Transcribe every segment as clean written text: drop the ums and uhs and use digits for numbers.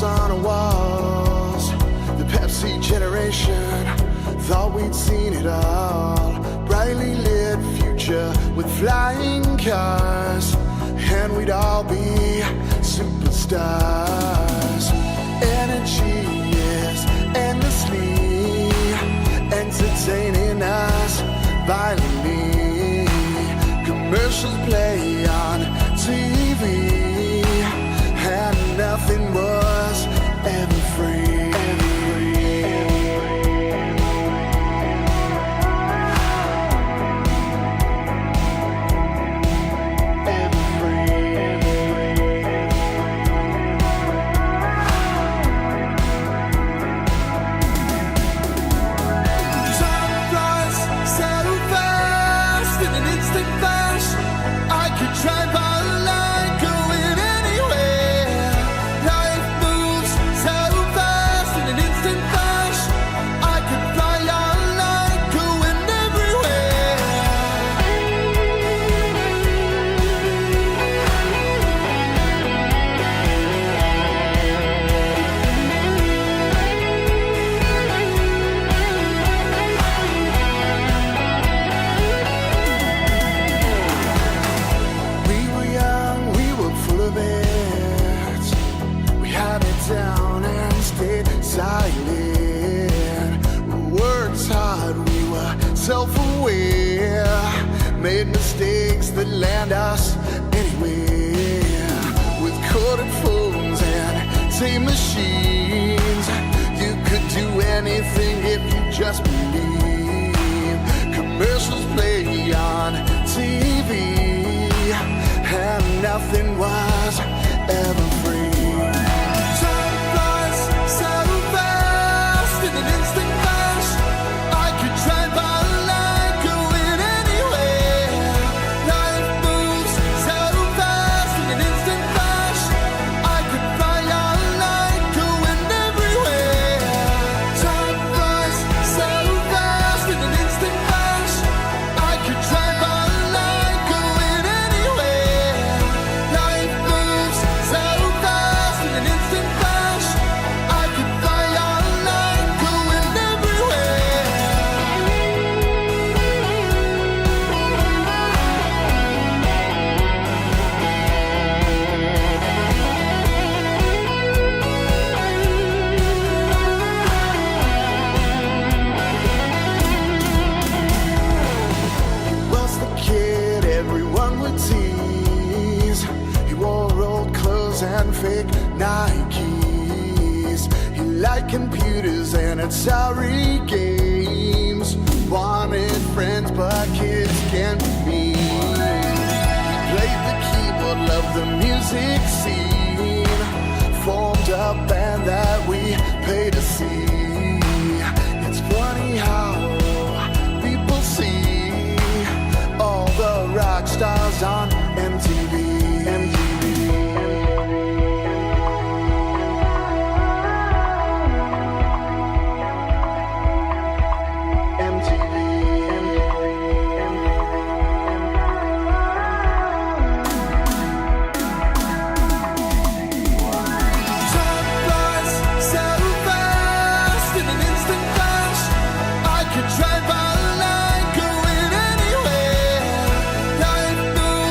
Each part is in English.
On our walls, the Pepsi generation thought we'd seen it all. Brightly lit future with flying cars, and we'd all be superstars. Energy is endlessly entertaining us violently. Commercials play on TV, and nothing was ever free. Self-aware, made mistakes that land us anywhere. With corded phones and tape machines, you could do anything if you just believe. Commercials play on TV, and nothing was ever free. Fake Nikes. He liked computers and Atari games. Wanted friends, but kids can't be me. He played the keyboard, loved the music scene. Formed a band that we paid to see. It's funny how people see all the rock stars on MTV. Drive by line, going anywhere. Life moves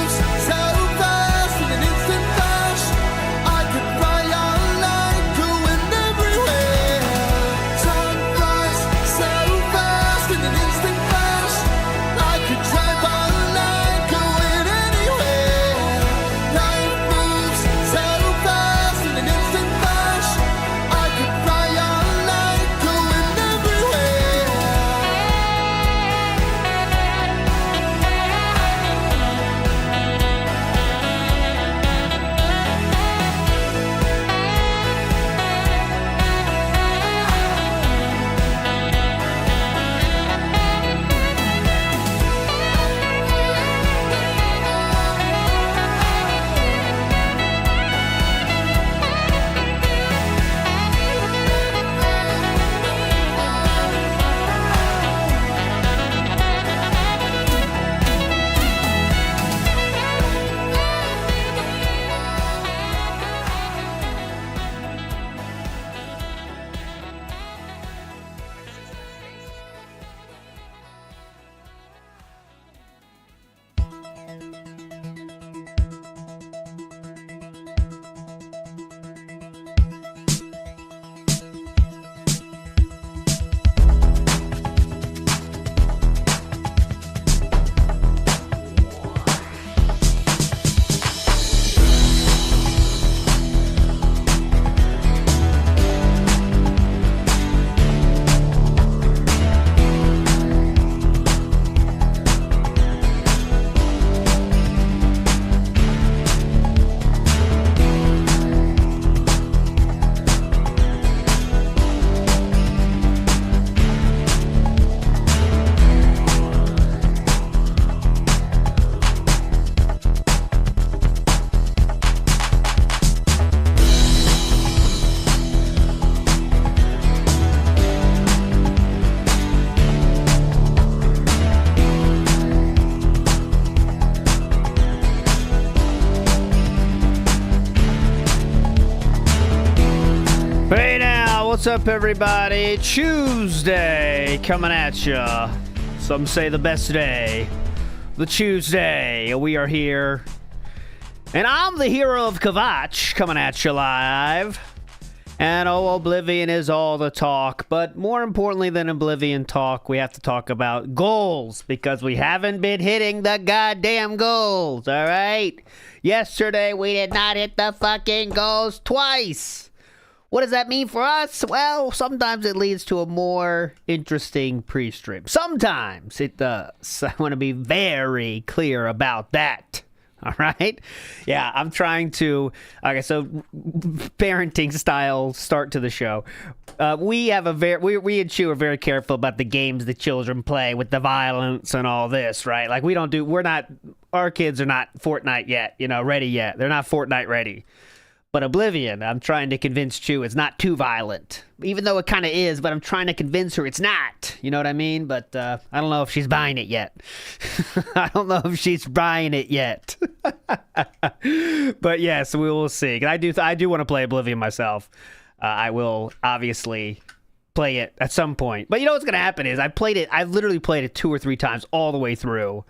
up, everybody? Tuesday coming at ya. Some say the best day. The Tuesday. We are here. And I'm the hero of Kavach coming at you live. And Oblivion is all the talk. But more importantly than Oblivion talk, we have to talk about goals. Because we haven't been hitting the goddamn goals, alright? Yesterday, we did not hit the fucking goals twice. What does that mean for us? Well, sometimes it leads to a more interesting pre-stream. Sometimes it does. I want to be very clear about that. All right? Yeah, I'm trying to... Okay, so parenting style start to the show. We have a we and Chew are very careful about the games the children play with the violence and all this, right? Like, our kids are not Fortnite yet, ready yet. They're not Fortnite ready. But Oblivion, I'm trying to convince Chew it's not too violent. Even though it kind of is, but I'm trying to convince her it's not. You know what I mean? But I don't know if she's buying it yet. I don't know if she's buying it yet. But yes, we will see. I do want to play Oblivion myself. I will obviously play it at some point. But you know what's going to happen is I've literally played it 2 or 3 times all the way through.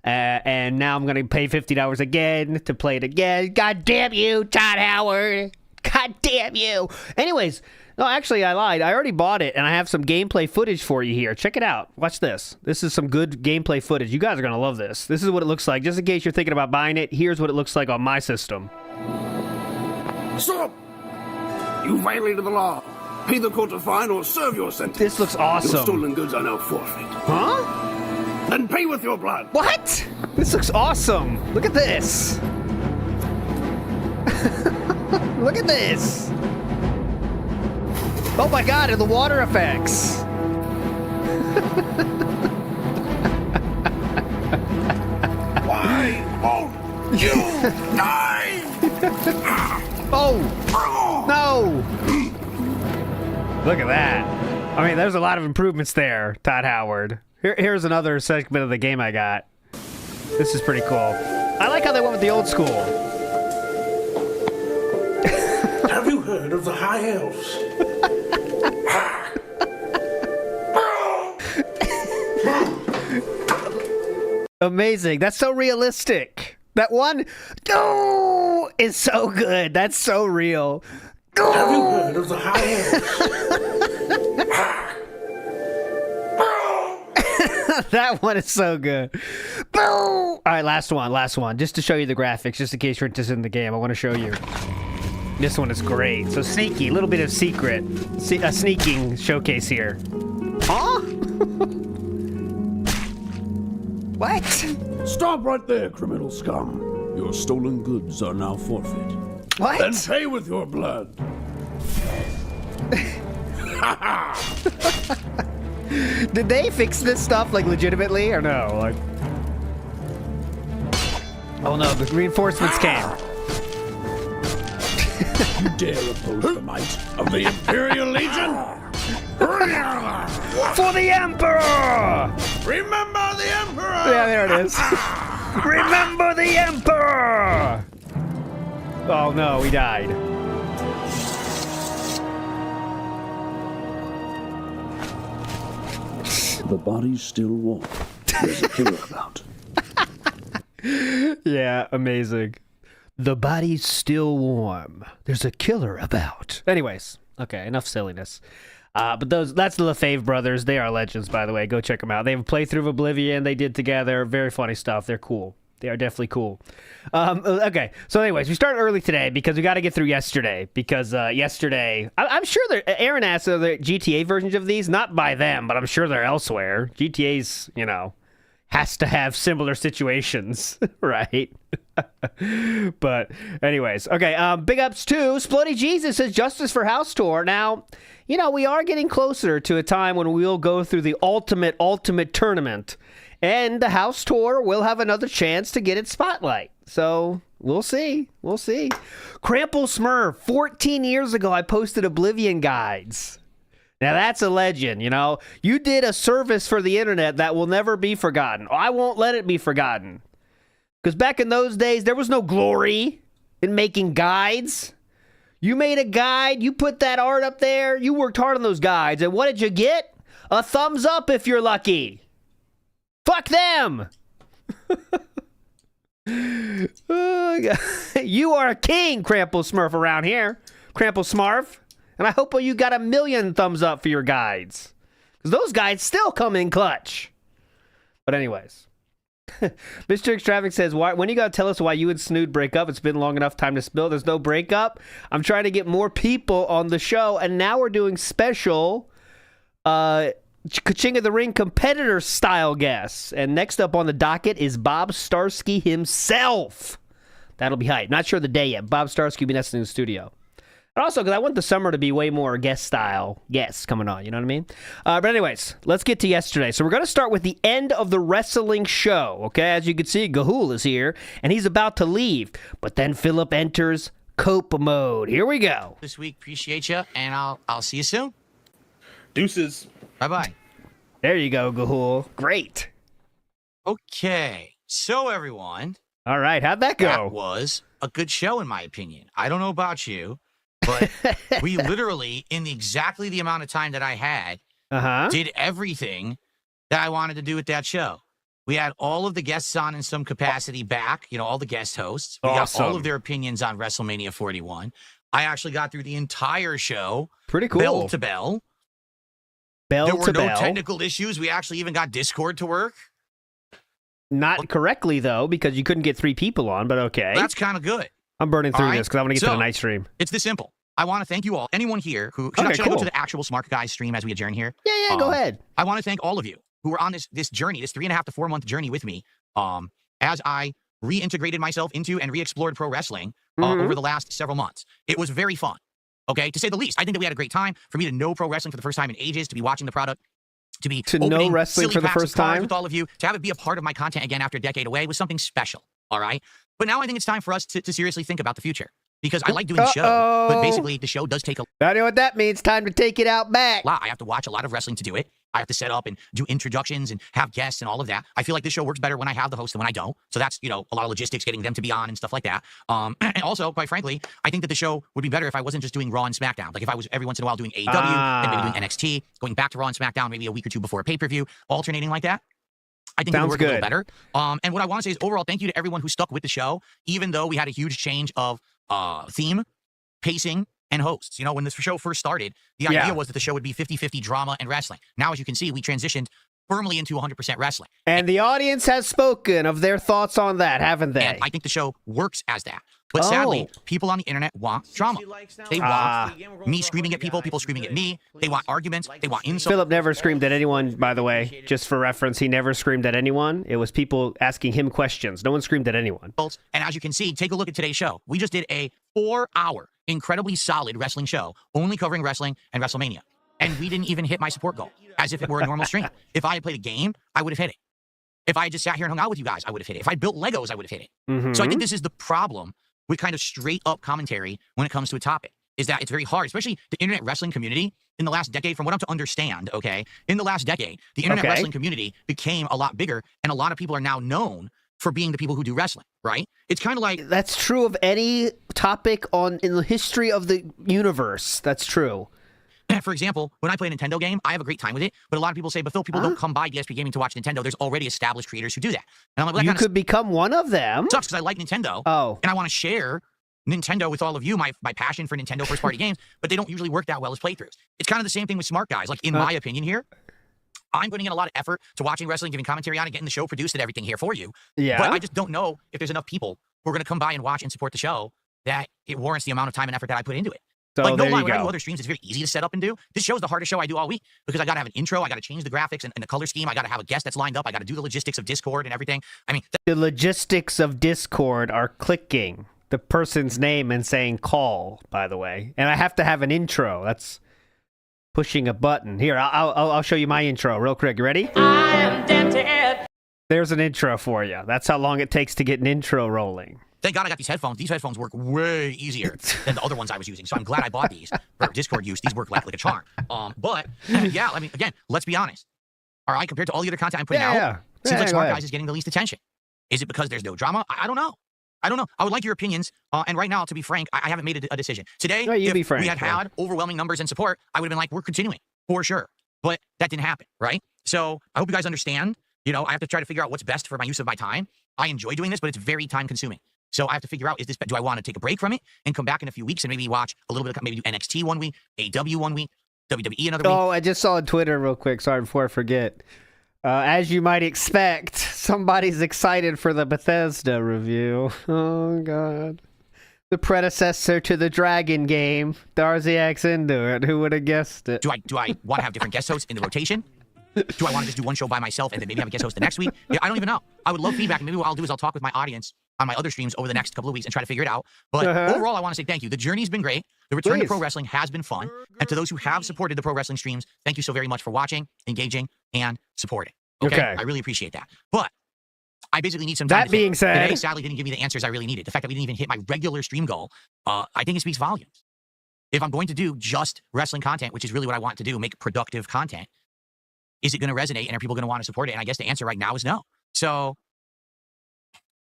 And now I'm going to pay $50 again to play it again. God damn you, Todd Howard. God damn you. Anyways, no, actually, I lied. I already bought it, and I have some gameplay footage for you here. Check it out. Watch this. This is some good gameplay footage. You guys are going to love this. This is what it looks like. Just in case you're thinking about buying it, here's what it looks like on my system. Stop! You violated the law. Pay the court a fine or serve your sentence. This looks awesome. Your stolen goods are now forfeit. Huh? Then pay with your blood. What? This looks awesome. Look at this. Look at this. Oh my god, and the water effects. Why won't you die? Oh, no. Look at that. I mean, there's a lot of improvements there, Todd Howard. Here's another segment of the game I got. This is pretty cool. I like how they went with the old school. Have you heard of the High Elves? Amazing. That's so realistic. That one is so good. That's so real. Have you heard of the High Elves? That one is so good. All right, last one. Just to show you the graphics, just in case you're interested in the game, I want to show you. This one is great. So sneaky, a little bit of secret. A sneaking showcase here. Huh? What? Stop right there, criminal scum. Your stolen goods are now forfeit. What? Then pay with your blood. Did they fix this stuff, like, legitimately, or no? Like... Oh no, the reinforcements came. You dare oppose the might of the Imperial Legion? For the Emperor! Remember the Emperor! Yeah, there it is. Remember the Emperor! Oh no, he died. The body's still warm. There's a killer about. Yeah, amazing. The body's still warm. There's a killer about. Anyways, okay, enough silliness. But that's the LaFave brothers. They are legends, by the way. Go check them out. They have a playthrough of Oblivion they did together. Very funny stuff. They're cool. They are definitely cool. Okay, so anyways, we started early today because we got to get through yesterday. Because yesterday, I'm sure Aaron asked are there GTA versions of these. Not by them, but I'm sure they're elsewhere. GTA's, has to have similar situations, right? But anyways, okay, big ups to Splody Jesus says Justice for House Tour. Now, we are getting closer to a time when we'll go through the ultimate tournament. And the house tour will have another chance to get its spotlight. So, we'll see. We'll see. Crample Smurf, 14 years ago, I posted Oblivion guides. Now, that's a legend, You did a service for the internet that will never be forgotten. I won't let it be forgotten. Because back in those days, there was no glory in making guides. You made a guide. You put that art up there. You worked hard on those guides. And what did you get? A thumbs up if you're lucky. Fuck them. Oh, God. You are a king, Crample Smurf, around here. Crample Smarf. And I hope you got 1 million thumbs up for your guides. Because those guides still come in clutch. But anyways. Mr. Extravagant says, when you got to tell us why you and Snood break up? It's been long enough time to spill. There's no breakup. I'm trying to get more people on the show. And now we're doing special Ka-Ching of the Ring competitor style guests. And next up on the docket is Bob Starsky himself. That'll be hype. Not sure the day yet. Bob Starsky will be next in the studio. And also, because I want the summer to be way more guest-style guests coming on, you know what I mean? But anyways, let's get to yesterday. So we're going to start with the end of the wrestling show, okay? As you can see, Gahul is here, and he's about to leave. But then Philip enters cope mode. Here we go. This week, appreciate you, and I'll see you soon. Deuces. Bye-bye. There you go, Gahul. Great. Okay, so everyone. All right, how'd that go? That was a good show, in my opinion. I don't know about you, but we literally, in exactly the amount of time that I had, did everything that I wanted to do at that show. We had all of the guests on in some capacity back, all the guest hosts. We got all of their opinions on WrestleMania 41. I actually got through the entire show. Pretty cool. Bell to bell. Bell there to were no bell. technical issues. We actually even got Discord to work. Not correctly, though, because you couldn't get 3 people on, but okay. That's kind of good. I'm burning through All this because I want to get to the night stream. It's this simple. I want to thank you all. Anyone here who... Should I go to the actual Smart Guys stream as we adjourn here? Yeah, go ahead. I want to thank all of you who were on this journey, this 3.5 to 4 month journey with me, as I reintegrated myself into and re-explored pro wrestling over the last several months. It was very fun, okay, to say the least. I think that we had a great time. For me to know pro wrestling for the first time in ages, to be watching the product, to know wrestling for the first time with all of you, to have it be a part of my content again after a decade away was something special, all right? But now I think it's time for us to seriously think about the future. Because I like doing the show, but basically the show does take a... I know what that means. Time to take it out back. I have to watch a lot of wrestling to do it. I have to set up and do introductions and have guests and all of that. I feel like this show works better when I have the host than when I don't. So that's, a lot of logistics, getting them to be on and stuff like that. And also, quite frankly, I think that the show would be better if I wasn't just doing Raw and SmackDown. Like if I was every once in a while doing AEW, then maybe doing NXT, going back to Raw and SmackDown maybe a week or two before a pay-per-view, alternating like that. I think it would work a little better. And what I want to say is overall, thank you to everyone who stuck with the show, even though we had a huge change of theme, pacing, and hosts. When this show first started, the idea was that the show would be 50-50 drama and wrestling. Now, as you can see, we transitioned firmly into 100% wrestling. And the audience has spoken of their thoughts on that, haven't they? And I think the show works as that. But sadly, people on the internet want drama. They want me screaming at people, people screaming at me. They want arguments. They want insults. Philip never screamed at anyone, by the way. Just for reference, he never screamed at anyone. It was people asking him questions. No one screamed at anyone. And as you can see, take a look at today's show. We just did a 4-hour, incredibly solid wrestling show, only covering wrestling and WrestleMania. And we didn't even hit my support goal, as if it were a normal stream. If I had played a game, I would have hit it. If I had just sat here and hung out with you guys, I would have hit it. If I built Legos, I would have hit it. So I think this is the problem with kind of straight up commentary when it comes to a topic, is that it's very hard, especially the internet wrestling community in the last decade, from what I'm to understand, in the last decade, the internet wrestling community became a lot bigger, and a lot of people are now known for being the people who do wrestling, right? It's kind of like... That's true of any topic in the history of the universe. That's true. For example, when I play a Nintendo game, I have a great time with it, but a lot of people say, but Phil, people don't come by DSP Gaming to watch Nintendo. There's already established creators who do that. And I'm like, well, that you could become one of them. Sucks because I like Nintendo. And I want to share Nintendo with all of you, my passion for Nintendo first-party games, but they don't usually work that well as playthroughs. It's kind of the same thing with Smart Guys. Like, in my opinion here, I'm putting in a lot of effort to watching wrestling, giving commentary on it, getting the show produced and everything here for you. But I just don't know if there's enough people who are going to come by and watch and support the show that it warrants the amount of time and effort that I put into it. So like, no lie, when I do other streams, it's very easy to set up and do. This show is the hardest show I do all week because I got to have an intro, I got to change the graphics and the color scheme, I got to have a guest that's lined up, I got to do the logistics of Discord and everything. I mean, the logistics of Discord are clicking the person's name and saying call, by the way. And I have to have an intro. That's pushing a button. Here, I'll show you my intro real quick. You ready? I am tempted. There's an intro for you. That's how long it takes to get an intro rolling. Thank God I got these headphones. These headphones work way easier than the other ones I was using. So I'm glad I bought these for Discord use. These work like a charm. But yeah, I mean, again, let's be honest. All right, compared to all the other content I'm putting out, seems like Smart Guys is getting the least attention. Is it because there's no drama? I don't know. I don't know. I would like your opinions. And right now, to be frank, I haven't made a decision. Today, No, you be if frank, we had overwhelming numbers and support, I would have been like, we're continuing for sure. But that didn't happen, right? So I hope you guys understand. You know, I have to try to figure out what's best for my use of my time. I enjoy doing this, but it's very time consuming. So I have to figure out, do I want to take a break from it and come back in a few weeks and maybe watch a little bit of, maybe do NXT one week, AW one week, WWE another week? Oh, I just saw on Twitter real quick. Sorry, before I forget. As you might expect, somebody's excited for the Bethesda review. Oh, God. The predecessor to the Dragon game. Darziak's into it. Who would have guessed it? Do I want to have different guest hosts in the rotation? Do I want to just do one show by myself and then maybe have a guest host the next week? Yeah, I don't even know. I would love feedback. And maybe what I'll do is I'll talk with my audience on my other streams over the next couple of weeks and try to figure it out. But overall, I want to say thank you. The journey's been great. The return to pro wrestling has been fun. And to those who have supported the pro wrestling streams, thank you so very much for watching, engaging, and supporting. Okay? I really appreciate that. But I basically need some time. That being said, today sadly didn't give me the answers I really needed. The fact that we didn't even hit my regular stream goal, I think it speaks volumes. If I'm going to do just wrestling content, which is really what I want to do, make productive content, is it going to resonate and are people going to want to support it? And I guess the answer right now is no. So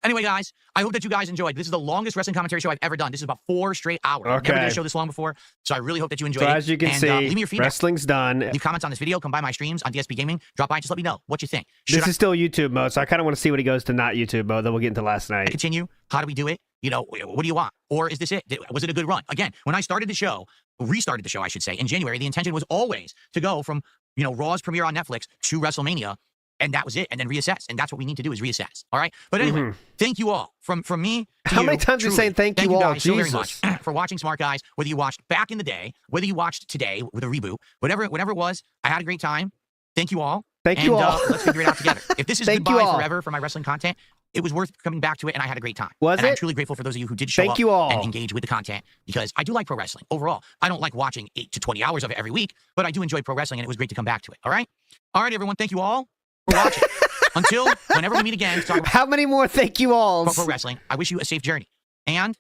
anyway, guys, I hope that you guys enjoyed. This is the longest wrestling commentary show I've ever done. This is about 4 straight hours. I've never done a show this long before. So I really hope that you enjoyed it. As you can see, leave me your feedback. wrestling's done. Leave comments on this video. Come by my streams on DSP Gaming. Drop by and just let me know what you think. This is still YouTube mode, so I kind of want to see what he goes to not YouTube mode. Then we'll get into last night. Continue? How do we do it? You know, what do you want? Or is this it? Was it a good run? Again, when I started the show, restarted the show, I should say, in January, the intention was always to go from, you know, Raw's premiere on Netflix to WrestleMania, and that was it, and then reassess. And that's what we need to do is reassess. All right? But anyway, thank you all. From me to How many times are you saying thank you all? Guys so very much for watching Smart Guys, whether you watched back in the day, whether you watched today with a reboot, whatever it was, I had a great time. Thank you all. Thank you all. Let's figure it out together. If this is goodbye forever for my wrestling content, it was worth coming back to it, and I had a great time. I'm truly grateful for those of you who did show up and engage with the content, because I do like pro wrestling overall. I don't like watching 8 to 20 hours of it every week, but I do enjoy pro wrestling, and it was great to come back to it. All right, everyone. Thank you all for watching. Until whenever we meet again, to talk about how many more thank you alls? Pro wrestling. I wish you a safe journey, and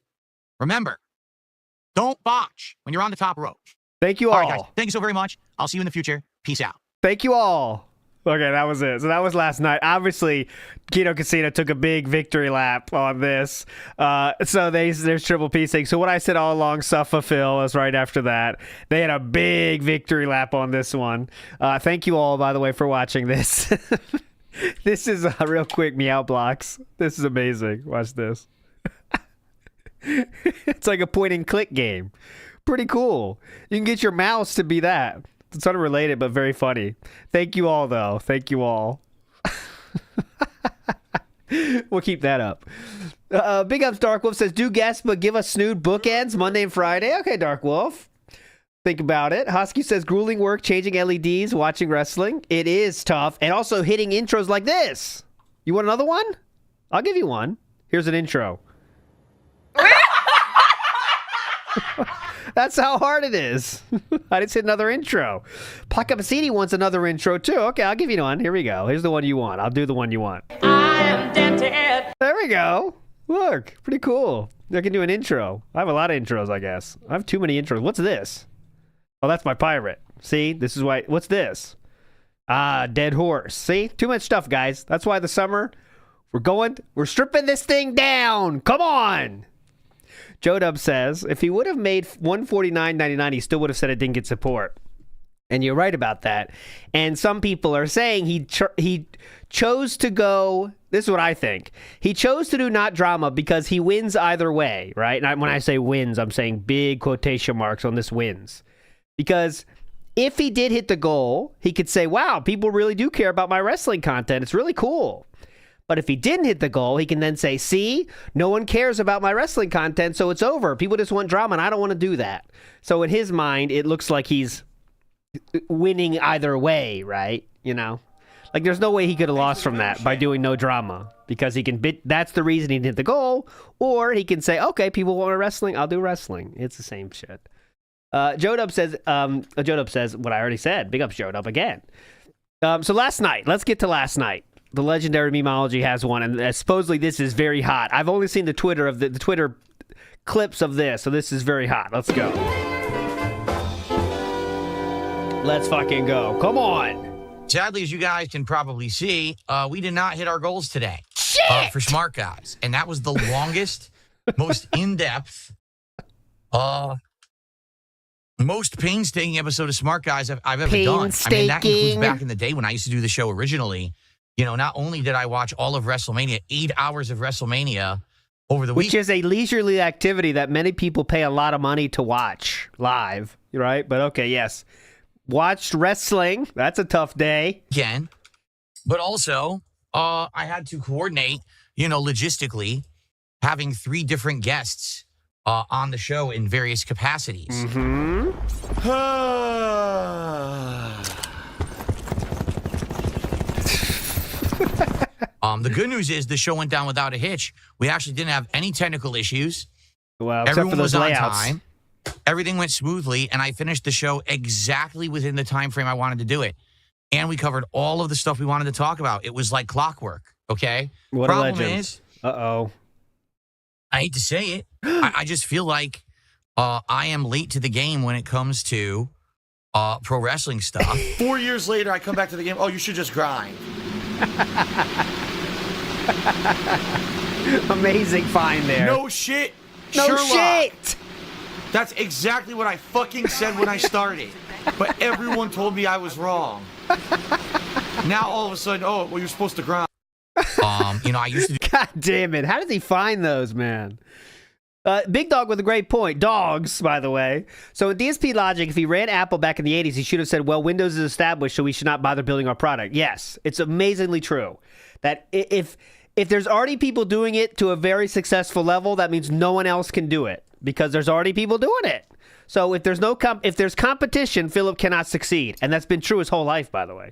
remember, don't botch when you're on the top rope. Thank you all. All right, guys. Thank you so very much. I'll see you in the future. Peace out. Thank you all. Okay, that was it. So that was last night. Obviously, Kino Casino took a big victory lap on this. So there's Triple P saying, so what I said all along, Suffa Phil, was right after that. They had a big victory lap on this one. Thank you all, by the way, for watching this. This is real quick Meow Blocks. This is amazing. Watch this. It's like a point and click game. Pretty cool. You can get your mouse to be that. It's unrelated, but very funny. Thank you all, though. Thank you all. We'll keep that up. Big Ups Dark Wolf says, do guests, but give us snood bookends Monday and Friday. Okay, Dark Wolf. Think about it. Husky says, grueling work, changing LEDs, watching wrestling. It is tough. And also hitting intros like this. You want another one? I'll give you one. Here's an intro. That's how hard it is. I didn't say another intro. Pakapacini wants another intro too. Okay, I'll give you one. Here we go. Here's the one you want. I'll do the one you want. I am dented. There we go. Look, pretty cool. I can do an intro. I have a lot of intros, I guess. I have too many intros. What's this? Oh, that's my pirate. See, this is why. What's this? Dead horse. See, too much stuff, guys. That's why the summer, we're stripping this thing down. Come on. Joe Dub says, if he would have made $149.99, he still would have said it didn't get support. And you're right about that. And some people are saying he chose to go, this is what I think. He chose to do not drama because he wins either way, right? And when I say wins, I'm saying big quotation marks on this wins. Because if he did hit the goal, he could say, wow, people really do care about my wrestling content. It's really cool. But if he didn't hit the goal, he can then say, see, no one cares about my wrestling content, so it's over. People just want drama, and I don't want to do that. So in his mind, it looks like he's winning either way, right? You know? Like, there's no way he could have lost from that by doing no drama. Because he can that's the reason he didn't hit the goal. Or he can say, okay, people want wrestling, I'll do wrestling. It's the same shit. Joe Dub says what I already said. Big ups, Joe Dub, again. So last night, let's get to last night. The legendary Memology has one, and supposedly this is very hot. I've only seen the Twitter clips of this, so this is very hot. Let's go. Let's fucking go. Come on. Sadly, as you guys can probably see, we did not hit our goals today. shit! For smart guys. And that was the longest, most in-depth, most painstaking episode of Smart Guys I've ever done. I mean, that includes back in the day when I used to do the show originally. You know, not only did I watch all of WrestleMania, 8 hours of WrestleMania over the week. Which is a leisurely activity that many people pay a lot of money to watch live, right? But okay, yes. Watched wrestling. That's a tough day. Again. But also, I had to coordinate, you know, logistically, having 3 different guests on the show in various capacities. Mm-hmm. The good news is the show went down without a hitch. We actually didn't have any technical issues. Well, Everyone was layouts. on time. Everything went smoothly, and I finished the show exactly within the time frame I wanted to do it. And we covered all of the stuff we wanted to talk about. It was like clockwork, okay? What Problem a legend. is, uh-oh. I hate to say it, I just feel like I am late to the game when it comes to pro wrestling stuff. 4 years later, I come back to the game. Oh, you should just grind. Amazing find there. No shit. No Sherlock. shit. That's exactly what I fucking said when I started. But everyone told me I was wrong. Now all of a sudden, oh, well, you're supposed to grind. You know, I used to do God damn it. How does he find those, man? Big Dog with a great point. Dogs, by the way. So in DSP logic, if he ran Apple back in the 80s, he should have said, well, Windows is established, so we should not bother building our product. Yes, it's amazingly true. That if there's already people doing it to a very successful level, that means no one else can do it because there's already people doing it. So if there's if there's competition, Philip cannot succeed. And that's been true his whole life, by the way.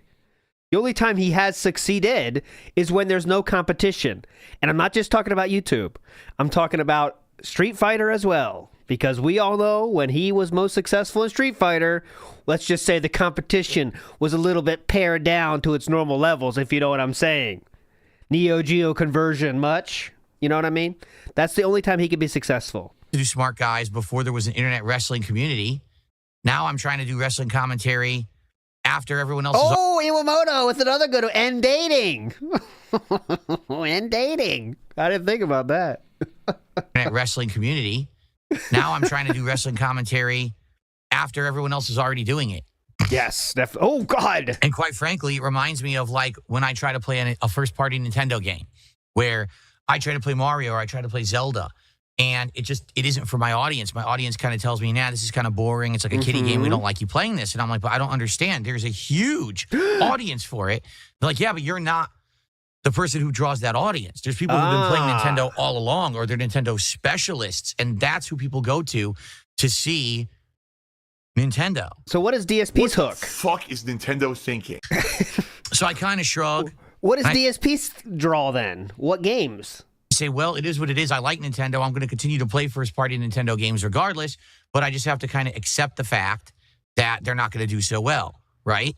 The only time he has succeeded is when there's no competition. And I'm not just talking about YouTube. I'm talking about Street Fighter as well. Because we all know when he was most successful in Street Fighter, let's just say the competition was a little bit pared down to its normal levels, if you know what I'm saying. Neo Geo conversion much? You know what I mean? That's the only time he could be successful. do Smart Guys before there was an internet wrestling community. Now I'm trying to do wrestling commentary after everyone else is Oh, Iwamoto with another good one. And dating. And dating. I didn't think about that. internet wrestling community. Now I'm trying to do wrestling commentary after everyone else is already doing it. Yes, definitely. Oh, God. And quite frankly, it reminds me of like when I try to play a first-party Nintendo game where I try to play Mario or I try to play Zelda. And it isn't for my audience. My audience kind of tells me, nah, this is kind of boring. It's like a kiddie game. We don't like you playing this. And I'm like, but I don't understand. There's a huge audience for it. They're like, yeah, but you're not the person who draws that audience. There's people who've been playing Nintendo all along, or they're Nintendo specialists. And that's who people go to see Nintendo. So what is DSP's hook? What the fuck is Nintendo thinking? So I kind of shrug. What is DSP's draw then? What games? Say, well, it is what it is. I like Nintendo. I'm going to continue to play first-party Nintendo games regardless, but I just have to kind of accept the fact that they're not going to do so well, right?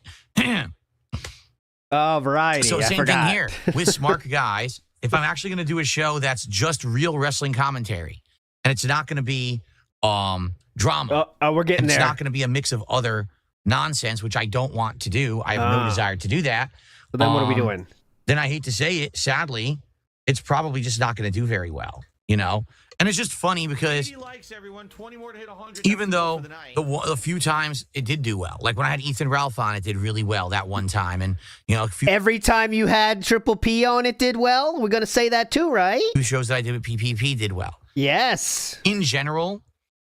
Oh, variety. So I same forgot. thing here with Smart Guys. If I'm actually going to do a show that's just real wrestling commentary, and it's not going to be drama. Oh, we're getting it's there. not going to be a mix of other nonsense, which I don't want to do. I have no desire to do that. So then what are we doing? Then I hate to say it, sadly, it's probably just not going to do very well, you know? And it's just funny because 80 likes, everyone. 20 more to hit 100. even though for the night. a few times it did do well. Like when I had Ethan Ralph on, it did really well that one time. And, you know, a few Every time you had Triple P on, it did well? We're going to say that too, right? shows that I did with PPP did well. Yes. In general,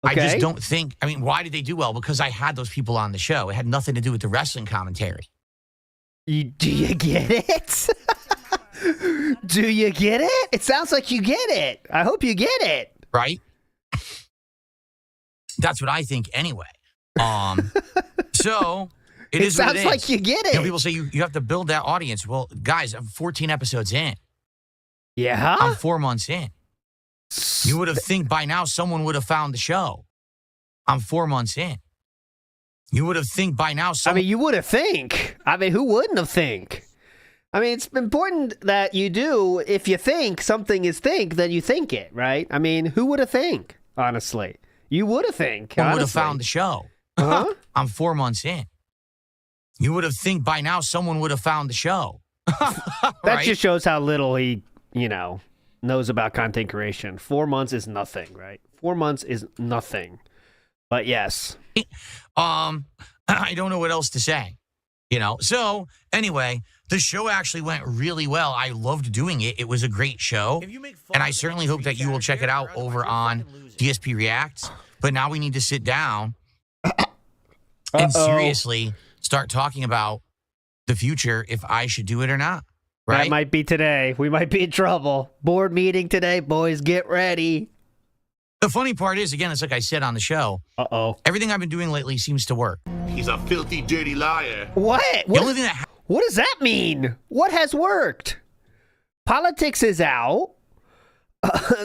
I just don't think, I mean, why did they do well? Because I had those people on the show. It had nothing to do with the wrestling commentary. Do you get it? Do you get it? It sounds like you get it. I hope you get it. Right? That's what I think anyway. So it is what it sounds is. like you get it. You know, people say you have to build that audience. Well, guys, I'm 14 episodes in. Yeah? I'm 4 months in. You would have think by now someone would have found the show. I'm 4 months in. You would have think by now someone... I mean, you would have think. I mean, who wouldn't have think? I mean, it's important that you do. If you think something is think, then you think it, right? I mean, who would have think, honestly? You would have think, Someone would have honestly. found the show. Huh? I'm 4 months in. You would have think by now someone would have found the show. That Right? just shows how little he knows about content creation. 4 months is nothing, right? 4 months is nothing. But yes. I don't know what else to say. So anyway, the show actually went really well. I loved doing it. It was a great show. And I certainly hope that you will check it out over on DSP Reacts. But now we need to sit down and seriously start talking about the future, if I should do it or not. Right? That might be today. We might be in trouble. Board meeting today, boys. Get ready. The funny part is, again, it's like I said on the show. Everything I've been doing lately seems to work. He's a filthy, dirty liar. What? The only thing that What does that mean? What has worked? Politics is out.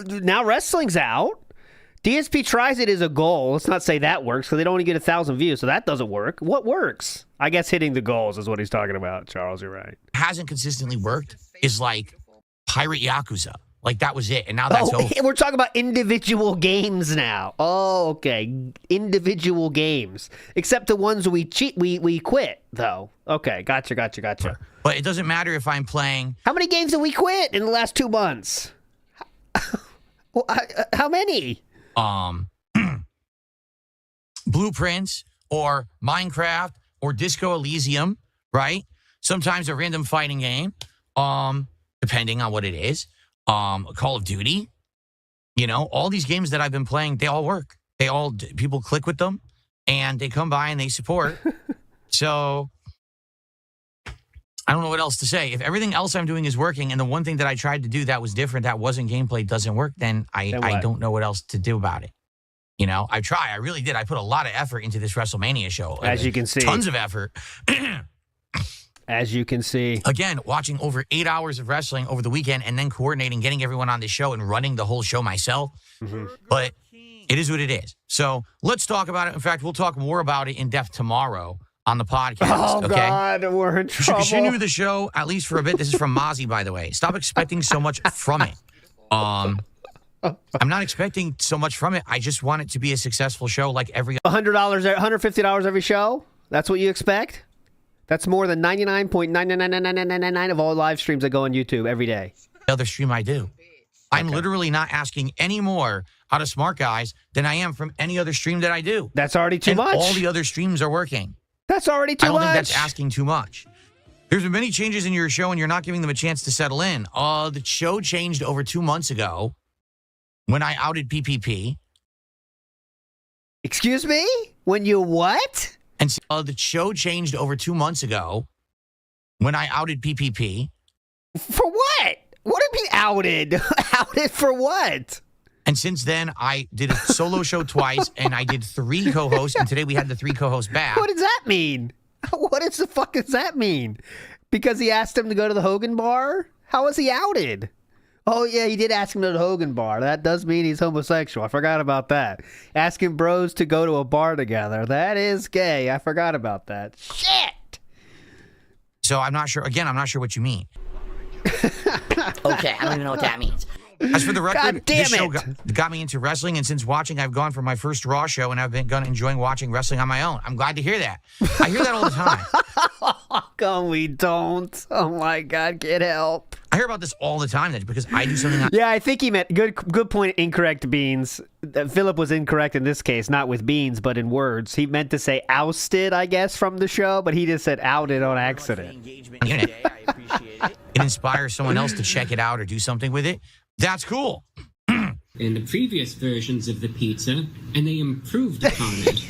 Now wrestling's out. DSP tries it as a goal. Let's not say that works because they don't only get 1,000 views, so that doesn't work. What works? I guess hitting the goals is what he's talking about, Charles. You're right. hasn't consistently worked is like Pirate Yakuza. Like, that was it, and now that's over. We're talking about individual games now. Oh, okay. Individual games. Except the ones we quit, though. Okay, gotcha. But it doesn't matter if I'm playing... How many games did we quit in the last 2 months? How many? Blueprints or Minecraft or Disco Elysium, right? Sometimes a random fighting game, depending on what it is. Call of Duty, all these games that I've been playing, they all work. People click with them and they come by and they support. So I don't know what else to say. If everything else I'm doing is working and the one thing that I tried to do that was different, that wasn't gameplay, doesn't work, then I don't know what else to do about it. I really did. I put a lot of effort into this WrestleMania show. As you can see. Tons of effort. As you can see. Again, watching over 8 hours of wrestling over the weekend and then coordinating, getting everyone on the show and running the whole show myself. Mm-hmm. But it is what it is. So let's talk about it. In fact, we'll talk more about it in depth tomorrow on the podcast. Oh, okay? God, we're in trouble. Continue the show, at least for a bit. This is from Mozzie, by the way. Stop expecting so much from it. I'm not expecting so much from it. I just want it to be a successful show like every... $100, $150 every show? That's what you expect? That's more than 99.9999999 of all live streams that go on YouTube every day. Other stream I do. I'm literally not asking any more out of Smart Guys than I am from any other stream that I do. That's already too much. All the other streams are working. That's already too much. I don't think that's asking too much. There's been many changes in your show, and you're not giving them a chance to settle in. The show changed over 2 months ago when I outed PPP. Excuse me? When you what? And the show changed over 2 months ago when I outed PPP. For what? What did be outed? Outed for what? And since then, I did a solo show twice, and I did 3 co-hosts, and today we had the 3 co-hosts back. What does that mean? What the fuck does that mean? Because he asked him to go to the Hogan bar? How was he outed? Oh, yeah, he did ask him to the Hogan bar. That does mean he's homosexual. I forgot about that. Asking bros to go to a bar together. That is gay. I forgot about that. Shit! So I'm not sure. Again, I'm not sure what you mean. Okay, I don't even know what that means. As for the record, damn this show it. got me into wrestling, and since watching, I've gone for my first Raw show, and I've been enjoying watching wrestling on my own. I'm glad to hear that. I hear that all the time. How come we don't? Oh, my God, get help. I hear about this all the time, that's because I do something. Yeah, I think he meant, good point, incorrect Beans. Philip was incorrect in this case, not with Beans, but in words. He meant to say ousted, I guess, from the show, but he just said outed on accident. I appreciate it. It inspires someone else to check it out or do something with it. That's cool. In the previous versions of the pizza, and they improved upon it.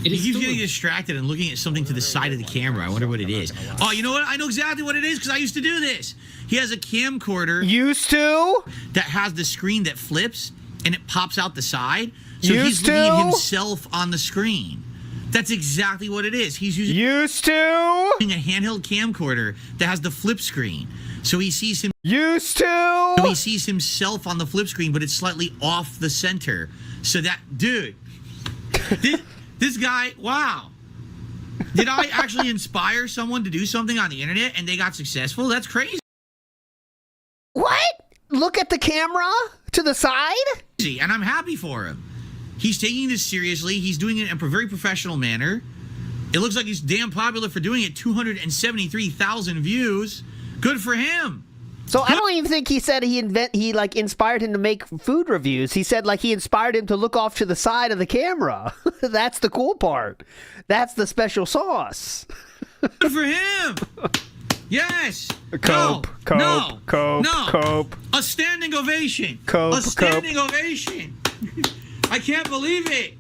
It is He's still getting distracted and looking at something to the side of the camera. I wonder what it is. Oh, you know what? I know exactly what it is because I used to do this. He has a camcorder Used to? that has the screen that flips and it pops out the side. So he's Used looking at to? himself on the screen. That's exactly what it is. He's using Used to? a handheld camcorder that has the flip screen. So he sees him. Used to? So he sees himself on the flip screen, but it's slightly off the center. So that, dude, this guy, wow. Did I actually inspire someone to do something on the internet and they got successful? That's crazy. What? Look at the camera to the side? And I'm happy for him. He's taking this seriously. He's doing it in a very professional manner. It looks like he's damn popular for doing it. 273,000 views. Good for him. So I don't even think he said he like inspired him to make food reviews. He said like he inspired him to look off to the side of the camera. That's the cool part. That's the special sauce. Good for him. Yes. Cope. A standing ovation. Cope. A standing ovation. I can't believe it.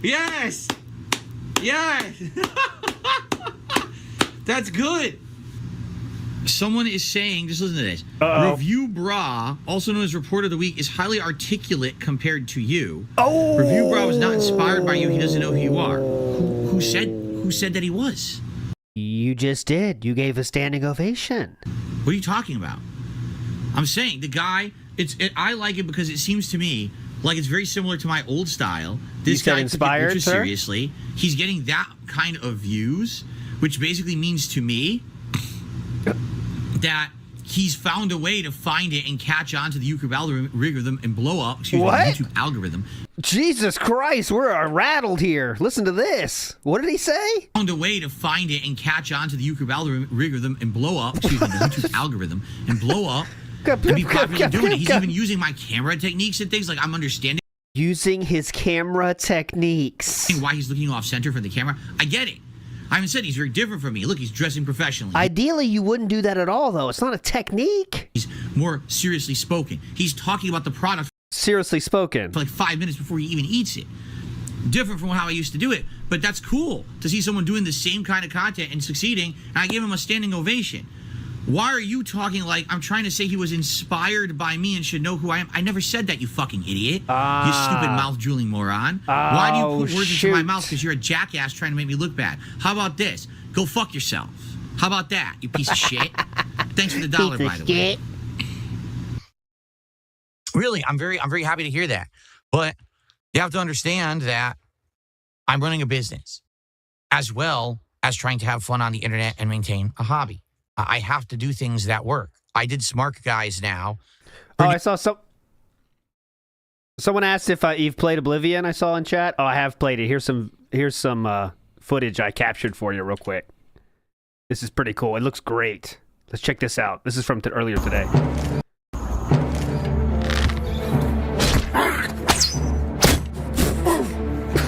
Yes. Yes. That's good. Someone is saying, just listen to this. Review Bra, also known as Report of the Week, is highly articulate compared to you. Oh. Review Bra was not inspired by you. He doesn't know who you are. Who said that he was? You just did. You gave a standing ovation. What are you talking about? I'm saying the guy. I like it because it seems to me like it's very similar to my old style. This guy inspired, took it sir? seriously. He's getting that kind of views, which basically means to me that he's found a way to find it and catch on to the YouTube algorithm and blow up. The YouTube algorithm. Jesus Christ, we're rattled here. Listen to this. What did he say? Found a way to find it and catch on to the YouTube algorithm and blow up. The YouTube algorithm and blow up. And be popular doing it. He's even using my camera techniques and things. Like, I'm understanding. Using his camera techniques. Why he's looking off center from the camera. I get it. I haven't said he's very different from me. Look, he's dressing professionally. Ideally, you wouldn't do that at all, though. It's not a technique. He's more seriously spoken. He's talking about the product. Seriously spoken. For like 5 minutes before he even eats it. Different from how I used to do it. But that's cool to see someone doing the same kind of content and succeeding. And I gave him a standing ovation. Why are you talking like I'm trying to say he was inspired by me and should know who I am? I never said that, you fucking idiot. You stupid mouth-drooling moron. Why do you put words into my mouth? Because you're a jackass trying to make me look bad. How about this? Go fuck yourself. How about that, you piece of shit? Thanks for the dollar, by the way. Really, I'm very happy to hear that. But you have to understand that I'm running a business as well as trying to have fun on the internet and maintain a hobby. I have to do things that work. I did Smart Guys now. Oh, I saw someone asked if you've played Oblivion. I saw in chat. Oh, I have played it. Here's some footage I captured for you real quick. This is pretty cool. It looks great. Let's check this out. This is from earlier today.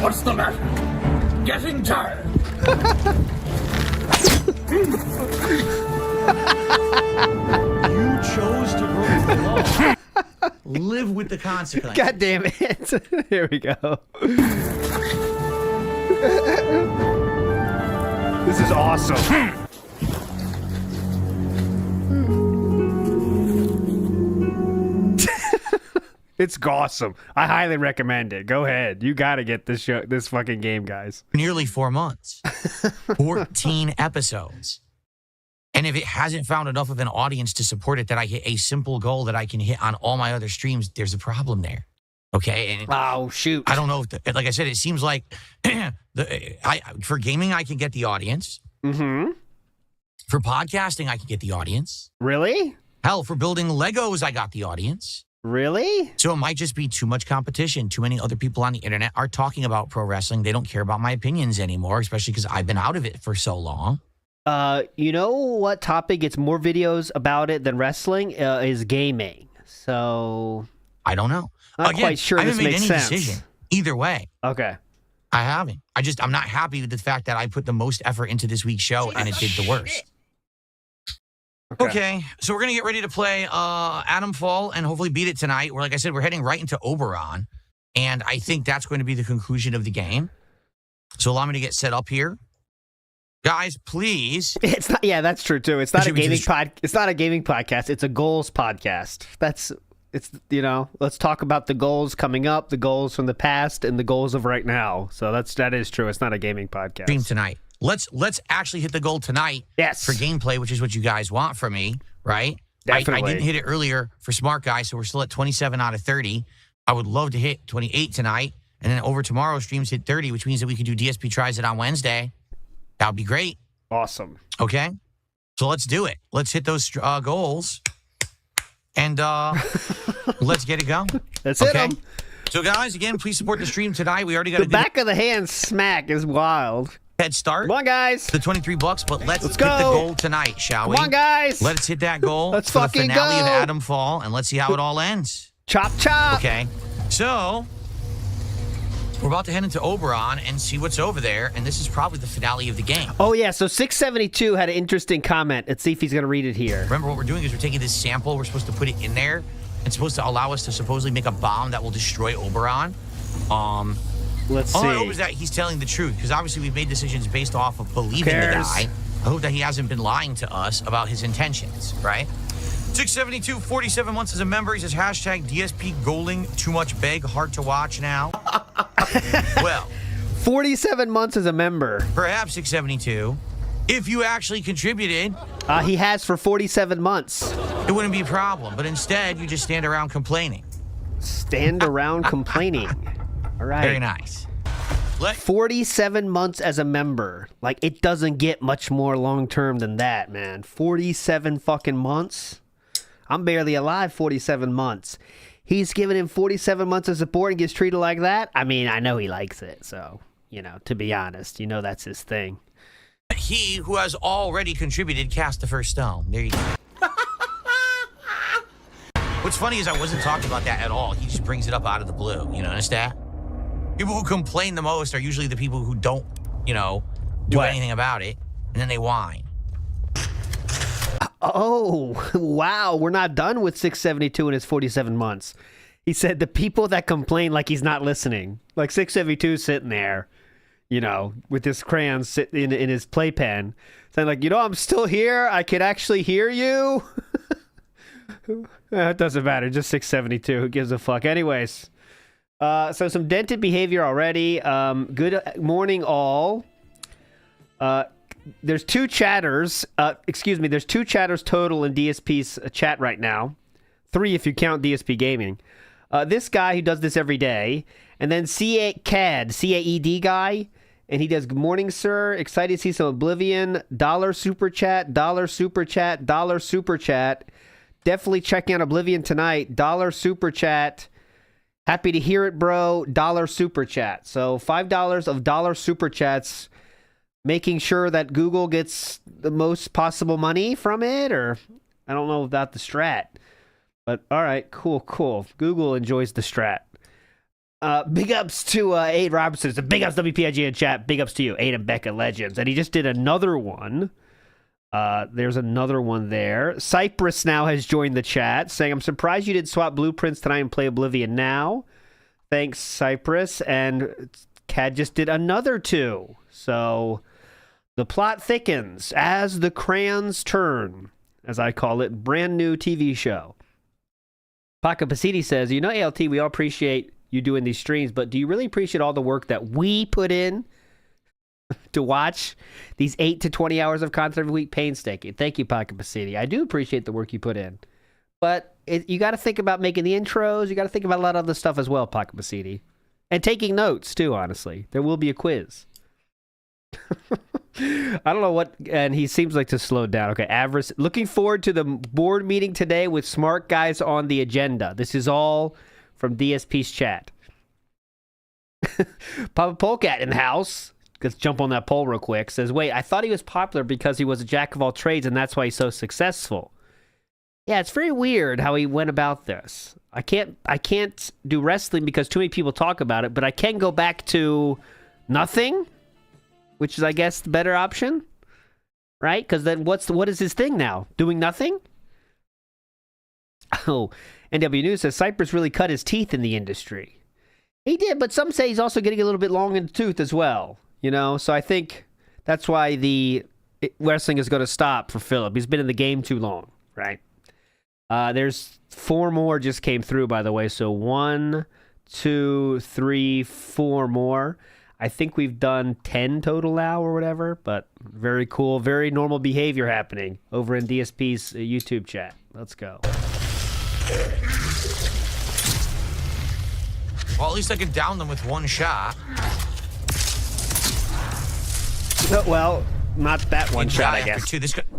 What's the matter? Getting tired. You chose to break the law. Live with the consequences. God damn it. Here we go. This is awesome. It's awesome. I highly recommend it. Go ahead. You got to get this fucking game, guys. Nearly 4 months. 14 episodes. And if it hasn't found enough of an audience to support it that I hit a simple goal that I can hit on all my other streams, there's a problem there. Okay? And oh, shoot. I don't know if, like I said, it seems like for gaming, I can get the audience. Mm-hmm. For podcasting, I can get the audience. Really? Hell, for building Legos, I got the audience. Really? So it might just be too much competition. Too many other people on the internet are talking about pro wrestling. They don't care about my opinions anymore, especially because I've been out of it for so long. You know what topic gets more videos about it than wrestling is gaming. So I don't know. I'm quite sure this makes sense. I haven't made any decision either way. Okay. I haven't. I'm not happy with the fact that I put the most effort into this week's show and it did the worst. Okay, so we're going to get ready to play Adam Fall and hopefully beat it tonight. Like I said, we're heading right into Oberon, and I think that's going to be the conclusion of the game. So allow me to get set up here. Guys, please. It's not. Yeah, that's true, too. It's not a gaming It's not a gaming podcast. It's a goals podcast. Let's talk about the goals coming up, the goals from the past, and the goals of right now. So that is true. It's not a gaming podcast. Stream tonight. Let's actually hit the goal tonight for gameplay, which is what you guys want from me, right? Definitely. I didn't hit it earlier for Smart Guy, so we're still at 27 out of 30. I would love to hit 28 tonight, and then over tomorrow's streams hit 30, which means that we could do DSP Tries It on Wednesday. That would be great. Awesome. Okay? So let's do it. Let's hit those goals, and let's get it going. Let's hit them. So guys, again, please support the stream tonight. We already got the back of the hand smack is wild. head start. Come on, guys. The $23, but let's hit go. the goal tonight, shall we? Come on, guys. Let's hit that goal. Let's for fucking the finale go. of Adam Fall, and let's see how it all ends. Chop, chop. Okay, so we're about to head into Oberon and see what's over there, and this is probably the finale of the game. Oh, yeah, so 672 had an interesting comment. Let's see if he's going to read it here. Remember, what we're doing is we're taking this sample, we're supposed to put it in there. It's supposed to allow us to supposedly make a bomb that will destroy Oberon. Let's see. All I hope is that he's telling the truth, because obviously we've made decisions based off of believing the cares? guy. I hope that he hasn't been lying to us about his intentions, right? 672, 47 months as a member. He says, hashtag DSP goaling, too much beg, hard to watch now. Well, 47 months as a member. perhaps 672, if you actually contributed, He has for 47 months. it wouldn't be a problem. But instead, you just stand around complaining. Stand around complaining. All right. Very nice. 47 months as a member. Like, it doesn't get much more long-term than that, man. 47 fucking months? I'm barely alive 47 months. He's given him 47 months of support and gets treated like that? I mean, I know he likes it, so, you know, to be honest, you know that's his thing. He who has already contributed cast the first stone. There you go. What's funny is I wasn't talking about that at all. He just brings it up out of the blue. You notice that? People who complain the most are usually the people who don't, you know, do anything about it, and then they whine. Oh, wow. We're not done with 672 in his 47 months. He said the people that complain like he's not listening. Like 672 sitting there, you know, with his crayon sitting in his playpen, saying like, you know, I'm still here. I can actually hear you. It doesn't matter. Just 672. Who gives a fuck? Anyways. So some dented behavior already. Good morning, all. There's two chatters. There's two chatters total in DSP's chat right now. 3 if you count DSP Gaming. This guy who does this every day. And then CAD, C-A-E-D guy. And he does, good morning, sir. Excited to see some Oblivion. $1 super chat, $1 super chat, $1 super chat. Definitely checking out Oblivion tonight. $1 super chat. Happy to hear it, bro. $1 super chat. So $5 of $1 super chats, making sure that Google gets the most possible money from it, or I don't know about the strat. But all right, cool. Google enjoys the strat. Big ups to Aid Robinson. So big ups WPIG in chat. Big ups to you, Aid and Becca Legends. And he just did another one. There's another one there. Cypress now has joined the chat, saying, I'm surprised you didn't swap blueprints tonight and play Oblivion now. Thanks, Cypress. And Cad just did another 2. So the plot thickens as the crayons turn, as I call it. Brand new TV show. Paca Pasiti says, you know, ALT, we all appreciate you doing these streams, but do you really appreciate all the work that we put in to watch these 8 to 20 hours of content every week? Painstaking. Thank you, Paca Pasiti. I do appreciate the work you put in. But you got to think about making the intros. You got to think about a lot of other stuff as well, Paca Pasiti. And taking notes, too, honestly. There will be a quiz. I don't know what... And he seems like to slow down. Okay, Avarice. Looking forward to the board meeting today with smart guys on the agenda. This is all from DSP's chat. Papa Polecat in the house. Let's jump on that poll real quick. Says, wait, I thought he was popular because he was a jack of all trades and that's why he's so successful. Yeah, it's very weird how he went about this. I can't do wrestling because too many people talk about it, but I can go back to nothing, which is, I guess, the better option, right? Because then what is his thing now? Doing nothing? Oh, NW News says, Cypress really cut his teeth in the industry. He did, but some say he's also getting a little bit long in the tooth as well. You know, so I think that's why the wrestling is going to stop for Philip. He's been in the game too long, right? There's 4 more just came through, by the way. So 1, 2, 3, 4 more. I think we've done 10 total now or whatever, but very cool. Very normal behavior happening over in DSP's YouTube chat. Let's go. Well, at least I can down them with 1 shot. Well, not that one shot, I guess.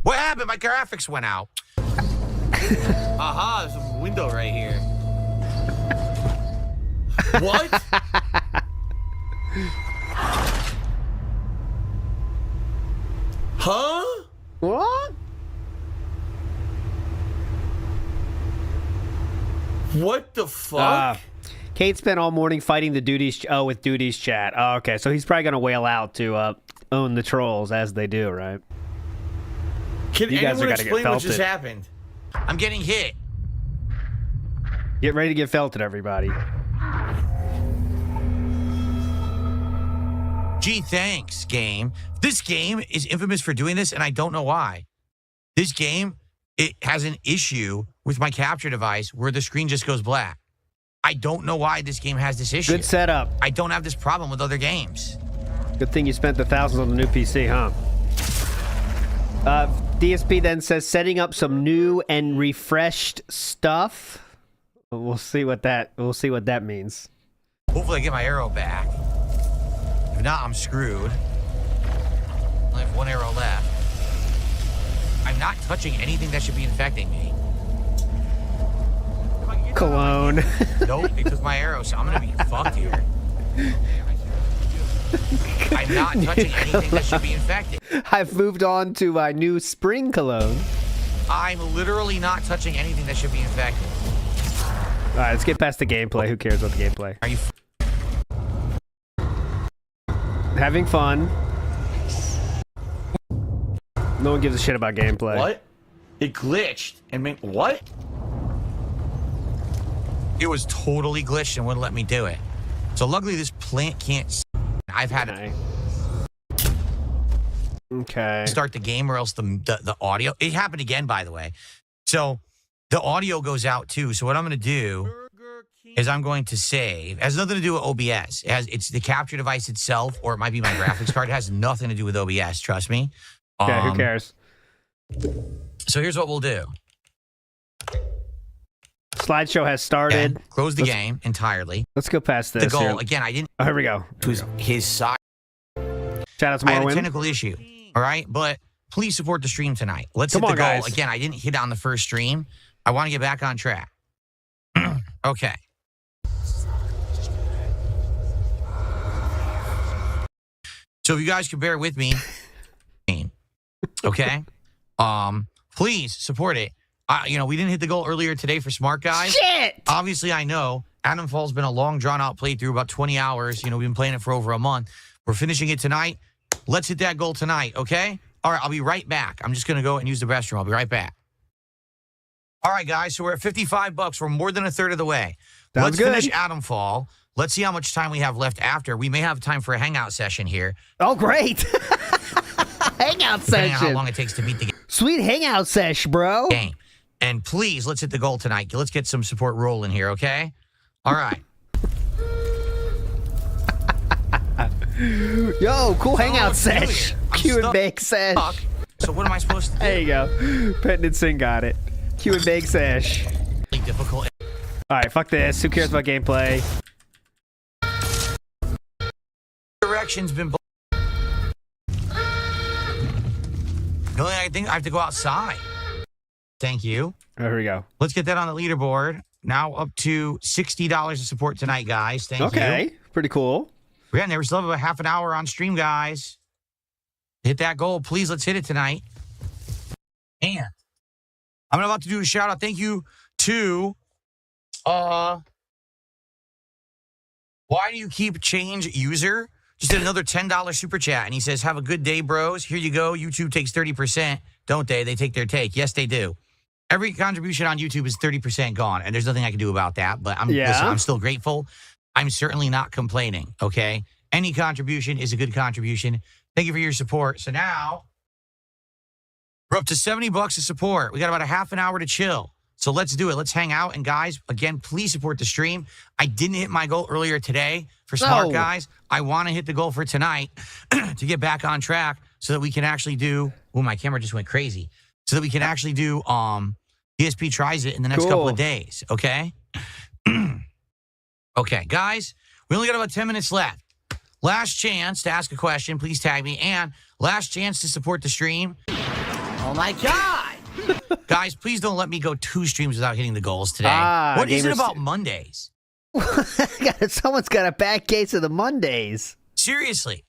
What happened? My graphics went out. Aha, there's a window right here. What? Huh? What? What the fuck? Kate spent all morning fighting the duties. Oh, with duties chat. Oh, okay, so he's probably gonna wail out to own the trolls as they do, right? Can you guys anyone are gonna explain get what just felted. happened? I'm getting hit. Get ready to get felted, everybody. Gee, thanks, game. This game is infamous for doing this, and I don't know why. This game, it has an issue with my capture device where the screen just goes black. I don't know why this game has this issue. Good setup. I don't have this problem with other games. Good thing you spent the thousands on the new PC, huh? DSP then says setting up some new and refreshed stuff. We'll see what that means. Hopefully I get my arrow back. If not, I'm screwed. I only have one arrow left. I'm not touching anything that should be infecting me. Cologne. Nope, it took my arrow, so I'm gonna be fucked here. I'm not touching anything that should be infected. I've moved on to my new spring cologne. I'm literally not touching anything that should be infected. All right, let's get past the gameplay. Who cares about the gameplay? Are you Having fun. No one gives a shit about gameplay. What? It glitched and made what? It was totally glitched and wouldn't let me do it. So luckily this plant can't. I've had to Okay. start the game or else the audio. It happened again, by the way. So the audio goes out too. So what I'm going to do is I'm going to save. It has nothing to do with OBS. It's the capture device itself, or it might be my graphics card. It has nothing to do with OBS. Trust me. Okay, who cares? So here's what we'll do. Slideshow has started. Again, close the game entirely. Let's go past this. The goal, here. again, I didn't. Oh, here we go. It was his side. Shout out to I had a Morwin. technical issue. All right, but please support the stream tonight. Let's Come hit the on, goal. guys. Again, I didn't hit on the first stream. I want to get back on track. Okay. So if you guys could bear with me, okay? Please support it. We didn't hit the goal earlier today for Smart Guys. Shit! Obviously, I know. Adam Fall's been a long, drawn-out playthrough, about 20 hours. We've been playing it for over a month. We're finishing it tonight. Let's hit that goal tonight, okay? All right, I'll be right back. I'm just going to go and use the restroom. I'll be right back. All right, guys, so we're at $55. We're more than a third of the way. Sounds Let's good. finish Adam Fall. Let's see how much time we have left after. We may have time for a hangout session here. Oh, great. Hangout Depending on how session. long it takes to beat the Sweet hangout sesh, bro. game. And please, let's hit the goal tonight. Let's get some support rolling here, okay? All right. Yo, cool hangout what's new sesh. here? I'm Q and stuck. bake sesh. Fuck. So what am I supposed to do? There you go. Pet and Sing got it. Q and bake sesh. Really difficult. All right, fuck this. Who cares about gameplay? Direction's been. The only I think I have to go outside. Thank you. Oh, here we go. Let's get that on the leaderboard. Now up to $60 of support tonight, guys. Thank you. Okay, pretty cool. We're getting there. We still have about half an hour on stream, guys. Hit that goal. Please, let's hit it tonight. And I'm about to do a shout out. Thank you to why do you keep change user? Just did another $10 super chat. And he says, have a good day, bros. Here you go. YouTube takes 30%. Don't they? They take their take. Yes, they do. Every contribution on YouTube is 30% gone. And there's nothing I can do about that. But listen, I'm still grateful. I'm certainly not complaining, okay? Any contribution is a good contribution. Thank you for your support. So now, we're up to $70 of support. We got about a half an hour to chill. So let's do it. Let's hang out. And guys, again, please support the stream. I didn't hit my goal earlier today for Smart Guys. I want to hit the goal for tonight to get back on track so that we can actually do... Oh, my camera just went crazy. So that we can actually do DSP tries it in the next couple of days, okay? Okay, guys, we only got about 10 minutes left. Last chance to ask a question. Please tag me. And last chance to support the stream. Oh my God! Guys, please don't let me go 2 streams without hitting the goals today. What is it about Mondays? Someone's got a bad case of the Mondays. Seriously.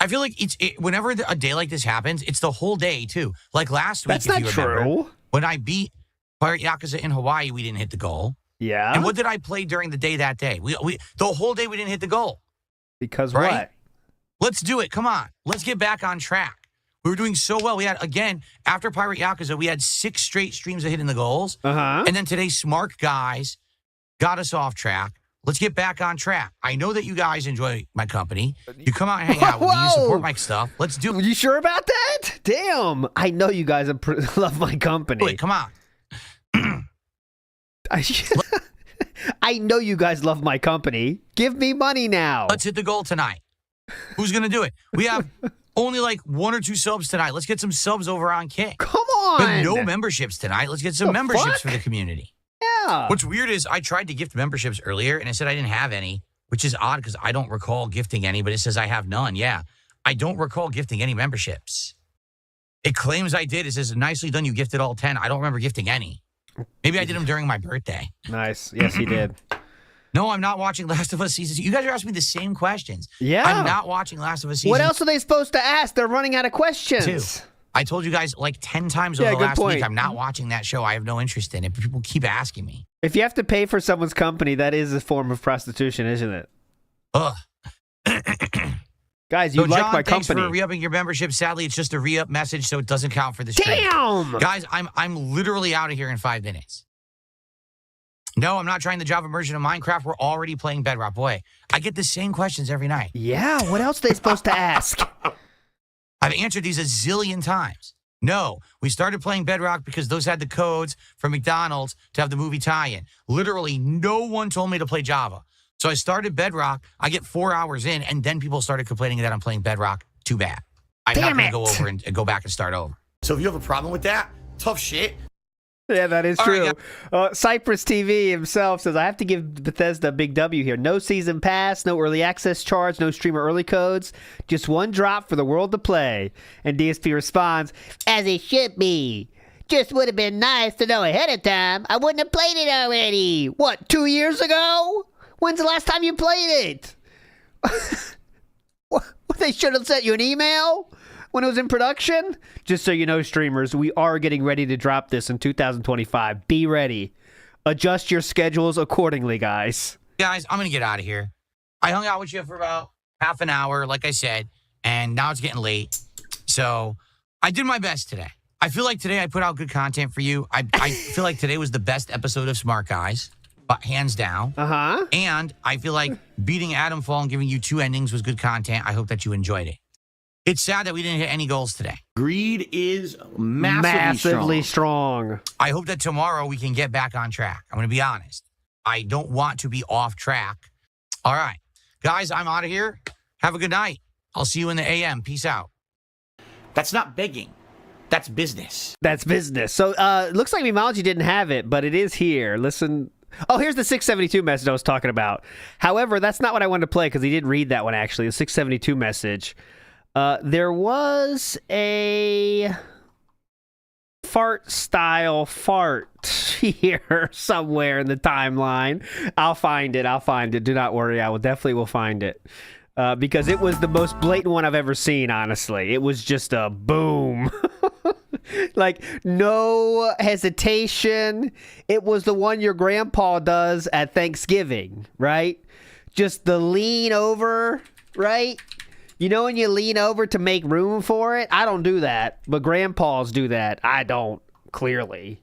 I feel like whenever a day like this happens, it's the whole day too. Like last week, That's not true. When I beat Pirate Yakuza in Hawaii, we didn't hit the goal. Yeah. And what did I play during the day that day? We the whole day we didn't hit the goal. Because right? what? Let's do it. Come on. Let's get back on track. We were doing so well. We had, again, after Pirate Yakuza, we had 6 straight streams of hitting the goals. And then today, Smart Guys got us off track. Let's get back on track. I know that you guys enjoy my company. You come out and hang out with me. You support my stuff. Let's do it. You sure about that? Damn. I know you guys love my company. Wait, come on. I know you guys love my company. Give me money now. Let's hit the goal tonight. Who's going to do it? We have only like 1 or 2 subs tonight. Let's get some subs over on Kick. Come on. We have no memberships tonight. Let's get some memberships for the community. Yeah. What's weird is I tried to gift memberships earlier, and it said I didn't have any, which is odd because I don't recall gifting any, but it says I have none. Yeah, I don't recall gifting any memberships. It claims I did. It says, nicely done, you gifted all 10. I don't remember gifting any. Maybe I did them during my birthday. Nice. Yes, you did. No, I'm not watching Last of Us Season 2. You guys are asking me the same questions. Yeah. I'm not watching Last of Us Season 2. What else are they supposed to ask? They're running out of questions. 2. I told you guys like 10 times over the last point. week, I'm not watching that show. I have no interest in it. But people keep asking me. If you have to pay for someone's company, that is a form of prostitution, isn't it? Ugh. Guys, you so like John, my thanks company. for re-upping your membership. Sadly, it's just a re-up message, so it doesn't count for the stream. Damn! Guys, I'm literally out of here in 5 minutes. No, I'm not trying the Java version of Minecraft. We're already playing Bedrock. Boy, I get the same questions every night. Yeah, what else are they supposed to ask? I've answered these a zillion times. No, we started playing Bedrock because those had the codes from McDonald's to have the movie tie-in. Literally, no one told me to play Java. So I started Bedrock. I get 4 hours in, and then people started complaining that I'm playing Bedrock. Too bad. I'm not going to go over and go back and start over. So if you have a problem with that, tough shit. Yeah, that is true. Cypress TV himself says, I have to give Bethesda a big W here. No season pass, no early access charge, no streamer early codes. Just one drop for the world to play. And DSP responds, as it should be. Just would have been nice to know ahead of time. I wouldn't have played it already. What, 2 years ago? When's the last time you played it? They should have sent you an email when it was in production. Just so you know, streamers, we are getting ready to drop this in 2025. Be ready. Adjust your schedules accordingly, guys. Guys, I'm going to get out of here. I hung out with you for about half an hour, like I said, and now it's getting late. So I did my best today. I feel like today I put out good content for you. I feel like today was the best episode of Smart Guys, but hands down. And I feel like beating Adam Fall and giving you 2 endings was good content. I hope that you enjoyed it. It's sad that we didn't hit any goals today. Greed is massively strong. I hope that tomorrow we can get back on track. I'm going to be honest. I don't want to be off track. All right. Guys, I'm out of here. Have a good night. I'll see you in the AM. Peace out. That's not begging. That's business. That's business. So looks like Memology didn't have it, but it is here. Listen. Oh, here's the 672 message I was talking about. However, that's not what I wanted to play because he didn't read that one, actually. The 672 message. There was a fart-style fart here somewhere in the timeline. I'll find it. Do not worry. I will find it. Because it was the most blatant one I've ever seen, honestly. It was just a boom. Like, no hesitation. It was the one your grandpa does at Thanksgiving, right? Just the lean over, right? You know when you lean over to make room for it? I don't do that, but grandpas do that. I don't, clearly.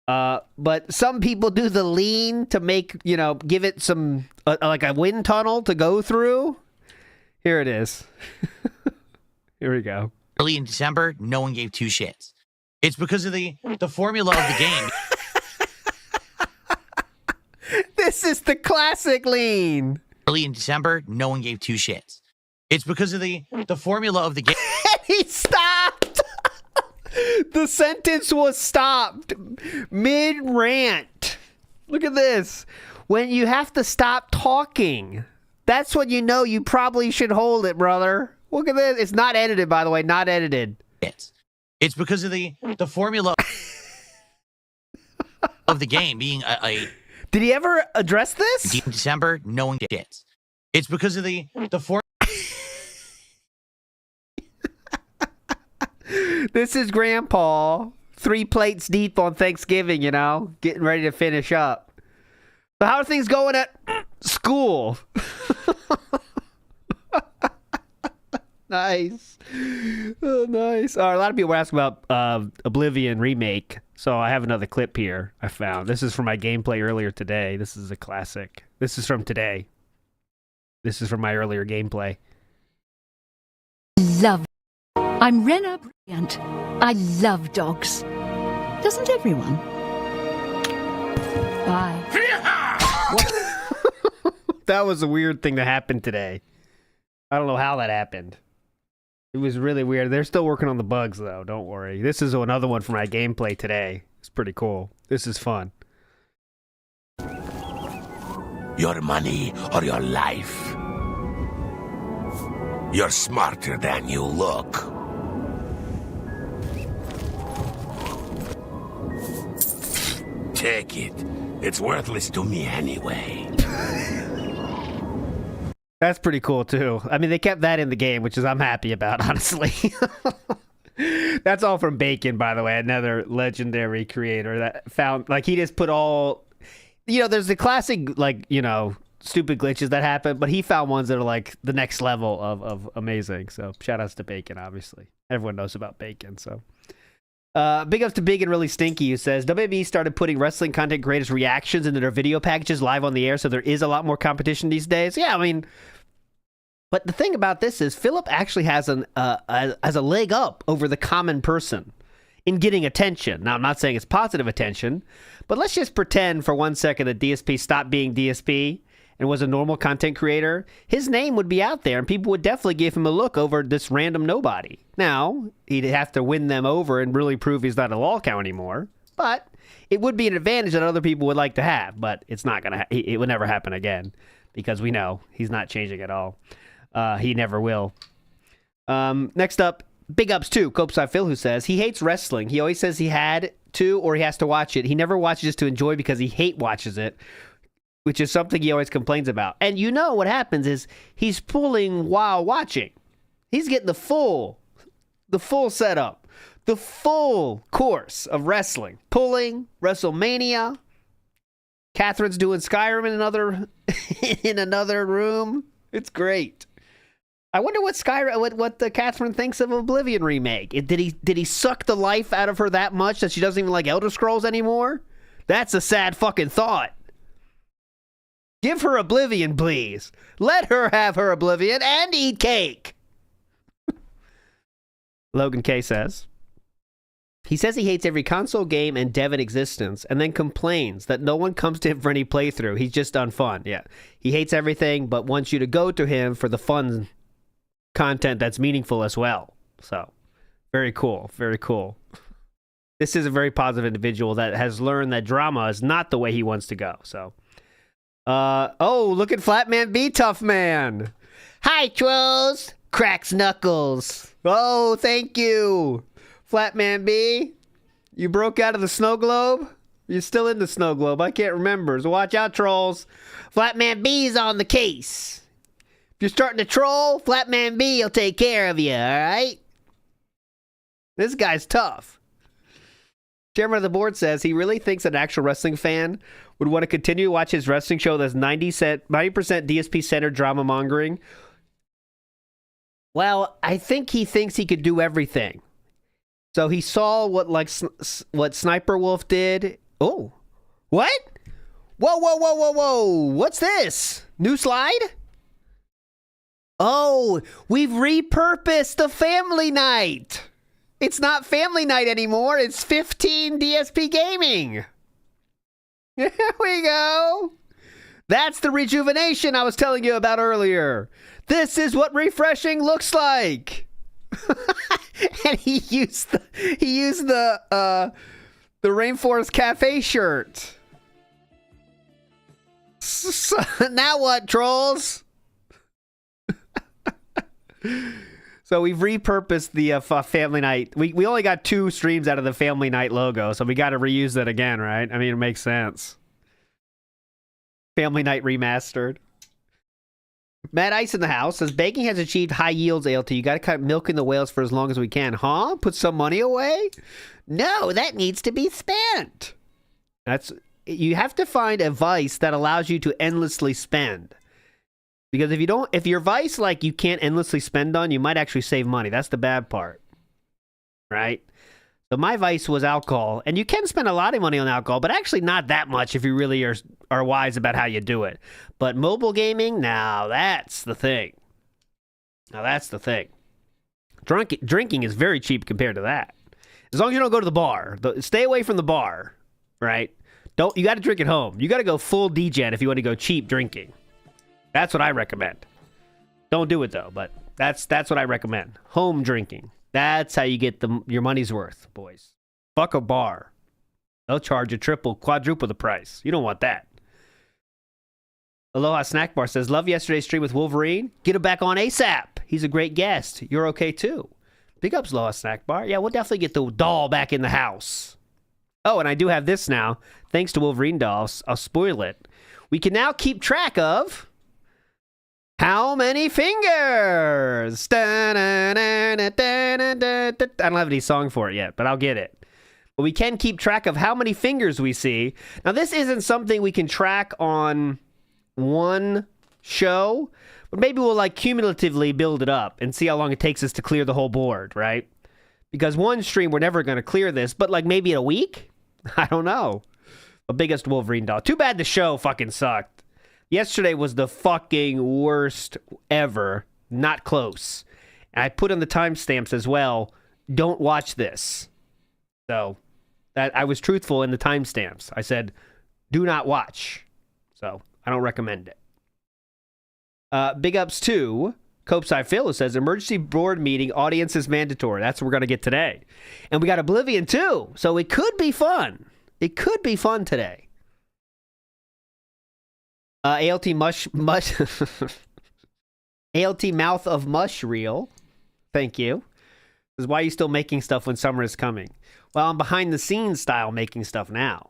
But some people do the lean to make, give it some, like a wind tunnel to go through. Here it is. Here we go. Early in December, no one gave 2 shits. It's because of the formula of the game. This is the classic lean. Early in December, no one gave 2 shits. It's because of the formula of the game. He stopped. The sentence was stopped mid-rant. Look at this. When you have to stop talking, that's when you know you probably should hold it, brother. Look at this. It's not edited, by the way. Not edited. It's because of the formula of the game being a Did he ever address this? In December, no one gets. It's because of the This is Grandpa, 3 plates deep on Thanksgiving, you know, getting ready to finish up. So how are things going at school? Nice. Oh, nice. All right, a lot of people were asking about Oblivion remake, so I have another clip here I found. This is from my gameplay earlier today. This is a classic. This is from today. This is from my earlier gameplay. Love. I'm Rena Brilliant. I love dogs. Doesn't everyone? Bye. That was a weird thing that happened today. I don't know how that happened. It was really weird. They're still working on the bugs, though. Don't worry. This is another one from my gameplay today. It's pretty cool. This is fun. Your money or your life. You're smarter than you look. Take it. It's worthless to me anyway. That's pretty cool, too. I mean, they kept that in the game, which is I'm happy about, honestly. That's all from Bacon, by the way, another legendary creator that found, like, he just put all, you know, there's the classic, like, you know, stupid glitches that happen, but he found ones that are, like, the next level of amazing. So, shout outs to Bacon, obviously. Everyone knows about Bacon, so. Big ups to Big and Really Stinky, who says, WWE started putting wrestling content creators' reactions into their video packages live on the air, so there is a lot more competition these days. Yeah, I mean, but the thing about this is Philip actually has a leg up over the common person in getting attention. Now, I'm not saying it's positive attention, but let's just pretend for 1 second that DSP stopped being DSP and was a normal content creator. His name would be out there, and people would definitely give him a look over this random nobody. Now, he'd have to win them over and really prove he's not a lol cow anymore, but it would be an advantage that other people would like to have, but it's not going to it would never happen again because we know he's not changing at all. He never will. Next up, big ups to Copeside Phil, who says he hates wrestling. He always says he had to or he has to watch it. He never watches to enjoy because he hate watches it, which is something he always complains about. And you know what happens is he's pulling while watching. He's getting the full setup, the full course of wrestling. Pulling, WrestleMania. Catherine's doing Skyrim in another room. It's great. I wonder what the Catherine thinks of Oblivion remake. Did he suck the life out of her that much that she doesn't even like Elder Scrolls anymore? That's a sad fucking thought. Give her Oblivion, please. Let her have her Oblivion and eat cake. Logan K says, he says he hates every console game and dev in existence, and then complains that no one comes to him for any playthrough. He's just done fun. Yeah, he hates everything, but wants you to go to him for the fun content that's meaningful as well. So, very cool. Very cool. This is a very positive individual that has learned that drama is not the way he wants to go. So, oh, look at Flatman B, Tough Man. Hi, trolls. Cracks knuckles. Oh, thank you. Flatman B, you broke out of the snow globe? You're still in the snow globe. I can't remember. So watch out, trolls. Flatman B's on the case. If you're starting to troll, Flatman B will take care of you, all right? This guy's tough. Chairman of the board says he really thinks an actual wrestling fan would want to continue to watch his wrestling show that's 90% DSP-centered drama mongering. Well, I think he thinks he could do everything. So he saw what Sniper Wolf did. Oh, what? Whoa. What's this? New slide? Oh, we've repurposed the family night. It's not family night anymore. It's 15 DSP gaming. There we go. That's the rejuvenation I was telling you about earlier. This is what refreshing looks like. And he used the Rainforest Cafe shirt. So, now what, trolls? So we've repurposed the family night. We only got 2 streams out of the family night logo, so we got to reuse that again, right? I mean, it makes sense. Family night remastered. Mad Ice in the house says, baking has achieved high yields, ALT. You got to keep milking the whales for as long as we can. Huh? Put some money away? No, that needs to be spent. You have to find a vice that allows you to endlessly spend. Because if your vice, like, you can't endlessly spend on, you might actually save money. That's the bad part. Right? So my vice was alcohol. And you can spend a lot of money on alcohol, but actually not that much if you really are wise about how you do it. But mobile gaming, now that's the thing. Drinking is very cheap compared to that. As long as you don't go to the bar. Stay away from the bar, right? You got to drink at home. You got to go full degen if you want to go cheap drinking. That's what I recommend. Don't do it though, but that's what I recommend. Home drinking. That's how you get your money's worth, boys. Fuck a bar. They'll charge you triple, quadruple the price. You don't want that. Aloha Snack Bar says, love yesterday's stream with Wolverine. Get him back on ASAP. He's a great guest. You're okay too. Big ups, Aloha Snack Bar. Yeah, we'll definitely get the doll back in the house. Oh, and I do have this now. Thanks to Wolverine dolls. I'll spoil it. We can now keep track of how many fingers. I don't have any song for it yet, but I'll get it. But we can keep track of how many fingers we see. Now, this isn't something we can track on one show, but maybe we'll like cumulatively build it up and see how long it takes us to clear the whole board, right? Because one stream, we're never going to clear this, but like maybe in a week? I don't know. The biggest Wolverine doll. Too bad the show fucking sucked. Yesterday was the fucking worst ever. Not close. And I put in the timestamps as well. Don't watch this. So, that I was truthful in the timestamps. I said, do not watch. So, I don't recommend it. Big ups to Copeside Phil, who says, emergency board meeting, audience is mandatory. That's what we're going to get today. And we got Oblivion too. So, it could be fun. It could be fun today. ALT mush ALT mouth of mush reel. Thank you. This is why are you still making stuff when summer is coming? Well, I'm behind the scenes style making stuff now.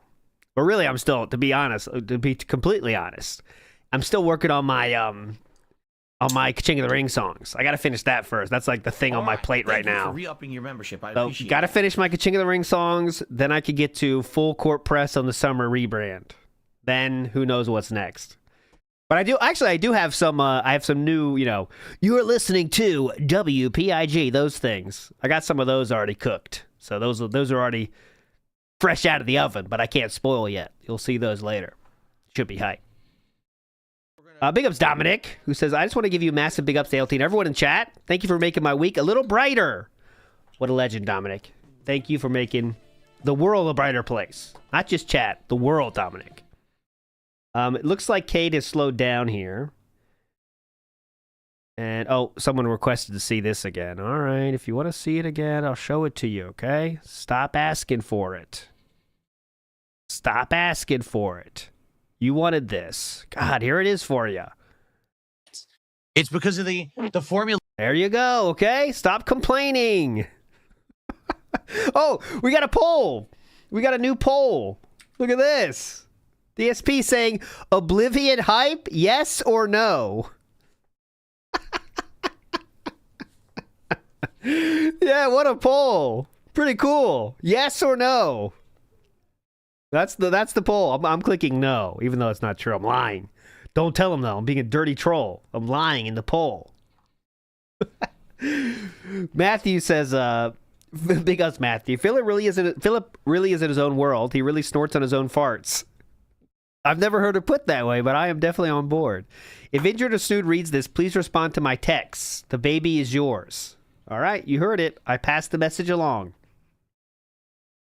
But really, I'm still, to be completely honest, I'm still working on my King of the Ring songs. I got to finish that first. That's like the thing on my plate right now. For re-upping your membership, I So, appreciate got to it. finish my King of the Ring songs. Then I could get to full court press on the summer rebrand. Then who knows what's next. But I do have some, I have some new, you're listening to WPIG, those things. I got some of those already cooked. So those are already fresh out of the oven, but I can't spoil yet. You'll see those later. Should be hype. Big ups Dominic, who says, I just want to give you massive big ups to ALT and everyone in chat. Thank you for making my week a little brighter. What a legend, Dominic. Thank you for making the world a brighter place. Not just chat, the world, Dominic. It looks like Kate has slowed down here. And, someone requested to see this again. All right, if you want to see it again, I'll show it to you, okay? Stop asking for it. Stop asking for it. You wanted this. God, here it is for you. It's because of the formula. There you go, okay? Stop complaining. Oh, we got a poll. We got a new poll. Look at this. DSP saying, Oblivion hype, yes or no? Yeah, what a poll. Pretty cool. Yes or no? That's the poll. I'm clicking no, even though it's not true. I'm lying. Don't tell them, though. I'm being a dirty troll. I'm lying in the poll. Matthew says, big ups, Matthew. Philip really is in his own world. He really snorts on his own farts. I've never heard it put that way, but I am definitely on board. If Injured or Snood reads this, please respond to my text. The baby is yours. All right, you heard it. I passed the message along.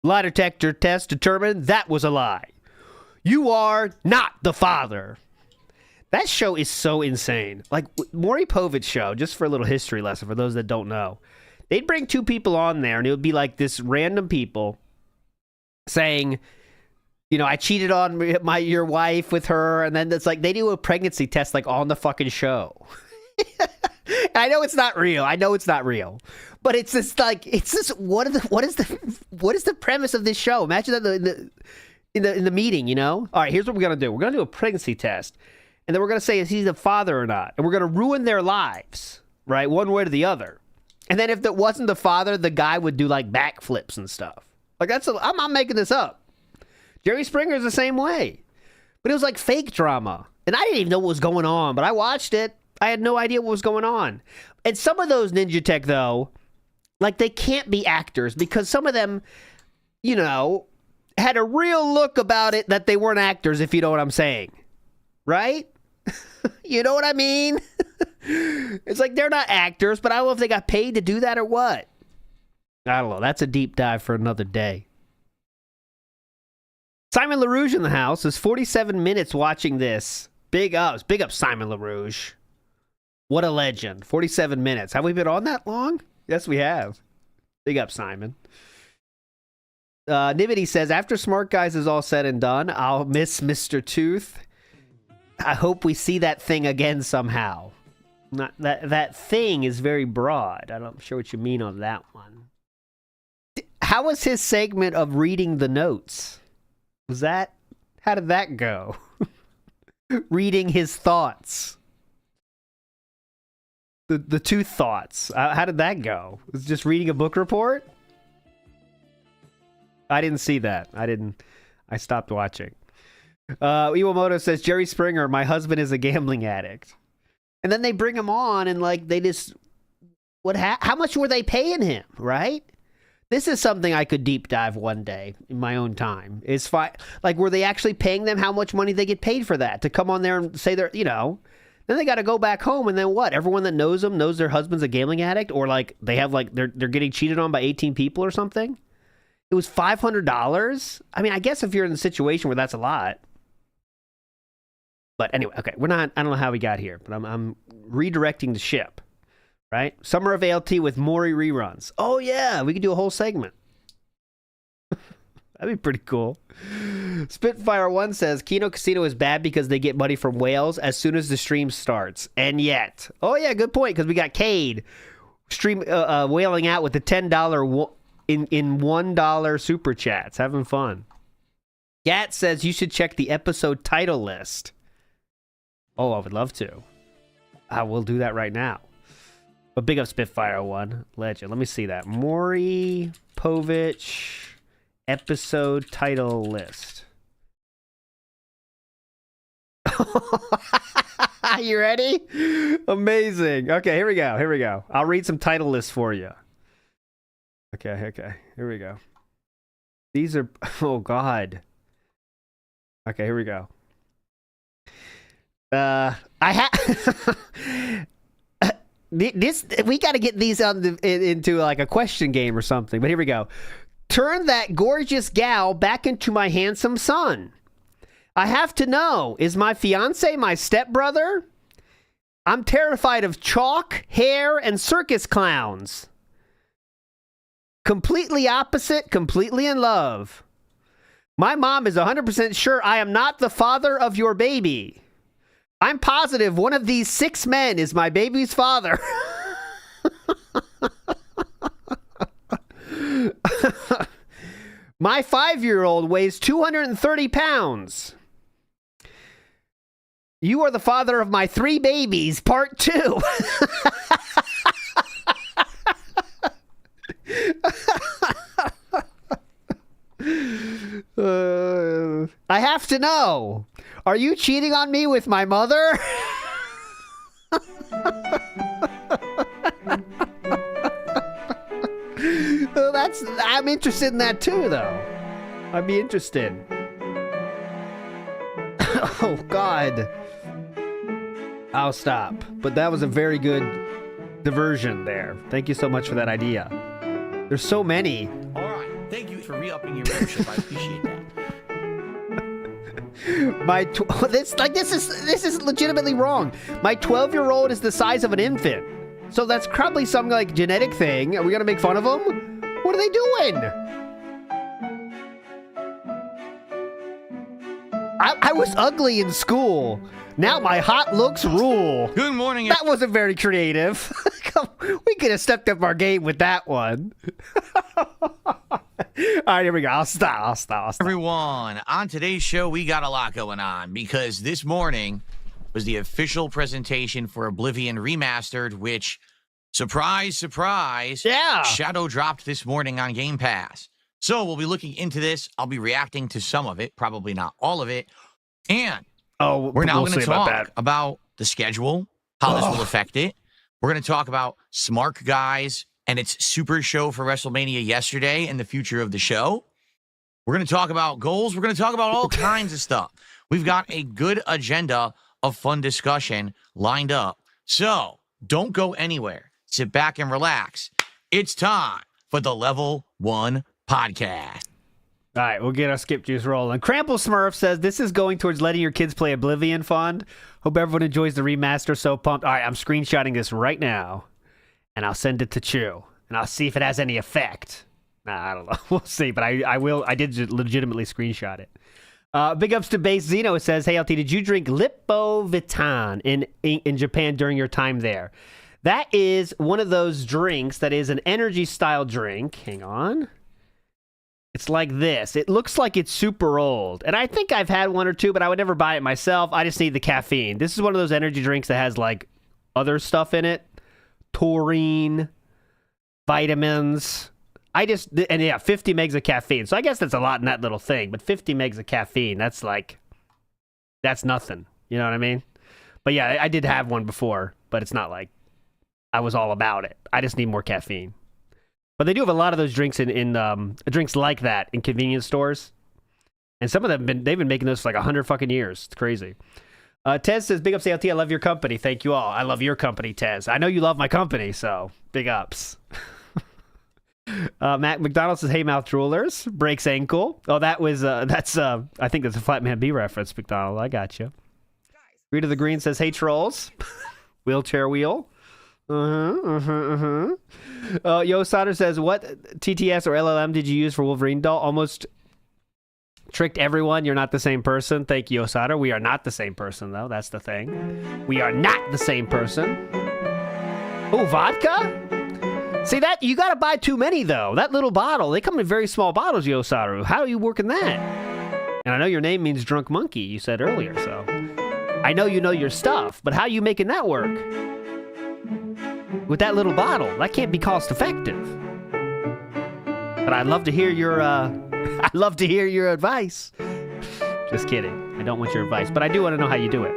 Lie detector test determined that was a lie. You are not the father. That show is so insane. Like, Maury Povich show, just for a little history lesson for those that don't know. They'd bring two people on there, and it would be like this random people saying, I cheated on your wife with her, and then it's like they do a pregnancy test like on the fucking show. I know it's not real. But it's just like what is the premise of this show? Imagine that in the meeting, All right, here's what we're gonna do. We're gonna do a pregnancy test, And then we're going to say, is he the father or not? And we're going to ruin their lives, right? One way or the other. And then if it wasn't the father, the guy would do like backflips and stuff. Like I'm not making this up. Jerry Springer's the same way. But it was like fake drama. And I didn't even know what was going on, but I watched it. I had no idea what was going on. And some of those Ninja Tech, though, like they can't be actors because some of them, you know, had a real look about it that they weren't actors, if you know what I'm saying. Right? You know what I mean? It's like they're not actors, but I don't know if they got paid to do that or what. I don't know. That's a deep dive for another day. Simon LaRouge in the house is 47 minutes watching this. Big ups. Big up Simon LaRouge. What a legend. 47 minutes. Have we been on that long? Yes, we have. Big up, Simon. Nibbity says, after Smart Guys is all said and done, I'll miss Mr. Tooth. I hope we see that thing again somehow. Not that thing is very broad. I'm not sure what you mean on that one. How was his segment of reading the notes? How did that go? Reading his thoughts. The tooth thoughts. How did that go? Was it just reading a book report? I didn't see that. I stopped watching. Iwamoto says, Jerry Springer, my husband is a gambling addict. And then they bring him on and like they just how much were they paying him, right? This is something I could deep dive one day in my own time. It's fine. Like, were they actually paying them how much money they get paid for that? To come on there and say they're, you know, then they got to go back home and then what? Everyone that knows them knows their husband's a gambling addict, or like they have like they're getting cheated on by 18 people or something. It was $500. I mean, I guess if you're in a situation where that's a lot. But anyway, okay, I don't know how we got here, but I'm redirecting the ship. Right? Summer of ALT with Maury reruns. Oh, yeah. We could do a whole segment. That'd be pretty cool. Spitfire1 says, Kino Casino is bad because they get money from whales as soon as the stream starts. And yet. Oh, yeah, good point, because we got Cade whaling out with the $10 in $1 super chats. Having fun. Gat says you should check the episode title list. Oh, I would love to. I will do that right now. But big up Spitfire1. Legend. Let me see that. Maury Povich episode title list. You ready? Amazing. Okay, here we go. I'll read some title lists for you. Okay. Here we go. These are... Oh, God. Okay, here we go. We got to get these into like a question game or something. But here we go. Turn that gorgeous gal back into my handsome son. I have to know, is my fiance my stepbrother? I'm terrified of chalk, hair, and circus clowns. Completely opposite, completely in love. My mom is 100% sure I am not the father of your baby. I'm positive one of these 6 men is my baby's father. My 5-year-old weighs 230 pounds. You are the father of my 3 babies, part 2. I have to know. Are you cheating on me with my mother? I'm interested in that too, though. I'd be interested. Oh, God. I'll stop. But that was a very good diversion there. Thank you so much for that idea. There's so many. All right. Thank you for re-upping your membership. I appreciate that. This is legitimately wrong. My 12-year-old is the size of an infant. So that's probably some like genetic thing. Are we gonna make fun of them? What are they doing? I was ugly in school. Now my hot looks rule. Good morning. That wasn't very creative. We could have stepped up our game with that one. All right, here we go. I'll stop. Everyone, on today's show, we got a lot going on because this morning was the official presentation for Oblivion Remastered, which, surprise, surprise, Shadow dropped this morning on Game Pass. So we'll be looking into this. I'll be reacting to some of it, probably not all of it. And we're now going to talk about the schedule, how this will affect it. We're going to talk about Smart Guys and its super show for WrestleMania yesterday and the future of the show. We're going to talk about goals. We're going to talk about all kinds of stuff. We've got a good agenda of fun discussion lined up. So don't go anywhere. Sit back and relax. It's time for the Level 1 Podcast. All right, we'll get our skip juice rolling. Crample Smurf says, this is going towards letting your kids play Oblivion Fund. Hope everyone enjoys the remaster. So pumped. All right, I'm screenshotting this right now, and I'll send it to Chew, and I'll see if it has any effect. Nah, I don't know. We'll see, but I will. I did legitimately screenshot it. Big ups to Base Zeno. It says, hey, LT, did you drink Lipovitan in Japan during your time there? That is one of those drinks that is an energy-style drink. Hang on. It's like this. It looks like it's super old. And I think I've had one or two, but I would never buy it myself. I just need the caffeine. This is one of those energy drinks that has, like, other stuff in it. Taurine, vitamins. And yeah, 50 megs of caffeine. So I guess that's a lot in that little thing. But 50 megs of caffeine, that's nothing. You know what I mean? But yeah, I did have one before, but it's not like I was all about it. I just need more caffeine. But they do have a lot of those drinks in drinks like that in convenience stores. And some of them, they've been making those for like 100 fucking years. It's crazy. Tez says, big ups, ALT. I love your company. Thank you all. I love your company, Tez. I know you love my company, so big ups. Matt McDonald says, hey, mouth droolers. Breaks ankle. Oh, I think that's a Flatman B reference, McDonald. I got you. Rita the Green says, hey, trolls. Wheelchair wheel. Yo Sauter says, what TTS or LLM did you use for Wolverine doll? Almost tricked everyone. You're not the same person. Thank you, Yo Sauter. We are not the same person, though. That's the thing. We are not the same person. Oh, vodka? See, that you got to buy too many, though. That little bottle, they come in very small bottles, Yo Sauter. How are you working that? And I know your name means drunk monkey, you said earlier, so I know you know your stuff, but how are you making that work? With that little bottle, that can't be cost effective. But I'd love to hear your advice. Just kidding. I don't want your advice, but I do want to know how you do it.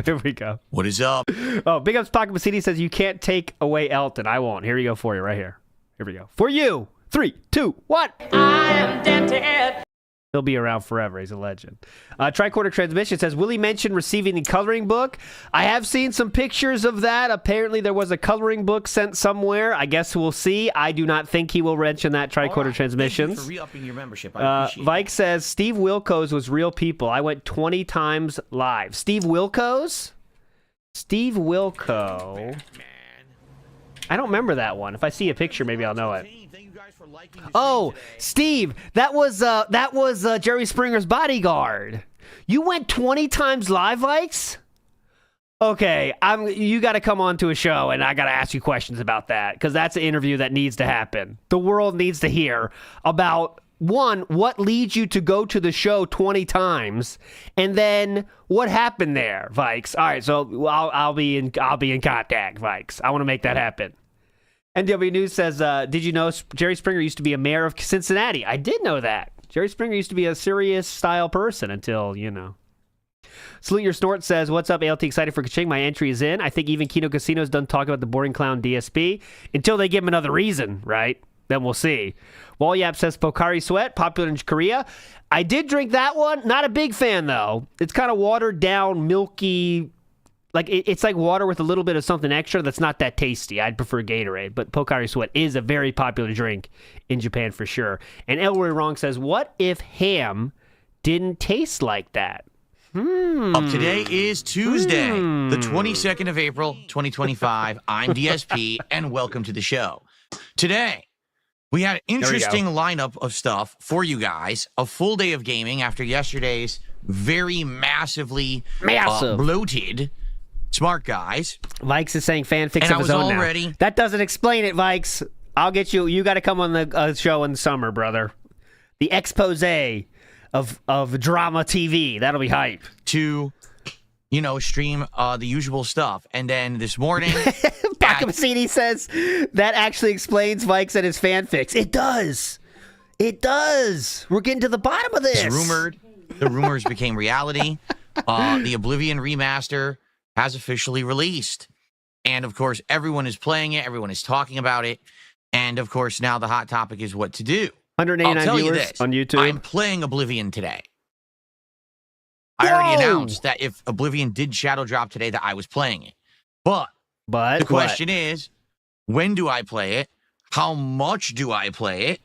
Here we go. What is up? Oh, Big Ups Pocket City says you can't take away Elton. I won't. Here we go for you right here. Here we go. For you. 3, 2, 1. I am dented. He'll be around forever. He's a legend. Tricorder Transmission says, will he mention receiving the coloring book? I have seen some pictures of that. Apparently, there was a coloring book sent somewhere. I guess we'll see. I do not think he will mention that, Tricorder Transmissions. Thank you for re-upping your membership. I appreciate Vike says, Steve Wilkos was real people. I went 20 times live. Steve Wilkos? Steve Wilco. I don't remember that one. If I see a picture, maybe I'll know it. Oh, Steve, that was Jerry Springer's bodyguard. You went 20 times live, Vikes? Okay, you got to come on to a show, and I got to ask you questions about that, because that's an interview that needs to happen. The world needs to hear about, one, what leads you to go to the show 20 times, and then what happened there, Vikes. All right, so I'll be in contact, Vikes. I want to make that happen. NW News says, did you know Jerry Springer used to be a mayor of Cincinnati? I did know that. Jerry Springer used to be a serious style person until, Salute Your Snort says, what's up, ALT? Excited for Kaching. My entry is in. I think even Kino Casino's done talking about the boring clown DSP until they give him another reason, right? Then we'll see. Walyap says, Pocari Sweat, popular in Korea. I did drink that one. Not a big fan, though. It's kind of watered down, milky. Like, it's like water with a little bit of something extra that's not that tasty. I'd prefer Gatorade, but Pocari Sweat is a very popular drink in Japan for sure. And Elroy Wrong says, what if ham didn't taste like that? Today is Tuesday, the 22nd of April, 2025. I'm DSP, and welcome to the show. Today, we had an interesting lineup of stuff for you guys. A full day of gaming after yesterday's very massively bloated Smart Guys. Vikes is saying fanfics of his own now. That doesn't explain it, Vikes. I'll get you. You got to come on the show in the summer, brother. The expose of drama TV. That'll be hype. To, stream the usual stuff. And then this morning... Bacamacini says that actually explains Vikes and his fanfics. It does. It does. We're getting to the bottom of this. It's rumored. The rumors became reality. The Oblivion remaster has officially released. And, of course, everyone is playing it. Everyone is talking about it. And, of course, now the hot topic is what to do. 189 viewers on YouTube. I'm playing Oblivion today. I already announced that if Oblivion did shadow drop today that I was playing it. But the question is, when do I play it? How much do I play it?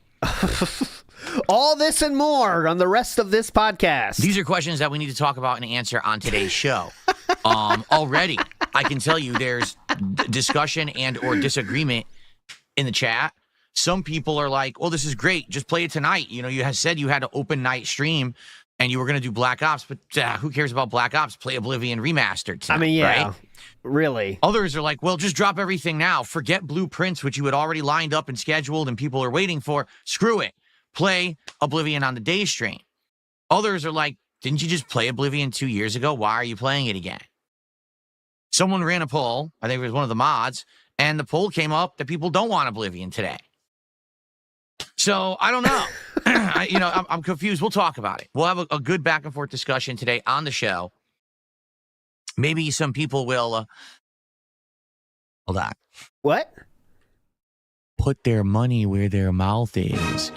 All this and more on the rest of this podcast. These are questions that we need to talk about and answer on today's show. Already, I can tell you there's discussion and or disagreement in the chat. Some people are like, well, this is great. Just play it tonight. You had said you had an open night stream and you were going to do Black Ops, but who cares about Black Ops? Play Oblivion Remastered tonight, I mean, yeah, right? Really. Others are like, well, just drop everything now. Forget Blueprints, which you had already lined up and scheduled and people are waiting for. Screw it. Play Oblivion on the day stream. Others are like, didn't you just play Oblivion 2 years ago? Why are you playing it again? Someone ran a poll, I think it was one of the mods, and the poll came up that people don't want Oblivion today. So, I don't know. I'm confused. We'll talk about it. We'll have a good back and forth discussion today on the show. Maybe some people will... hold on. What? Put their money where their mouth is.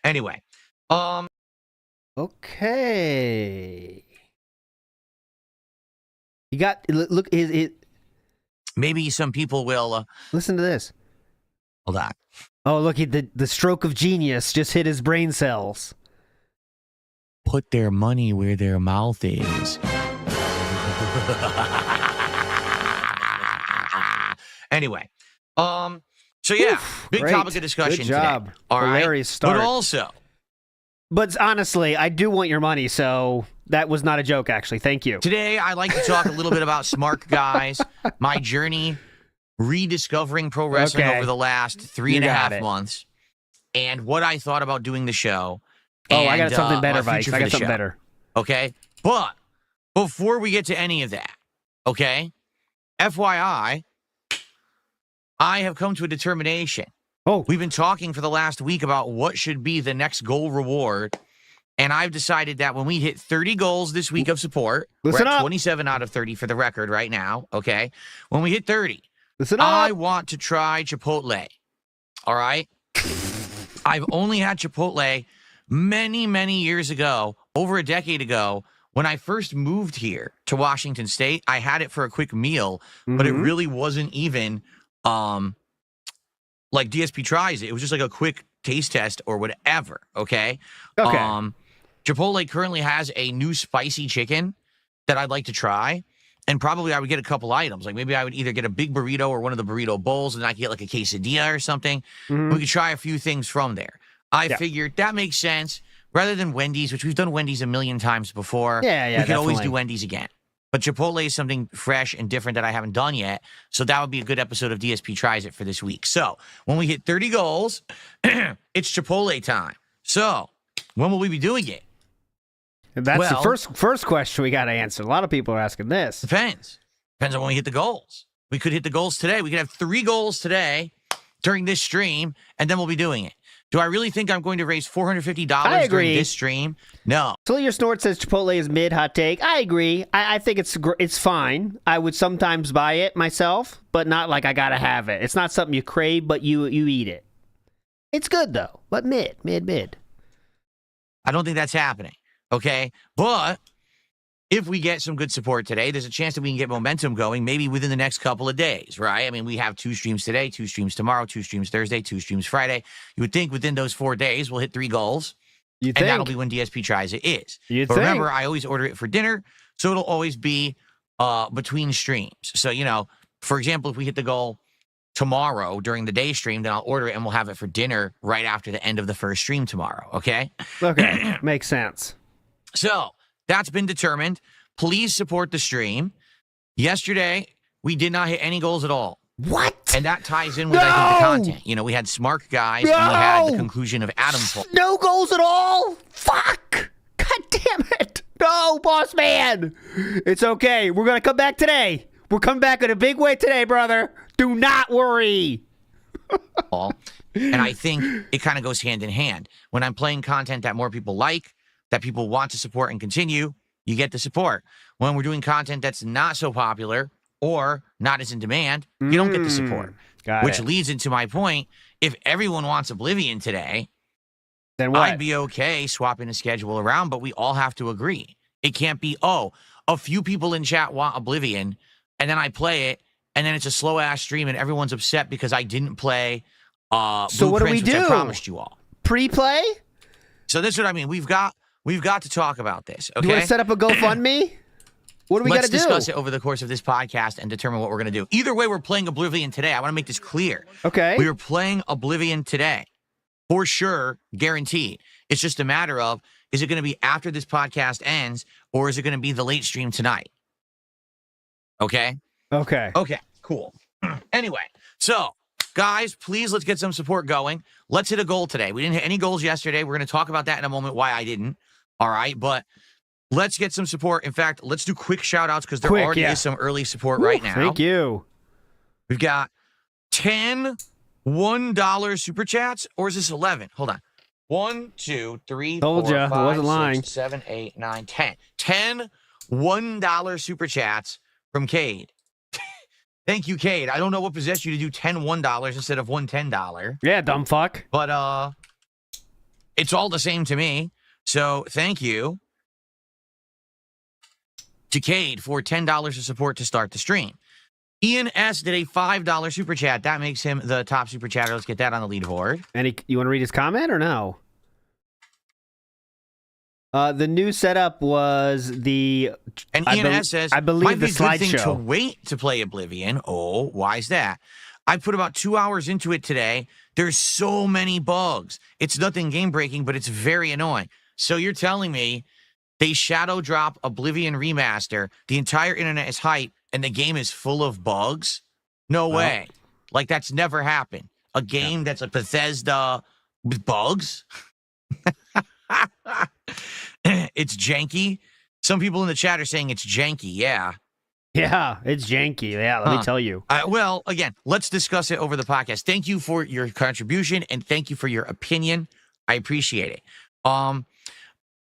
Anyway. Okay. You got... Look, maybe some people will... listen to this. Hold on. Oh, look, the stroke of genius just hit his brain cells. Put their money where their mouth is. Anyway. So yeah, Oof, big great. topic of discussion Good job. today. All Hilarious right? start. But also... But honestly, I do want your money, so that was not a joke, actually. Thank you. Today, I'd like to talk a little bit about Smart Guys, my journey rediscovering pro wrestling over the last 3.5 months, and what I thought about doing the show. I got something better, Vikes. I got something better. Okay? But before we get to any of that, okay, FYI, I have come to a determination. We've been talking for the last week about what should be the next goal reward, and I've decided that when we hit 30 goals this week of support, we're at 27 out of 30 for the record right now, okay? When we hit 30, I want to try Chipotle, all right? I've only had Chipotle many, many years ago, over a decade ago, when I first moved here to Washington State. I had it for a quick meal, but it really wasn't even... like DSP tries it. It was just like a quick taste test or whatever, okay? Chipotle currently has a new spicy chicken that I'd like to try, and probably I would get a couple items. Like maybe I would either get a big burrito or one of the burrito bowls, and I could get like a quesadilla or something. We could try a few things from there. I figured that makes sense. Rather than Wendy's, which we've done Wendy's a million times before, we could always do Wendy's again. But Chipotle is something fresh and different that I haven't done yet. So that would be a good episode of DSP Tries It for this week. So when we hit 30 goals, it's Chipotle time. So when will we be doing it? That's the first question we got to answer. A lot of people are asking this. Depends. Depends on when we hit the goals. We could hit the goals today. We could have 3 goals today during this stream, and then we'll be doing it. Do I really think I'm going to raise $450 during this stream? No. Your Snort says Chipotle is mid, hot take. I agree. I think it's fine. I would sometimes buy it myself, but not like I gotta have it. It's not something you crave, but you eat it. It's good though, but mid. I don't think that's happening. Okay, but if we get some good support today, there's a chance that we can get momentum going maybe within the next couple of days, right? I mean, we have 2 streams today, 2 streams tomorrow, 2 streams Thursday, 2 streams Friday. You would think within those 4 days, we'll hit 3 goals. And that'll be when DSP Tries It is. But remember, I always order it for dinner, so it'll always be between streams. So, for example, if we hit the goal tomorrow during the day stream, then I'll order it and we'll have it for dinner right after the end of the first stream tomorrow, okay? Okay, makes sense. So... that's been determined. Please support the stream. Yesterday, we did not hit any goals at all. What? And that ties in with, I think, the content. You know, we had Smart Guys, and we had the conclusion of Adam Fall. No goals at all? Fuck! God damn it! No, boss man! It's okay. We're going to come back today. We're coming back in a big way today, brother. Do not worry. And I think it kind of goes hand in hand. When I'm playing content that more people like, that people want to support and continue, you get the support. When we're doing content that's not so popular or not as in demand, you don't get the support. Which leads into my point. If everyone wants Oblivion today, then what? I'd be okay swapping the schedule around, but we all have to agree. It can't be, oh, a few people in chat want Oblivion, and then I play it, and then it's a slow-ass stream, and everyone's upset because I didn't play so what do we do? I promised you all. Pre-play? So this is what I mean. We've got to talk about this, okay? You want to set up a GoFundMe? What do we got to do? Let's discuss it over the course of this podcast and determine what we're going to do. Either way, we're playing Oblivion today. I want to make this clear. Okay. We are playing Oblivion today. For sure, guaranteed. It's just a matter of, is it going to be after this podcast ends, or is it going to be the late stream tonight? Okay? Okay. Okay, cool. Anyway, so, guys, please, let's get some support going. Let's hit a goal today. We didn't hit any goals yesterday. We're going to talk about that in a moment, why I didn't. All right, but let's get some support. In fact, let's do quick shout-outs because there already is some early support right now. Thank you. We've got 10 $1 super chats, or is this 11? Hold on. 1, 2, 3, Told 4, ya, 5, wasn't lying. 6, 7, 8, 9, 10. 10 $1 super chats from Cade. Thank you, Cade. I don't know what possessed you to do 10 $1 instead of one $10. Yeah, dumb fuck. But it's all the same to me. So thank you to Cade for $10 of support to start the stream. Ian S. did a $5 super chat. That makes him the top super chatter. Let's get that on the leaderboard. You want to read his comment or no? The new setup was the... And Ian S. says, I believe might the be a good thing to slideshow. wait to play Oblivion. Oh, why is that? I put about 2 hours into it today. There's so many bugs. It's nothing game-breaking, but it's very annoying. So you're telling me they shadow drop Oblivion Remaster, the entire internet is hype, and the game is full of bugs? No way. Like, that's never happened. A game that's a Bethesda with bugs? It's janky. Some people in the chat are saying it's janky. Yeah. Yeah, it's janky. Yeah, let me tell you. Well, again, let's discuss it over the podcast. Thank you for your contribution, and thank you for your opinion. I appreciate it.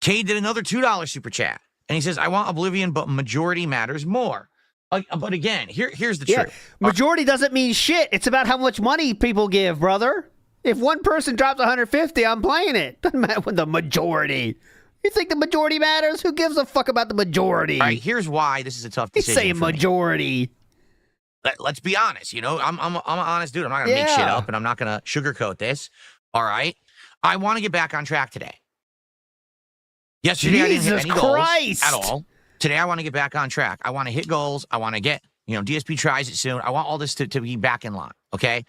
Kay did another $2 super chat, and he says, I want Oblivion, but majority matters more. But again, here's the truth. Majority doesn't mean shit. It's about how much money people give, brother. If one person drops 150, I'm playing it. Doesn't matter with the majority. You think the majority matters? Who gives a fuck about the majority? All right, here's why this is a tough decision. He's saying majority. Let's be honest. You know, I'm an honest dude. I'm not gonna make shit up, and I'm not gonna sugarcoat this. All right, I want to get back on track today. Yesterday I didn't hit any goals at all. Today I want to get back on track. I want to hit goals. I want to get, DSP tries it soon. I want all this to be back in line. Okay.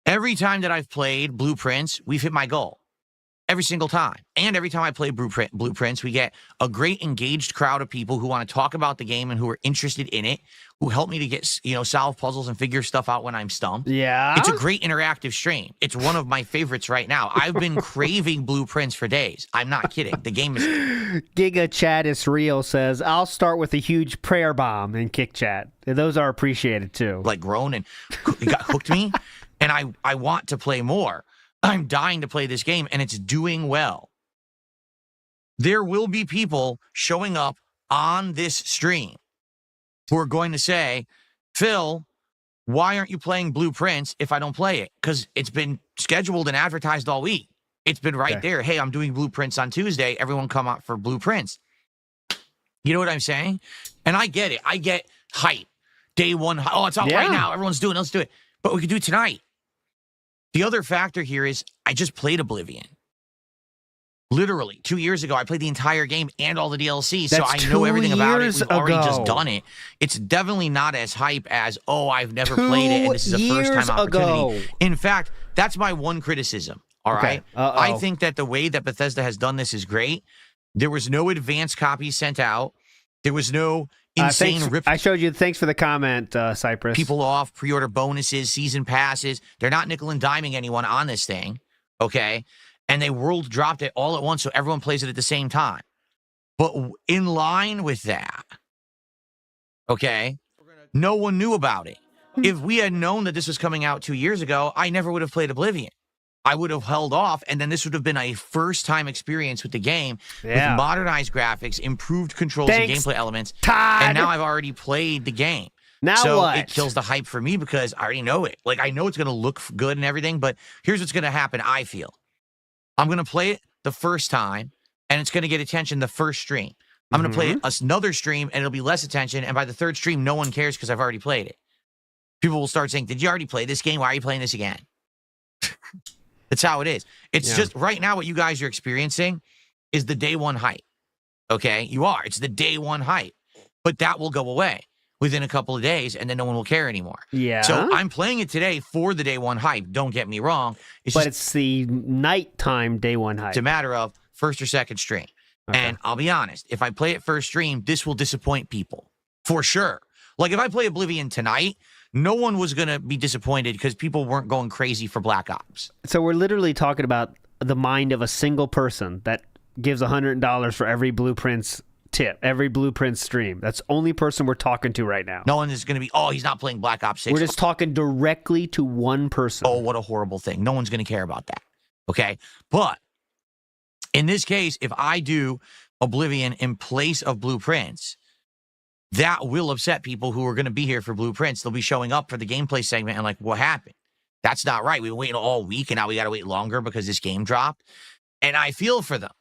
Every time that I've played Blueprints, we've hit my goal. Every single time. And every time I play Blueprints, we get a great engaged crowd of people who want to talk about the game and who are interested in it, who help me to get, solve puzzles and figure stuff out when I'm stumped. Yeah. It's a great interactive stream. It's one of my favorites right now. I've been craving Blueprints for days. I'm not kidding. The game is... Giga Chat is real says, I'll start with a huge prayer bomb in Kick Chat. Those are appreciated too. Like grown and it got hooked me. And I want to play more. I'm dying to play this game, and it's doing well. There will be people showing up on this stream who are going to say, Phil, why aren't you playing Blueprints if I don't play it? Because it's been scheduled and advertised all week. It's been right there. Hey, I'm doing Blueprints on Tuesday. Everyone come out for Blueprints. You know what I'm saying? And I get it. I get hype. Day one. Oh, it's out right now. Everyone's doing it. Let's do it. But we could do it tonight. The other factor here is I just played Oblivion. Literally, 2 years ago, I played the entire game and all the DLC, so I know everything about it. We've already just done it. It's definitely not as hype as, I've never played it, and this is a first-time opportunity. In fact, that's my one criticism, all right? I think that the way that Bethesda has done this is great. There was no advanced copies sent out. There was no insane rip. I showed you. Thanks for the comment, Cypress. People off, pre-order bonuses, season passes. They're not nickel and diming anyone on this thing, okay? And they world dropped it all at once so everyone plays it at the same time. But in line with that, okay, no one knew about it. If we had known that this was coming out 2 years ago, I never would have played Oblivion. I would have held off, and then this would have been a first-time experience with the game with modernized graphics, improved controls and gameplay elements. Todd. And now I've already played the game. Now what? It kills the hype for me because I already know it. Like, I know it's going to look good and everything, but here's what's going to happen, I feel. I'm going to play it the first time, and it's going to get attention the first stream. I'm going to play it another stream, and it'll be less attention, and by the third stream, no one cares because I've already played it. People will start saying, did you already play this game? Why are you playing this again? That's how it is. It's just right now what you guys are experiencing is the day one hype. Okay? You are. It's the day one hype. But that will go away within a couple of days, and then no one will care anymore. Yeah. So I'm playing it today for the day one hype. Don't get me wrong. It's the nighttime day one hype. It's a matter of first or second stream. Okay. And I'll be honest, if I play it first stream, this will disappoint people. For sure. Like, if I play Oblivion tonight, no one was going to be disappointed because people weren't going crazy for Black Ops. So we're literally talking about the mind of a single person that gives $100 for every Blueprints tip, every Blueprints stream. That's the only person we're talking to right now. No one is going to be, oh, he's not playing Black Ops 6. We're just talking directly to one person. Oh, what a horrible thing. No one's going to care about that. Okay? But in this case, if I do Oblivion in place of Blueprints, that will upset people who are going to be here for Blueprints. They'll be showing up for the gameplay segment and like, what happened? That's not right. We were waiting all week, and now we got to wait longer because this game dropped. And I feel for them.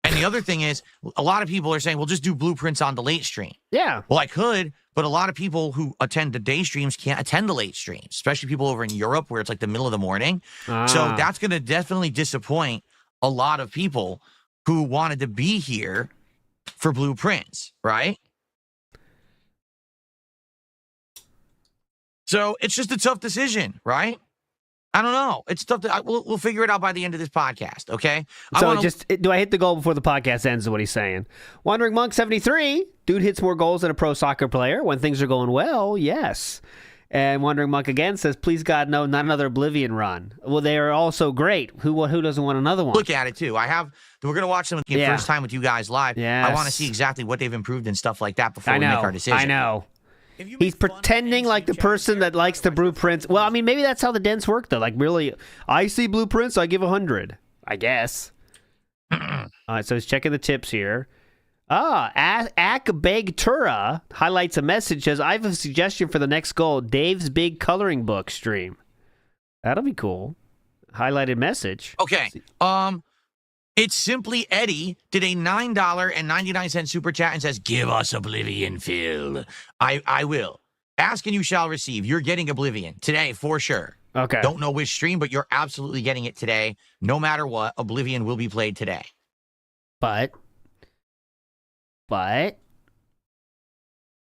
And the other thing is, a lot of people are saying, well, just do Blueprints on the late stream. Yeah. Well, I could, but a lot of people who attend the day streams can't attend the late streams, especially people over in Europe where it's like the middle of the morning. So that's going to definitely disappoint a lot of people who wanted to be here for Blueprints, right? So it's just a tough decision, right? I don't know. It's tough. We'll figure it out by the end of this podcast, okay? So do I hit the goal before the podcast ends is what he's saying. Wandering Monk 73, dude hits more goals than a pro soccer player when things are going well, yes. And Wandering Monk again says, please God, no, not another Oblivion run. Well, they are all so great. Who doesn't want another one? Look at it, too. We're going to watch them the first time with you guys live. Yes. I want to see exactly what they've improved and stuff like that before we make our decision. I know. He's pretending like the person that likes the Blueprints. Well, I mean, maybe that's how the dents work, though. Like, really, I see Blueprints, I give 100. I guess. All right, so he's checking the tips here. Akbegtura highlights a message, says, I have a suggestion for the next goal, Dave's Big Coloring Book stream. That'll be cool. Highlighted message. Okay. It's Simply Eddie did a $9.99 super chat and says, give us Oblivion, Phil. I will. Ask and you shall receive. You're getting Oblivion today for sure. Okay. Don't know which stream, but you're absolutely getting it today. No matter what, Oblivion will be played today. But.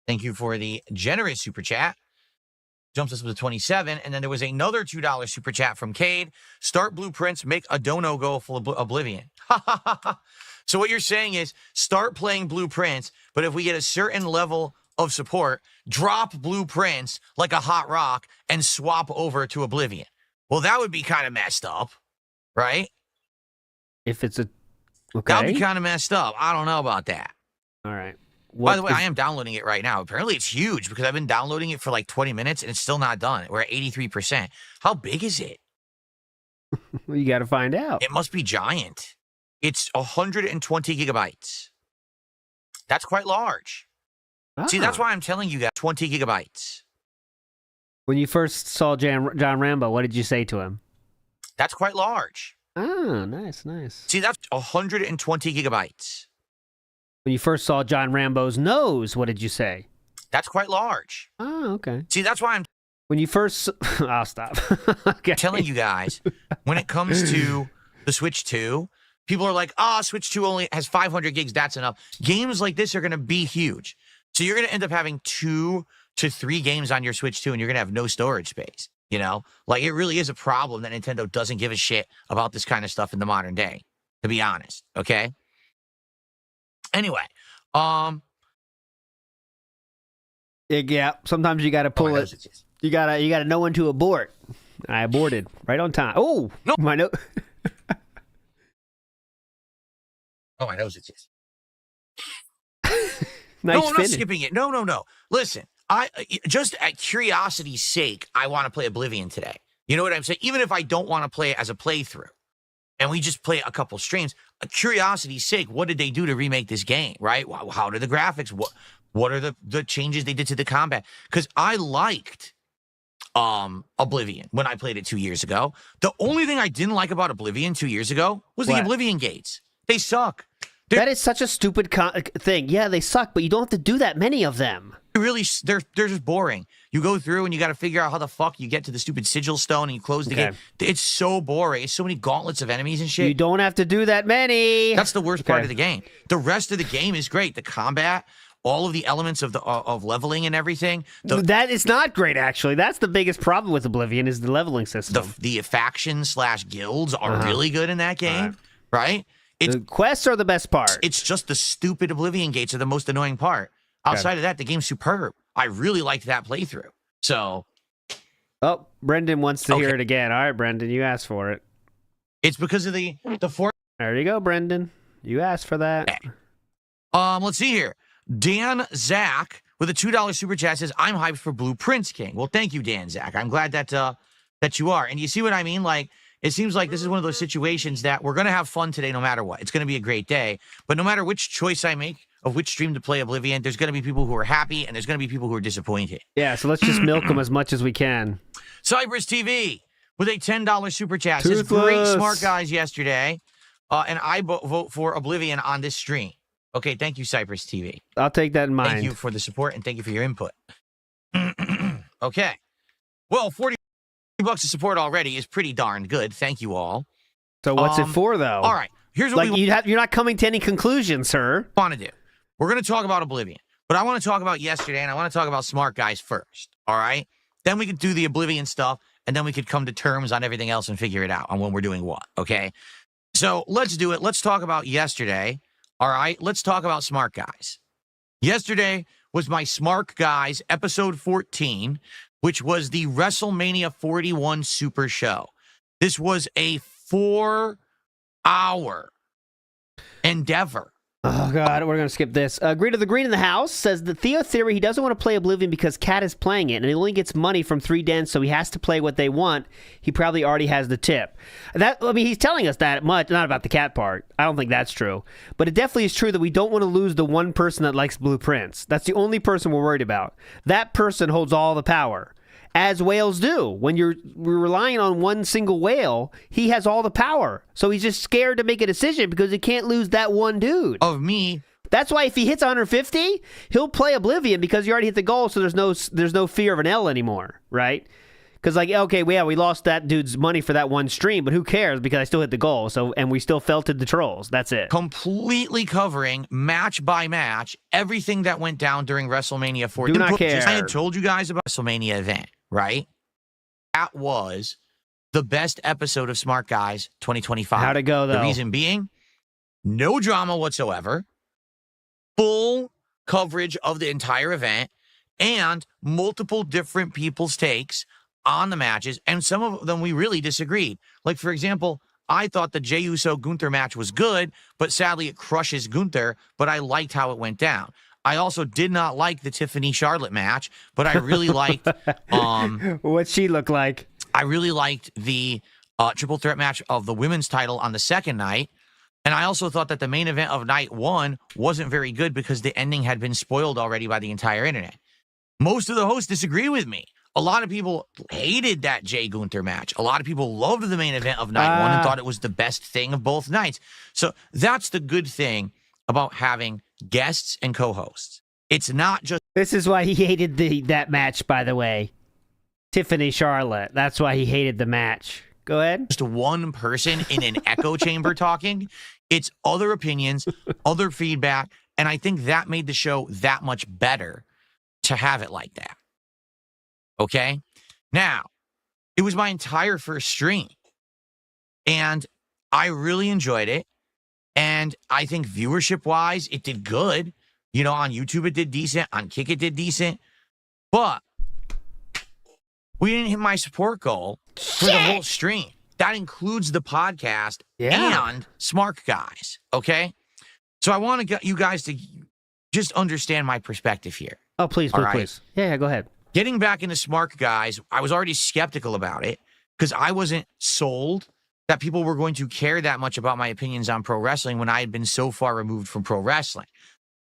Thank you for the generous super chat. Jumps us up to 27, and then there was another $2 super chat from Cade. Start Blueprints, make a dono go full of Oblivion. So what you're saying is start playing Blueprints, but if we get a certain level of support, drop Blueprints like a hot rock and swap over to Oblivion. Well, that would be kind of messed up, right? If it's a... Okay. That would be kind of messed up. I don't know about that. All right. By the way, I am downloading it right now. Apparently, it's huge because I've been downloading it for like 20 minutes and it's still not done. We're at 83%. How big is it? You got to find out. It must be giant. It's 120 gigabytes. That's quite large. See, that's why I'm telling you guys 20 gigabytes. When you first saw John Rambo, what did you say to him? That's quite large. Oh, nice. See, that's 120 gigabytes. When you first saw John Rambo's nose, what did you say? That's quite large. Oh, okay. See, that's why I'm... When you first... I'll stop. Okay. Telling you guys, when it comes to the Switch 2, people are like, Switch 2 only has 500 gigs, that's enough. Games like this are going to be huge. So you're going to end up having 2 to 3 games on your Switch 2, and you're going to have no storage space. You know? Like, it really is a problem that Nintendo doesn't give a shit about this kind of stuff in the modern day, to be honest. Okay? Anyway, Yeah, sometimes you got to pull it. You gotta know when to abort. I aborted right on time. Oh, no, my note. Oh, my nose itches. Nice no, I'm not finish. skipping it. No. Listen, I just at curiosity's sake, I want to play Oblivion today. You know what I'm saying? Even if I don't want to play it as a playthrough, and we just play a couple streams, curiosity's sake, what did they do to remake this game, right? How did the graphics, what are the changes they did to the combat? Because I liked Oblivion when I played it 2 years ago. The only thing I didn't like about Oblivion 2 years ago was the Oblivion gates. They suck. That is such a stupid thing. Yeah, they suck, but you don't have to do that many of them. Really, they're just boring. You go through and you got to figure out how the fuck you get to the stupid sigil stone and you close the game. It's so boring. It's so many gauntlets of enemies and shit. You don't have to do that many. That's the worst part of the game. The rest of the game is great. The combat, all of the elements of leveling and everything. That is not great, actually. That's the biggest problem with Oblivion is the leveling system. The factions / guilds are really good in that game, right? The quests are the best part. It's just the stupid Oblivion gates are the most annoying part. Outside of that, the game's superb. I really liked that playthrough. So. Oh, Brendan wants to hear it again. All right, Brendan, you asked for it. It's because of the There you go, Brendan. You asked for that. Let's see here. Dan Zach with a $2 super chat says, "I'm hyped for Blue Prince King." Well, thank you, Dan Zach. I'm glad that you are. And you see what I mean? Like, it seems like this is one of those situations that we're going to have fun today no matter what. It's going to be a great day. But no matter which choice I make of which stream to play Oblivion, there's going to be people who are happy and there's going to be people who are disappointed. Yeah, so let's just milk them as much as we can. Cypress TV with a $10 super chat says, "Great smart guys yesterday, and I vote for Oblivion on this stream." Okay, thank you, Cypress TV. I'll take that in mind. Thank you for the support and thank you for your input. Okay. Well, $40 of support already is pretty darn good. Thank you all. So what's it for, though? All right. Here's what you're not coming to any conclusions, sir. Want to do. We're going to talk about Oblivion, but I want to talk about yesterday, and I want to talk about smart guys first. All right. Then we could do the Oblivion stuff, and then we could come to terms on everything else and figure it out on when we're doing what. Okay. So let's do it. Let's talk about yesterday. All right. Let's talk about smart guys. Yesterday was my Smart Guys episode 14, which was the WrestleMania 41 Super Show. This was a 4-hour endeavor. Oh, God, we're going to skip this. Greed of the Green in the House says the Theo theory, he doesn't want to play Oblivion because Cat is playing it, and he only gets money from 3 dens, so he has to play what they want. He probably already has the tip. He's telling us that much, not about the Cat part. I don't think that's true. But it definitely is true that we don't want to lose the one person that likes Blue Prince. That's the only person we're worried about. That person holds all the power. As whales do. When you're relying on one single whale, he has all the power. So he's just scared to make a decision because he can't lose that one dude. Of me. That's why if he hits 150, he'll play Oblivion because you already hit the goal, so there's no fear of an L anymore, right? Because we lost that dude's money for that one stream, but who cares because I still hit the goal, and we still felted the trolls. That's it. Completely covering, match by match, everything that went down during WrestleMania 14. Do not care. I had told you guys about WrestleMania event. Right? That was the best episode of Smart Guys 2025. How'd it go, though? The reason being, no drama whatsoever, full coverage of the entire event, and multiple different people's takes on the matches, and some of them we really disagreed. Like, for example, I thought the Jey Uso Gunther match was good, but sadly it crushes Gunther, but I liked how it went down. I also did not like the Tiffany Charlotte match, but I really liked what'd she look like? I really liked the triple threat match of the women's title on the second night. And I also thought that the main event of night 1 wasn't very good because the ending had been spoiled already by the entire internet. Most of the hosts disagree with me. A lot of people hated that Jey Gunther match. A lot of people loved the main event of night 1 and thought it was the best thing of both nights. So that's the good thing about having guests and co-hosts. It's not just... This is why he hated that match, by the way. Tiffany Charlotte. That's why he hated the match. Go ahead. Just one person in an echo chamber talking. It's other opinions, other feedback, and I think that made the show that much better to have it like that. Okay? Now, it was my entire first stream, and I really enjoyed it. And I think viewership-wise, it did good. You know, on YouTube it did decent. On Kick it did decent. But we didn't hit my support goal for the whole stream. That includes the podcast and Smart Guys, okay? So I want to get you guys to just understand my perspective here. Oh, please. Yeah, go ahead. Getting back into Smart Guys, I was already skeptical about it because I wasn't sold that people were going to care that much about my opinions on pro wrestling when I had been so far removed from pro wrestling.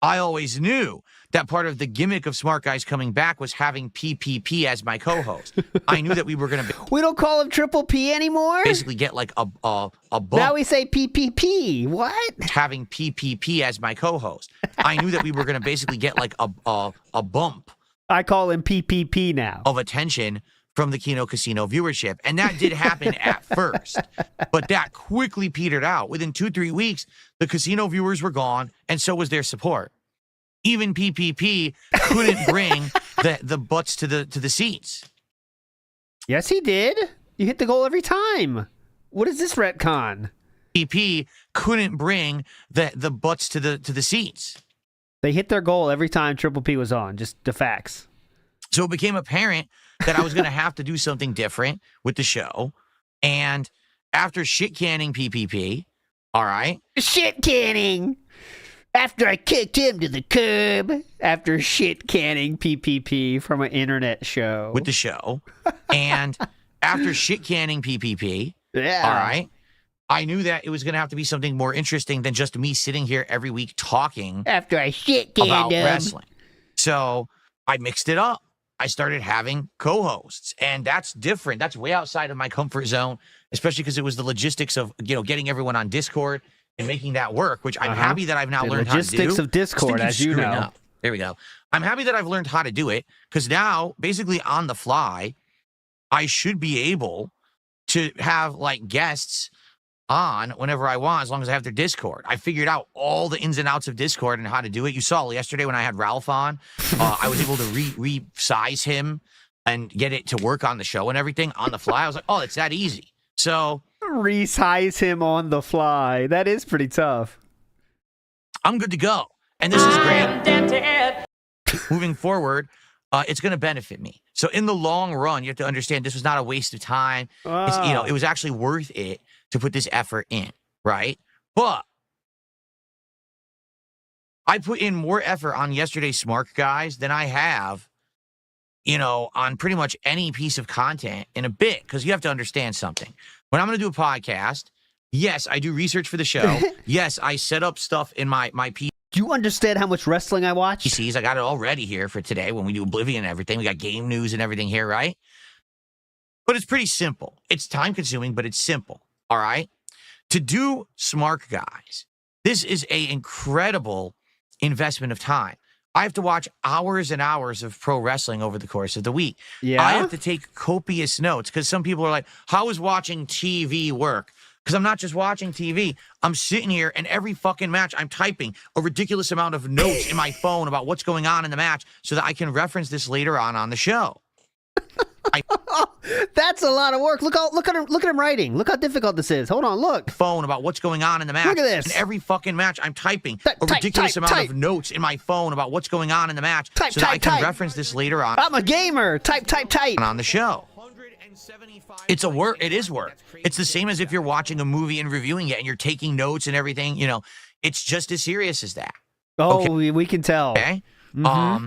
I always knew that part of the gimmick of Smart Guys coming back was having PPP as my co-host. I knew that we were going to... We don't call him Triple P anymore? Basically get like a bump. Now we say PPP. What? Having PPP as my co-host. I knew that we were going to basically get like a bump. I call him PPP now. Of attention from the Keno Casino viewership. And that did happen at first. But that quickly petered out. Within 2-3 weeks, the casino viewers were gone, and so was their support. Even PPP couldn't bring the butts to the seats. Yes, he did. You hit the goal every time. What is this retcon? PPP couldn't bring the butts to the seats. They hit their goal every time Triple P was on. Just the facts. So it became apparent that I was going to have to do something different with the show. And after shit canning PPP, all right? Shit canning! After I kicked him to the curb. After shit canning PPP from an internet show. With the show. And after shit canning PPP, all right? I knew that it was going to have to be something more interesting than just me sitting here every week talking after I shit canned about wrestling. So I mixed it up. I started having co-hosts, and that's different. That's way outside of my comfort zone, especially because it was the logistics of, getting everyone on Discord and making that work, which I'm happy that I've now learned how to do. Logistics of Discord, as you know. Up. There we go. I'm happy that I've learned how to do it, because now, basically on the fly, I should be able to have, like, guests on whenever I want, as long as I have their Discord. I figured out all the ins and outs of Discord and how to do it. You saw yesterday when I had Ralph on, I was able to resize him and get it to work on the show and everything on the fly. I was like, oh, it's that easy. So resize him on the fly. That is pretty tough. I'm good to go. And this is great. Moving forward, it's going to benefit me. So in the long run, you have to understand this was not a waste of time. It's, it was actually worth it to put this effort in, right? But I put in more effort on yesterday's Smart Guys than I have, on pretty much any piece of content in a bit, because you have to understand something. When I'm going to do a podcast, yes, I do research for the show. Yes, I set up stuff in my PC. Do you understand how much wrestling I watch? PCs, I got it all ready here for today when we do Oblivion and everything. We got game news and everything here, right? But it's pretty simple. It's time-consuming, but it's simple. All right. To do Smart Guys, this is an incredible investment of time. I have to watch hours and hours of pro wrestling over the course of the week. Yeah. I have to take copious notes because some people are like, how is watching TV work? Because I'm not just watching TV. I'm sitting here and every fucking match I'm typing a ridiculous amount of notes in my phone about what's going on in the match so that I can reference this later on the show. That's a lot of work. Look at him writing. Look how difficult this is. Hold on, look. Phone about what's going on in the match. Look at this. And every fucking match I'm typing a ridiculous amount of notes in my phone about what's going on in the match so that I can reference this later on. I'm a gamer. Type. On the show. It's a work. It is work. It's the same as if you're watching a movie and reviewing it and you're taking notes and everything. It's just as serious as that. Oh, okay? We can tell. Okay. Mm-hmm.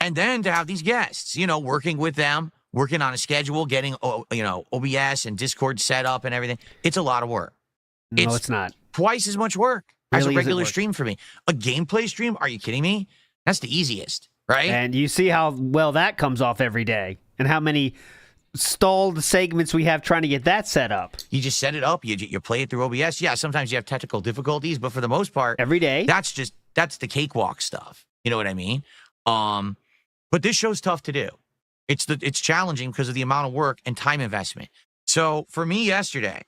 And then to have these guests, working with them, working on a schedule, getting, OBS and Discord set up and everything. It's a lot of work. No, it's not. Twice as much work as Really a regular isn't work. stream for me. A gameplay stream? Are you kidding me? That's the easiest, right? And you see how well that comes off every day and how many stalled segments we have trying to get that set up. You just set it up. You play it through OBS. Yeah, sometimes you have technical difficulties, but for the most part, every day, that's the cakewalk stuff. You know what I mean? But this show's tough to do. It's challenging because of the amount of work and time investment. So for me yesterday,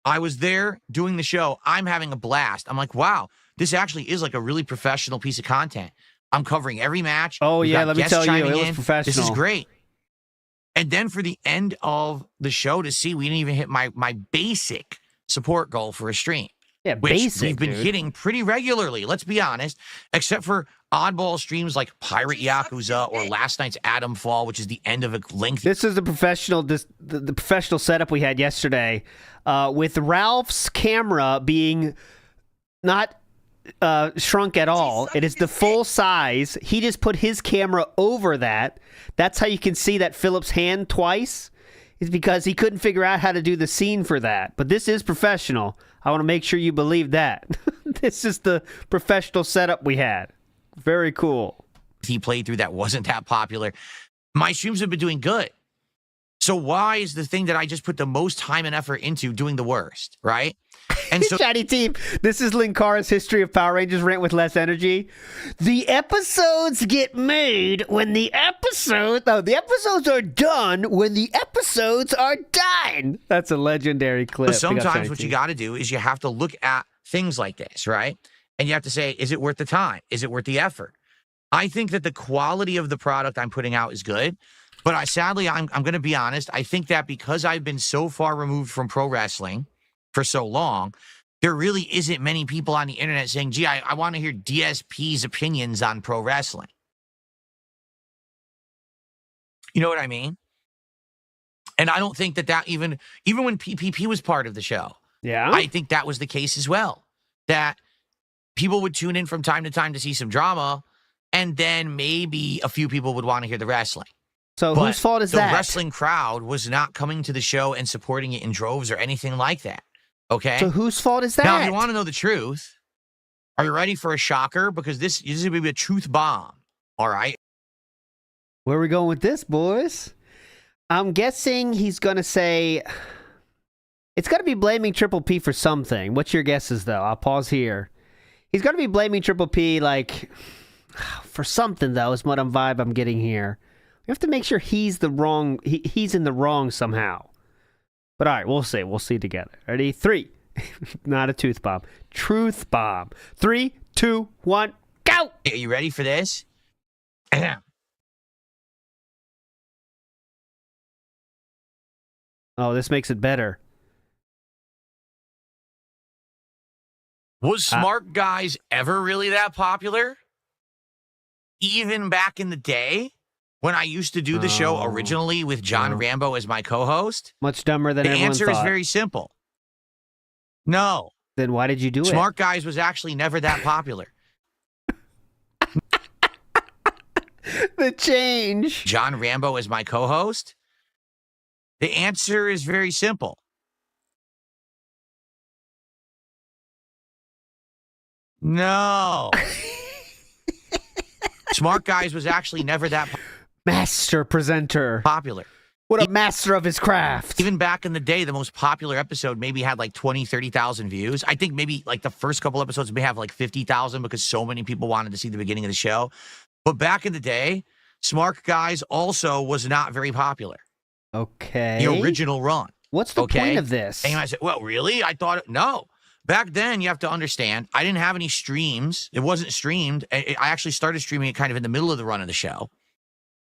I was there doing the show. I'm having a blast. I'm like, wow, this actually is like a really professional piece of content. I'm covering every match. Oh, We've yeah, got let me guests tell you, chiming it was in. professional. This is great. And then for the end of the show to see, we didn't even hit my basic support goal for a stream. Yeah, which basic, we've been dude. hitting pretty regularly, let's be honest, except for oddball streams like Pirate Yakuza or last night's Atom Fall, which is the end of a lengthy... This is the professional setup we had yesterday, with Ralph's camera being not shrunk at all. It is the full size. He just put his camera over that. That's how you can see that Philip's hand twice, is because he couldn't figure out how to do the scene for that. But this is professional. I want to make sure you believe that. This is the professional setup we had. Very cool. He played through that wasn't that popular. My streams have been doing good. So why is the thing that I just put the most time and effort into doing the worst, right? And so, Chatty team, this is Linkara's history of Power Rangers rant with less energy. The episodes get made when the episodes are done when the episodes are done. That's a legendary clip. sometimes what you got to do is you have to look at things like this, right? And you have to say, is it worth the time? Is it worth the effort? I think that the quality of the product I'm putting out is good. But I'm going to be honest. I think that because I've been so far removed from pro wrestling for so long, there really isn't many people on the internet saying, gee, I want to hear DSP's opinions on pro wrestling. You know what I mean? And I don't think that even when PPP was part of the show, I think that was the case as well. That people would tune in from time to time to see some drama, and then maybe a few people would want to hear the wrestling. So whose fault is that? The wrestling crowd was not coming to the show and supporting it in droves or anything like that. Okay? So whose fault is that? Now, if you want to know the truth, are you ready for a shocker? Because this is going to be a truth bomb. All right? Where are we going with this, boys? I'm guessing he's going to say... It's got to be blaming Triple P for something. What's your guesses, though? I'll pause here. He's got to be blaming Triple P, like... For something, though, is what vibe I'm getting here. We have to make sure he's the wrong... He's in the wrong somehow. But all right, we'll see. We'll see together. Ready? 3. Not a tooth bomb. Truth bomb. 3, 2, 1, go! Are you ready for this? Oh, this makes it better. Was Smart Guys ever really that popular? Even back in the day? When I used to do the show originally with John Rambo as my co-host? Much dumber than everyone thought. The answer is very simple. No. Then why did you do it? Smart Guys was actually never that popular. The change. John Rambo as my co-host? The answer is very simple. No. Smart Guys was actually never that master presenter. Popular. What a master of his craft. Even back in the day, the most popular episode maybe had like 20, 30,000 views. I think maybe like the first couple episodes may have like 50,000 because so many people wanted to see the beginning of the show. But back in the day, Smart Guys also was not very popular. Okay. The original run. What's the point of this? And I said, well, really? I thought, no. Back then, you have to understand, I didn't have any streams. It wasn't streamed. I actually started streaming it kind of in the middle of the run of the show.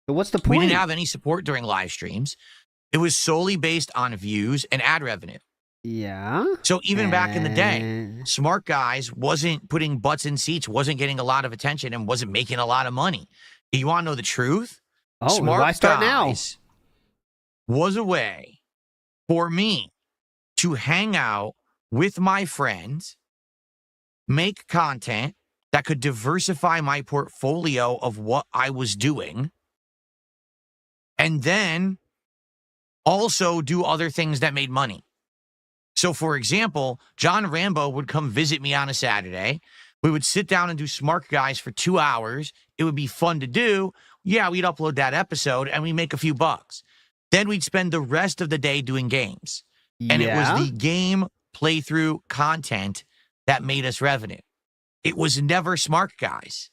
But what's the point? We didn't have any support during live streams. It was solely based on views and ad revenue. Yeah. So even back in the day, Smart Guys wasn't putting butts in seats, wasn't getting a lot of attention, and wasn't making a lot of money. You want to know the truth? Oh, Smart why start Guys was a way for me to hang out with my friends, make content that could diversify my portfolio of what I was doing, and then also do other things that made money. So, for example, John Rambo would come visit me on a Saturday. We would sit down and do Smart Guys for 2 hours. It would be fun to do. Yeah, we'd upload that episode and we'd make a few bucks. Then we'd spend the rest of the day doing games. And it was the game playthrough content that made us revenue. It was never Smart Guys.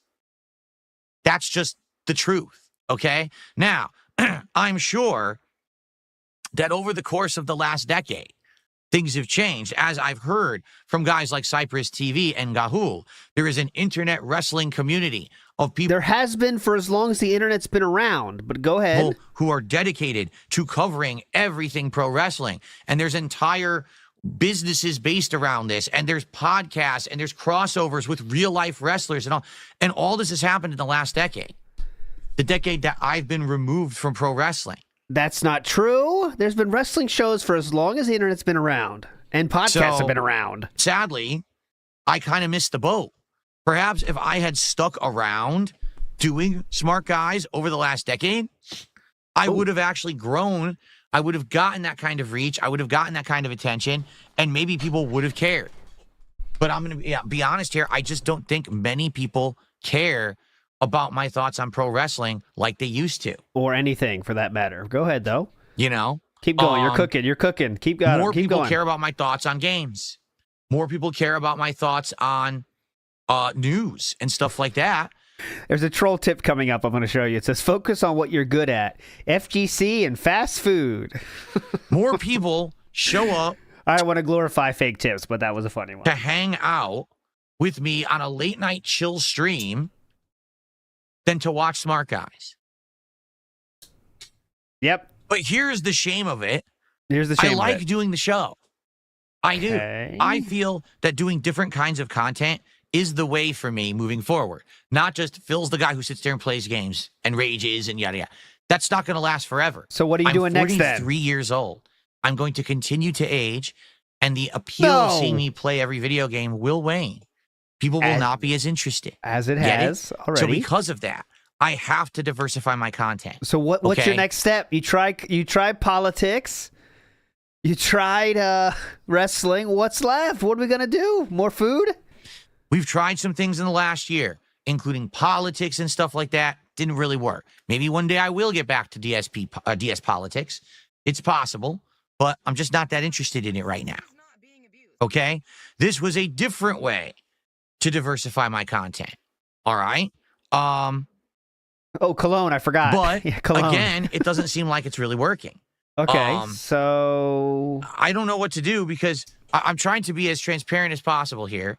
That's just the truth, okay? Now, I'm sure that over the course of the last decade, things have changed. As I've heard from guys like Cypress TV and Gahul, there is an internet wrestling community of people. There has been for as long as the internet's been around, but go ahead. Who are dedicated to covering everything pro wrestling. And there's entire businesses based around this, and there's podcasts, and there's crossovers with real life wrestlers, and all this has happened in the last decade, the decade that I've been removed from pro wrestling. That's not true. There's been wrestling shows for as long as the internet's been around, and podcasts have been around. Sadly, I kind of missed the boat. Perhaps if I had stuck around doing Smart Guys over the last decade, I would have actually grown. I would have gotten that kind of reach. I would have gotten that kind of attention, and maybe people would have cared. But I'm going to be honest here. I just don't think many people care about my thoughts on pro wrestling like they used to. Or anything, for that matter. Go ahead, though. You know? Keep going. You're cooking. You're cooking. Keep going. More Keep people going. care about my thoughts on games. More people care about my thoughts on news and stuff like that. There's a troll tip coming up I'm going to show you. It says, focus on what you're good at. FGC and fast food. More people show up. I don't want to glorify fake tips, but that was a funny one. To hang out with me on a late night chill stream than to watch Smart Guys. Yep. But here's the shame of it. Here's the shame I of like it. doing the show. I do. Okay. I feel that doing different kinds of content is the way for me moving forward. Not just Phil's the guy who sits there and plays games and rages and yada yada. That's not going to last forever. So what are you doing next then? I'm 43 years old. I'm going to continue to age, and the appeal of seeing me play every video game will wane. People will not be as interested. As it has already. So because of that, I have to diversify my content. So what's your next step? You tried politics. You tried wrestling. What's left? What are we going to do? More food? We've tried some things in the last year, including politics and stuff like that. Didn't really work. Maybe one day I will get back to DS politics. It's possible, but I'm just not that interested in it right now. Okay? This was a different way to diversify my content. All right? Oh, cologne, I forgot. But cologne. again, it doesn't seem like it's really working. Okay, so I don't know what to do because I'm trying to be as transparent as possible here.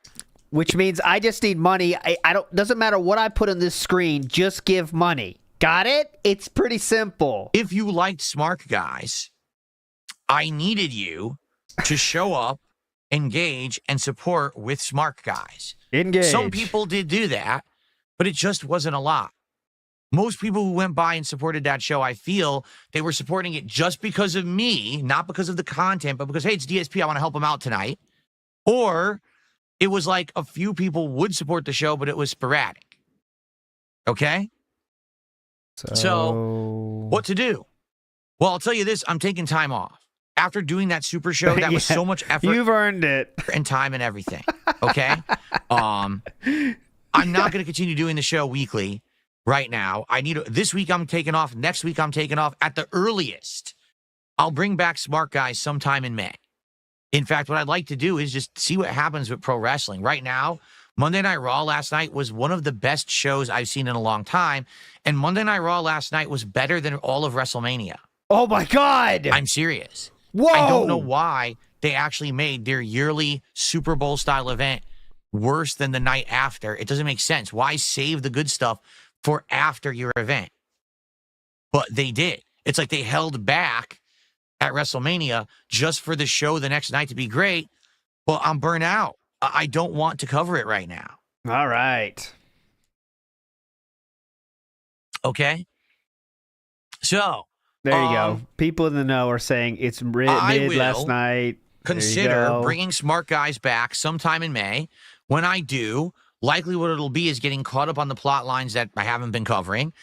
Which means I just need money. I don't. Doesn't matter what I put on this screen. Just give money. Got it? It's pretty simple. If you liked Smart Guys, I needed you to show up, engage, and support with Smart Guys. Engage. Some people did do that, but it just wasn't a lot. Most people who went by and supported that show, I feel they were supporting it just because of me, not because of the content, but because, hey, it's DSP, I want to help them out tonight. Or it was like a few people would support the show, but it was sporadic. Okay? So what to do? Well, I'll tell you this. I'm taking time off. After doing that super show, that was so much effort. You've earned it. And time and everything. Okay? I'm not going to continue doing the show weekly right now. This week I'm taking off. Next week I'm taking off. At the earliest, I'll bring back Smart Guys sometime in May. In fact, what I'd like to do is just see what happens with pro wrestling. Right now, Monday Night Raw last night was one of the best shows I've seen in a long time. And Monday Night Raw last night was better than all of WrestleMania. Oh, my God. I'm serious. Whoa. I don't know why they actually made their yearly Super Bowl style event worse than the night after. It doesn't make sense. Why save the good stuff for after your event? But they did. It's like they held back at WrestleMania just for the show the next night to be great. Well, I'm burnt out. I don't want to cover it right now. All right. Okay. So there you go. People in the know are saying it's mid last night. Consider bringing Smart Guys back sometime in May. When I do, likely what it'll be is getting caught up on the plot lines that I haven't been covering,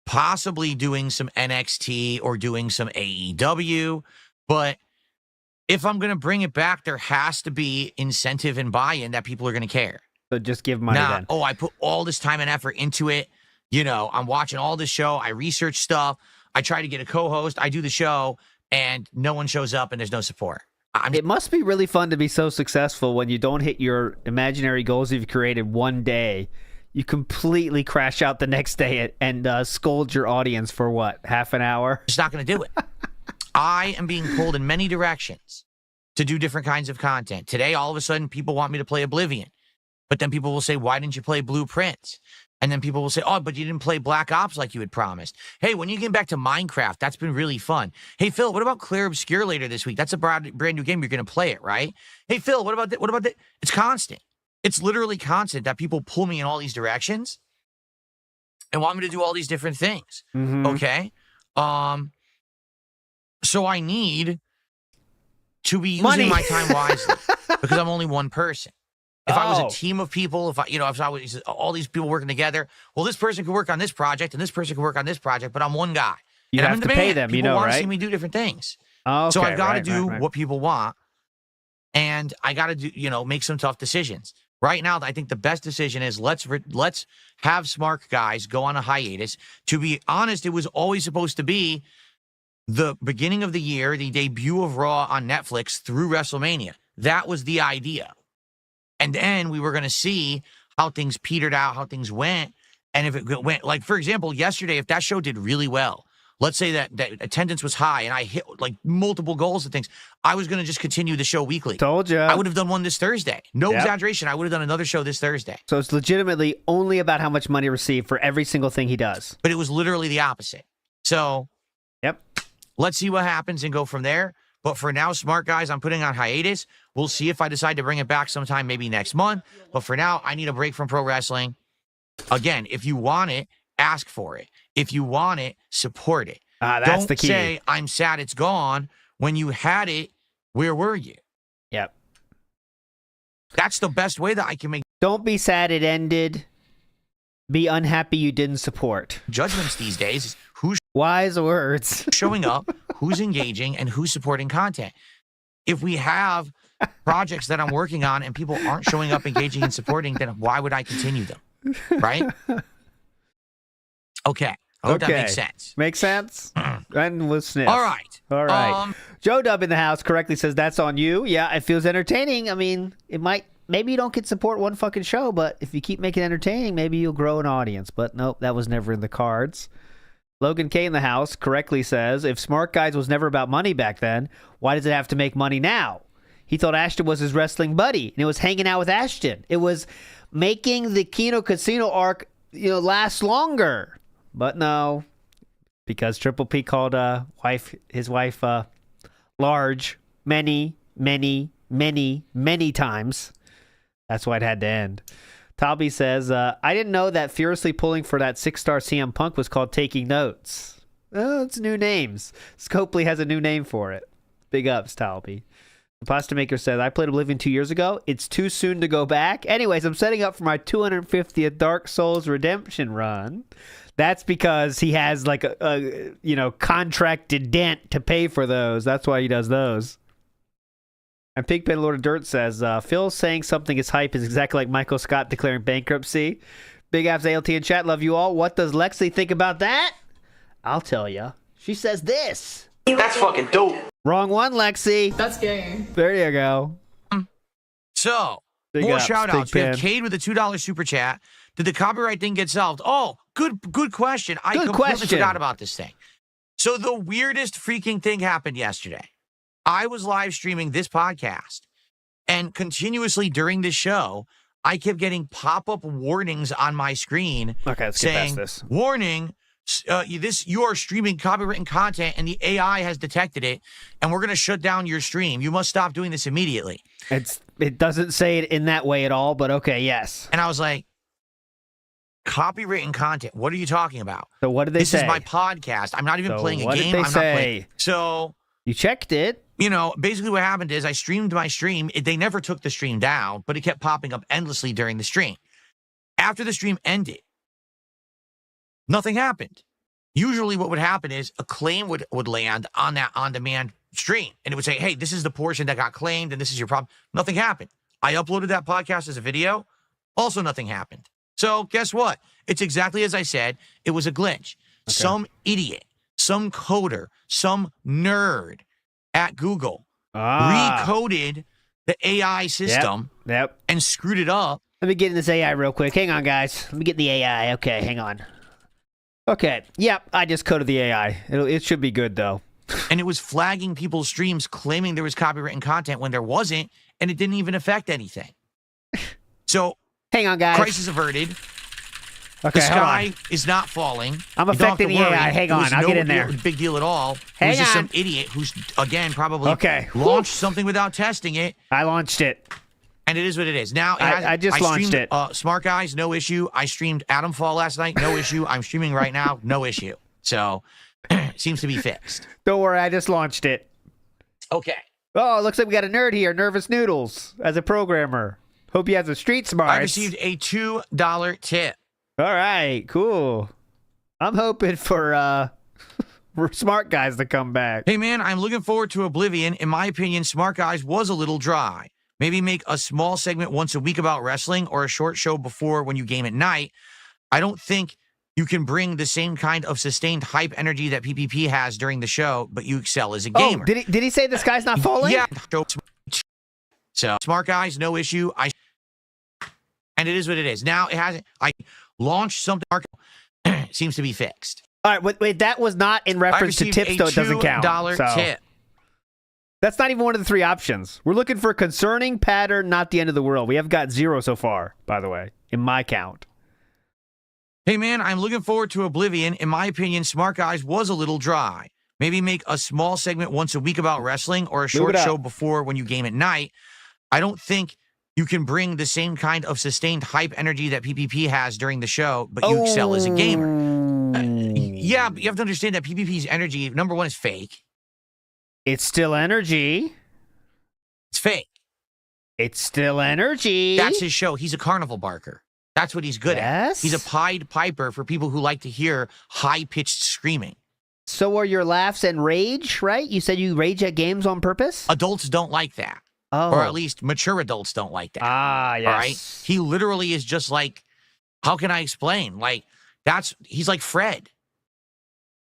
possibly doing some NXT or doing some AEW. But if I'm going to bring it back, there has to be incentive and buy-in that people are going to care. So just give money then. Oh, I put all this time and effort into it. You know, I'm watching all this show. I research stuff. I try to get a co-host. I do the show, and no one shows up, and there's no support. It must be really fun to be so successful when you don't hit your imaginary goals you've created one day. You completely crash out the next day and scold your audience for what, half an hour? It's not going to do it. I am being pulled in many directions to do different kinds of content. Today, all of a sudden, people want me to play Oblivion. But then people will say, why didn't you play Blueprint? And then people will say, oh, but you didn't play Black Ops like you had promised. Hey, when you get back to Minecraft, that's been really fun. Hey, Phil, what about Clear Obscure later this week? That's a brand new game. You're going to play it, right? Hey, Phil, what about that? What about that? It's constant. It's literally constant that people pull me in all these directions and want me to do all these different things. Okay? So I need to be using my time wisely because I'm only one person. If I was a team of people, if I was all these people working together, well, this person could work on this project and this person could work on this project, but I'm one guy. You have to pay them, people want right? to see me do different things. Okay, so I've got to do right. what people want, and I got to do, make some tough decisions. Right now, I think the best decision is let's have smart guys go on a hiatus. To be honest, it was always supposed to be the beginning of the year, the debut of Raw on Netflix through WrestleMania. That was the idea. And then we were going to see how things petered out, how things went. And if it went, like, for example, yesterday, if that show did really well, let's say that attendance was high and I hit like multiple goals and things, I was going to just continue the show weekly. Told you. I would have done one this Thursday. No exaggeration. I would have done another show this Thursday. So it's legitimately only about how much money received for every single thing he does. But it was literally the opposite. So let's see what happens and go from there. But for now, smart guys, I'm putting on hiatus. We'll see if I decide to bring it back sometime, maybe next month. But for now, I need a break from pro wrestling. Again, if you want it, ask for it. If you want it, support it. That's the key. Don't say, I'm sad it's gone. When you had it, where were you? Yep. That's the best way that I can make. Don't be sad it ended. Be unhappy you didn't support. Judgments these days is who's wise words. showing up, who's engaging, and who's supporting content. If we have projects that I'm working on and people aren't showing up, engaging, and supporting, then why would I continue them? Right? Okay. I hope that makes sense. Makes sense? And we'll sniff. All right. All right. Joe Dub in the house correctly says that's on you. Yeah, it feels entertaining. I mean, it might. Maybe you don't get support one fucking show, but if you keep making it entertaining, maybe you'll grow an audience. But nope, that was never in the cards. Logan K in the house correctly says, if Smart Guys was never about money back then, why does it have to make money now? He thought Ashton was his wrestling buddy, and it was hanging out with Ashton. It was making the Kino Casino arc, last longer. But no, because Triple P called his wife large many times. That's why it had to end. Tobby says, I didn't know that furiously pulling for that 6-star CM Punk was called taking notes. Oh, it's new names. Scopely has a new name for it. Big ups, Tobby. The Pasta Maker says, I played Oblivion 2 years ago. It's too soon to go back. Anyways, I'm setting up for my 250th Dark Souls Redemption run. That's because he has like a contracted dent to pay for those. That's why he does those. And Pigpen Lord of Dirt says, Phil saying something is hype is exactly like Michael Scott declaring bankruptcy. Big Abs ALT in chat, love you all. What does Lexi think about that? I'll tell you. She says this. That's fucking dope. Wrong one, Lexi. That's gay. There you go. So, Big more ups, shout-outs. We have Pigpen. Cade with a $2 super chat. Did the copyright thing get solved? Oh, good question. I completely forgot about this thing. So the weirdest freaking thing happened yesterday. I was live streaming this podcast, and continuously during this show, I kept getting pop-up warnings on my screen saying, warning, you are streaming copywritten content, and the AI has detected it, and we're going to shut down your stream. You must stop doing this immediately. It doesn't say it in that way at all, but okay, yes. And I was like, copywritten content? What are you talking about? So what did they say? This is my podcast. I'm not even playing a what game. Did they I'm say? not playing. So you checked it. Basically what happened is I streamed my stream. They never took the stream down, but it kept popping up endlessly during the stream. After the stream ended, nothing happened. Usually what would happen is a claim would land on that on-demand stream, and it would say, hey, this is the portion that got claimed, and this is your problem. Nothing happened. I uploaded that podcast as a video. Also nothing happened. So guess what? It's exactly as I said. It was a glitch. Okay. Some idiot, some coder, some nerd at Google recoded the AI system and screwed it up. Let me get in this AI real quick. Hang on, guys. Let me get in the AI. Okay, hang on. Okay. Yep, I just coded the AI. It should be good, though. And it was flagging people's streams claiming there was copywritten content when there wasn't, and it didn't even affect anything. So Hang on, guys. Crisis averted. Okay, the hold sky on. is not falling. I'm You don't have affecting to the worry. AI. Hang It was on, I'll get in no there. big deal at all. Hang it was just on. some idiot who's, again, probably Okay. launched something without testing it. I launched it. And it is what it is. Now, I just launched streamed, it. Smart Guys, no issue. I streamed Atom Fall last night, no issue. I'm streaming right now, no issue. So, seems to be fixed. Don't worry, I just launched it. Okay. Oh, it looks like we got a nerd here, Nervous Noodles, as a programmer. Hope he has a street smarts. I received a $2 tip. All right, cool. I'm hoping for Smart Guys to come back. Hey, man, I'm looking forward to Oblivion. In my opinion, Smart Guys was a little dry. Maybe make a small segment once a week about wrestling or a short show before when you game at night. I don't think you can bring the same kind of sustained hype energy that PPP has during the show, but you excel as a gamer. Oh, did he say the sky's not falling? Yeah. So, Smart Guys, no issue. And it is what it is. Now, it hasn't. I launched something. Seems to be fixed. All right, wait, that was not in reference to tips, though it doesn't count. $2 so. tip. That's not even one of the 3 options. We're looking for concerning pattern, not the end of the world. We have got 0 so far, by the way, in my count. Hey, man, I'm looking forward to Oblivion. In my opinion, Smart Guys was a little dry. Maybe make a small segment once a week about wrestling or a short show before when you game at night. I don't think you can bring the same kind of sustained hype energy that PPP has during the show, but you excel as a gamer. Yeah, but you have to understand that PPP's energy, number one, is fake. It's still energy. It's fake. It's still energy. That's his show. He's a carnival barker. That's what he's good at. He's a Pied Piper for people who like to hear high-pitched screaming. So are your laughs and rage, right? You said you rage at games on purpose? Adults don't like that. Oh. Or at least mature adults don't like that. Ah, yes. All right? He literally is just like, how can I explain? Like, he's like Fred.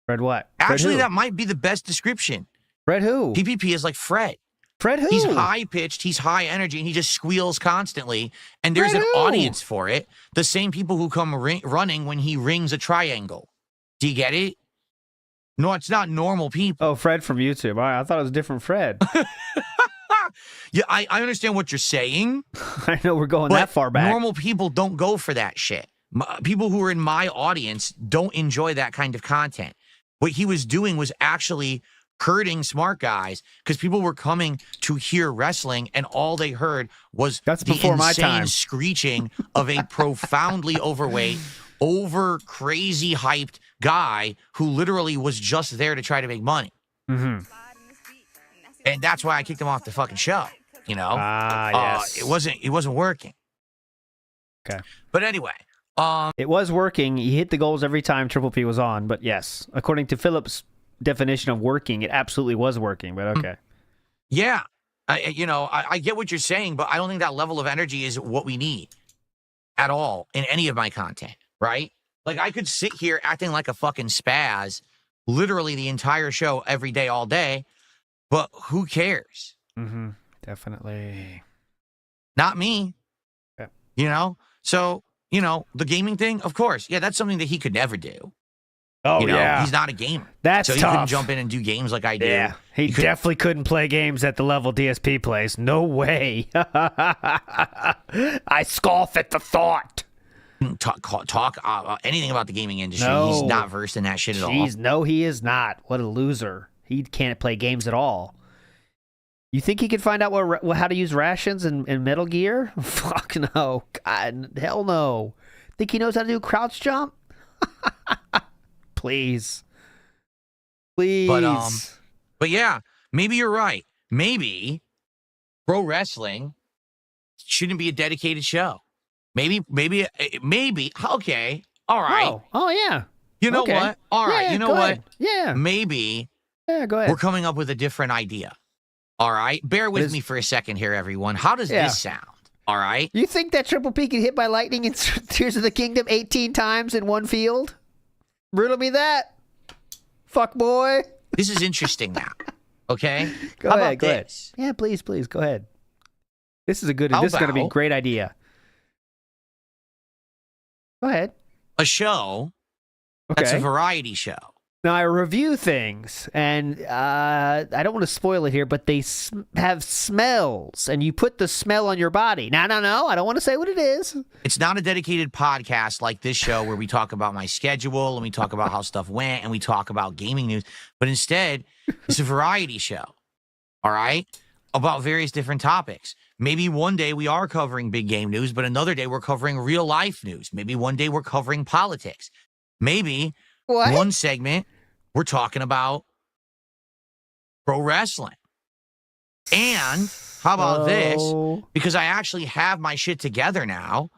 Fred what? Actually, Fred that might be the best description. Fred who? PPP is like Fred. Fred who? He's high-pitched, he's high energy, and he just squeals constantly. And there's Fred an who? audience for it. The same people who come running when he rings a triangle. Do you get it? No, it's not normal people. Oh, Fred from YouTube. All right, I thought it was a different Fred. Yeah, I understand what you're saying. I know we're going that far back. Normal people don't go for that shit. People who are in my audience don't enjoy that kind of content. What he was doing was actually hurting Smart Guys because people were coming to hear wrestling and all they heard was the before my insane time. screeching of a profoundly overweight, over crazy hyped guy who literally was just there to try to make money. Mm-hmm. And that's why I kicked him off the fucking show. You know? Yes. It wasn't working. Okay. But anyway, it was working. He hit the goals every time Triple P was on. But yes, according to Philip's definition of working, it absolutely was working. But okay. Yeah. I get what you're saying, but I don't think that level of energy is what we need at all in any of my content, right? Like, I could sit here acting like a fucking spaz literally the entire show every day, all day, but who cares? Mm-hmm. Definitely. Not me. Okay. You know? So, the gaming thing, of course. Yeah, that's something that he could never do. Oh, yeah. He's not a gamer. That's so he tough. couldn't jump in and do games like I do. Yeah, he definitely couldn't play games at the level DSP plays. No way. I scoff at the thought. Talk anything about the gaming industry. No. He's not versed in that shit at all. Jeez, no, he is not. What a loser. He can't play games at all. You think he could find out how to use rations in Metal Gear? Fuck no. God, hell no. Think he knows how to do crouch jump? Please. But yeah, maybe you're right. Maybe pro wrestling shouldn't be a dedicated show. Maybe. Okay. All right. Oh yeah. You know Okay. what? All right. Yeah, you know go what? ahead. Yeah. Maybe Yeah, go ahead. we're coming up with a different idea. All right. Bear with me for a second here, everyone. How does this sound? All right. You think that Triple P can hit by lightning in Tears of the Kingdom 18 times in one field? Riddle me that. Fuck boy. This is interesting now. Okay. Go How ahead. about Go ahead. this? Yeah, please, go ahead. This is this is going to be a about- great idea. Go ahead. A show that's a Okay. variety show. Now, I review things, and I don't want to spoil it here, but they have smells, and you put the smell on your body. No, I don't want to say what it is. It's not a dedicated podcast like this show where we talk about my schedule and we talk about how stuff went and we talk about gaming news, but instead, it's a variety show, all right, about various different topics. Maybe one day we are covering big game news, but another day we're covering real life news. Maybe one day we're covering politics. Maybe one segment we're talking about pro wrestling. And how about this? Because I actually have my shit together now,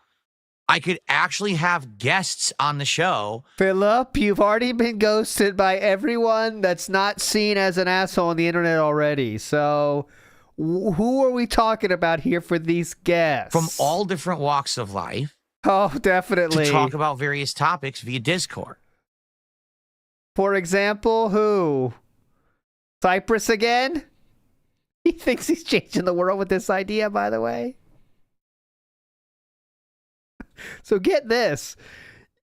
I could actually have guests on the show. Philip, you've already been ghosted by everyone that's not seen as an asshole on the internet already. So who are we talking about here for these guests? From all different walks of life. Oh, definitely. To talk about various topics via Discord. For example, who? Cypress again? He thinks he's changing the world with this idea, by the way. So get this.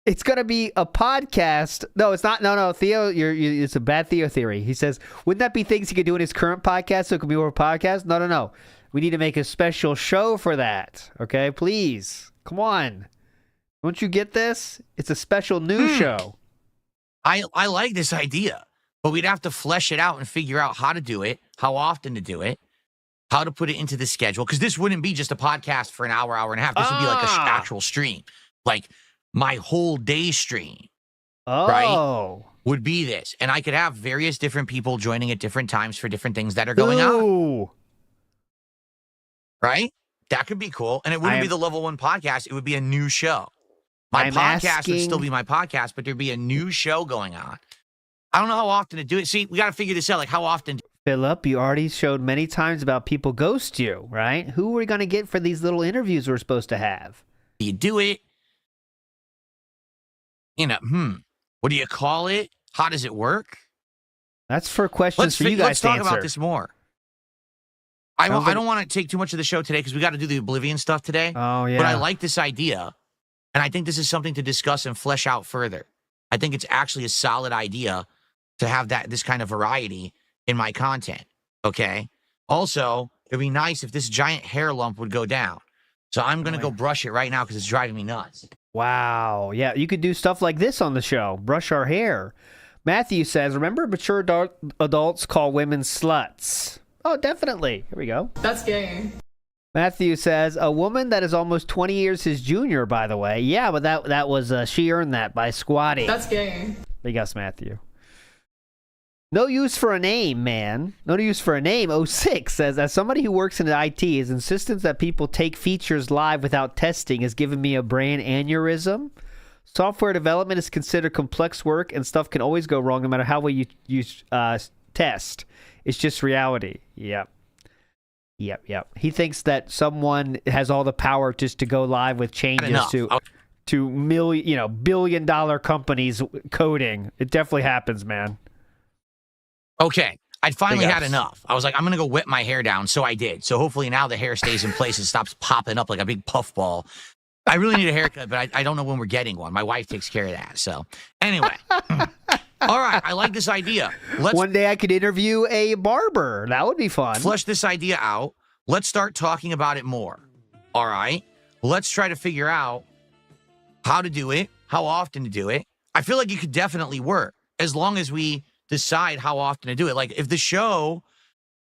It's going to be a podcast. No, it's not. No, Theo, it's a bad Theo theory. He says, wouldn't that be things he could do in his current podcast so it could be more of a podcast? No. We need to make a special show for that. Okay, please. Come on. Don't you get this? It's a special news show. I like this idea, but we'd have to flesh it out and figure out how to do it, how often to do it, how to put it into the schedule. Because this wouldn't be just a podcast for an hour and a half. This would be like an actual stream. Like my whole day stream, right, would be this. And I could have various different people joining at different times for different things that are going on. Right? That could be cool. And it wouldn't be the Level 1 podcast. It would be a new show. My podcast would still be my podcast, but there'd be a new show going on. I don't know how often to do it. See, we got to figure this out. Like, how often? Philip, you already showed many times about people ghost you, right? Who are we going to get for these little interviews we're supposed to have? You do it. You know, what do you call it? How does it work? That's for questions for you guys to answer. Let's talk about this more. I don't want to take too much of the show today because we got to do the Oblivion stuff today. Oh, yeah. But I like this idea. And I think this is something to discuss and flesh out further. I think it's actually a solid idea to have this kind of variety in my content, okay? Also, it'd be nice if this giant hair lump would go down. So I'm going to go brush it right now because it's driving me nuts. Wow. Yeah, you could do stuff like this on the show. Brush our hair. Matthew says, remember mature adults call women sluts? Oh, definitely. Here we go. That's gay. Matthew says, a woman that is almost 20 years his junior, by the way. Yeah, but that was, she earned that by squatting. That's gay. Big us, Matthew. No use for a name, man. No use for a name. 06 says, as somebody who works in IT, his insistence that people take features live without testing has given me a brain aneurysm. Software development is considered complex work, and stuff can always go wrong no matter how well you test. It's just reality. Yep. He thinks that someone has all the power just to go live with changes to billion-dollar companies coding. It definitely happens, man. Okay, I'd finally had enough. I was like, I'm going to go whip my hair down, so I did. So hopefully now the hair stays in place and stops popping up like a big puffball. I really need a haircut, but I don't know when we're getting one. My wife takes care of that. So anyway. All right, I like this idea. One day I could interview a barber. That would be fun. Flesh this idea out. Let's start talking about it more. All right? Let's try to figure out how to do it, how often to do it. I feel like it could definitely work as long as we decide how often to do it. Like if the show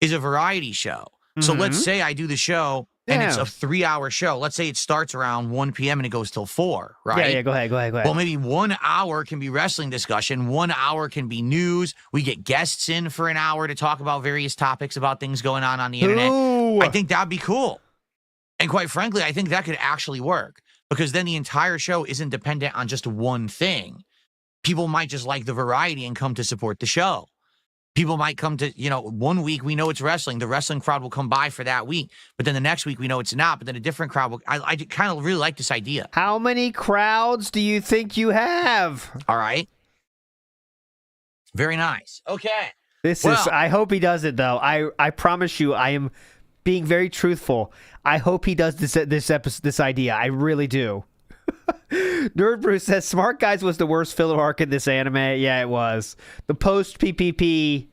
is a variety show. So let's say I do the show and it's a 3-hour show. Let's say it starts around 1 p.m. and it goes till 4, right? Yeah, go ahead. Well, maybe 1 hour can be wrestling discussion. 1 hour can be news. We get guests in for an hour to talk about various topics about things going on the internet. I think that'd be cool. And quite frankly, I think that could actually work because then the entire show isn't dependent on just one thing. People might just like the variety and come to support the show. People might come to, 1 week we know it's wrestling. The wrestling crowd will come by for that week. But then the next week we know it's not. But then a different crowd will. I kind of really like this idea. How many crowds do you think you have? All right. Very nice. Okay. I hope he does it, though. I promise you, I am being very truthful. I hope he does this idea. I really do. Nerd Bruce says Smart Guys was the worst filler arc in this anime. Yeah, it was. The post PPP,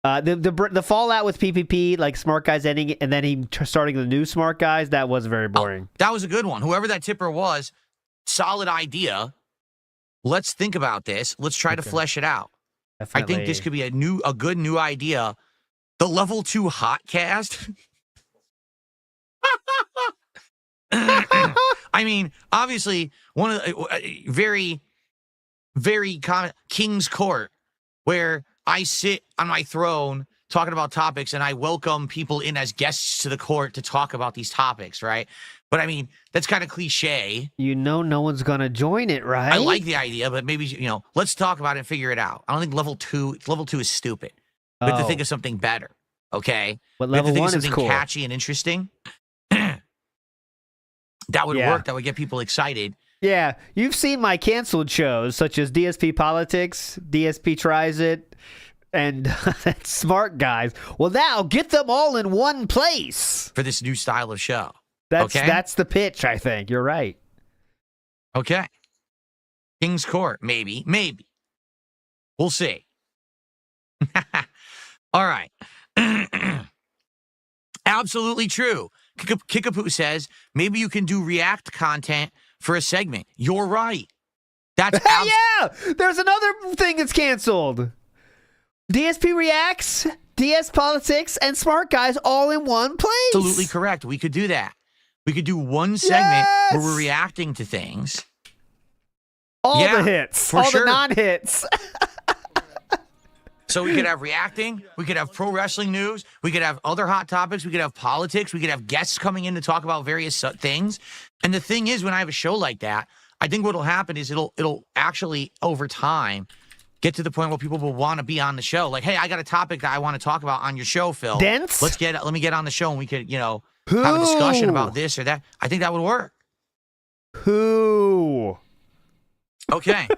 the fallout with PPP, like Smart Guys ending and then he starting the new Smart Guys. That was very boring. That was a good one. Whoever that tipper was, solid idea. Let's think about this. Let's try to flesh it out. Definitely. I think this could be a good new idea. The level 2 hot cast. I mean, obviously, one of the very, very common King's Court, where I sit on my throne talking about topics and I welcome people in as guests to the court to talk about these topics, right? But I mean, that's kind of cliche. You know, no one's gonna join it, right? I like the idea, but maybe let's talk about it and figure it out. I don't think level two is stupid. We have to think of something better. Okay, but we have to level think 1 of something is cool, catchy and interesting. That would work. That would get people excited. Yeah, you've seen my canceled shows such as DSP Politics, DSP Tries It, and Smart Guys. Well, now get them all in one place for this new style of show. That's the pitch. I think you're right. Okay, King's Court, maybe. We'll see. All right. Absolutely true. Kickapoo says, maybe you can do React content for a segment. You're right. That's yeah! There's another thing that's canceled. DSP Reacts, DS Politics, and Smart Guys all in one place. Absolutely correct. We could do that. We could do one segment where we're reacting to things. All the hits. All the non-hits. So we could have reacting, we could have pro wrestling news, we could have other hot topics, we could have politics, we could have guests coming in to talk about various things. And the thing is, when I have a show like that, I think what'll happen is it'll actually, over time, get to the point where people will want to be on the show. Like, hey, I got a topic that I want to talk about on your show, Phil. Dense? Let me get on the show and we could, have a discussion about this or that. I think that would work. Who? Okay.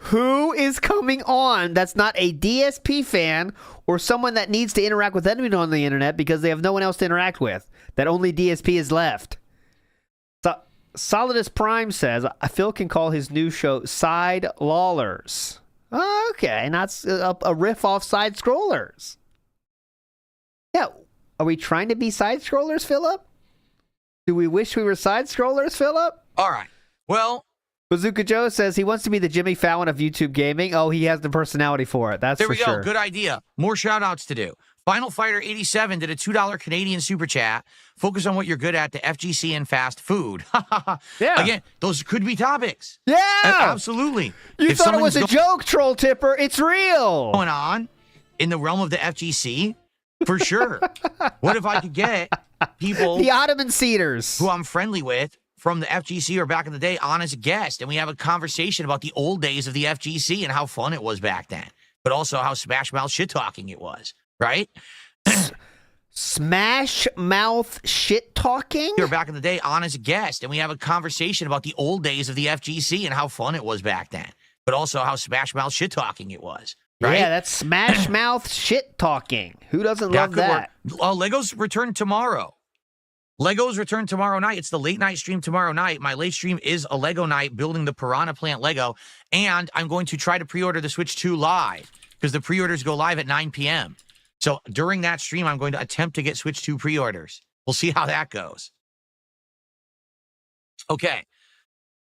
Who is coming on that's not a DSP fan or someone that needs to interact with anyone on the internet because they have no one else to interact with, that only DSP is left? So, Solidus Prime says, Phil can call his new show Side Lawlers. Okay, and that's a riff off Side Scrollers. Yeah, are we trying to be Side Scrollers, Philip? Do we wish we were Side Scrollers, Philip? All right, well... Bazooka Joe says he wants to be the Jimmy Fallon of YouTube gaming. Oh, he has the personality for it. That's there for we go. Sure. Good idea. More shout-outs to do. Final Fighter 87 did a $2 Canadian super chat. Focus on what you're good at, the FGC and fast food. Yeah. Again, those could be topics. Yeah. Absolutely. You thought it was a joke, Troll Tipper. It's real. Going on in the realm of the FGC? For sure. What if I could get people... The Ottoman Cedars. Who I'm friendly with from the FGC or back in the day on as a guest, and we have a conversation about the old days of the FGC and how fun it was back then, but also how smash mouth shit talking it was, right? Smash mouth shit talking? We were back in the day on as a guest, and we have a conversation about the old days of the FGC and how fun it was back then, but also how smash mouth shit talking it was. Right? Yeah, that's smash mouth shit talking. Who doesn't love that? Legos return tomorrow. Legos return tomorrow night. It's the late night stream tomorrow night. My late stream is a Lego night building the Piranha Plant Lego. And I'm going to try to pre-order the Switch 2 live because the pre-orders go live at 9 p.m. So during that stream, I'm going to attempt to get Switch 2 pre-orders. We'll see how that goes. Okay.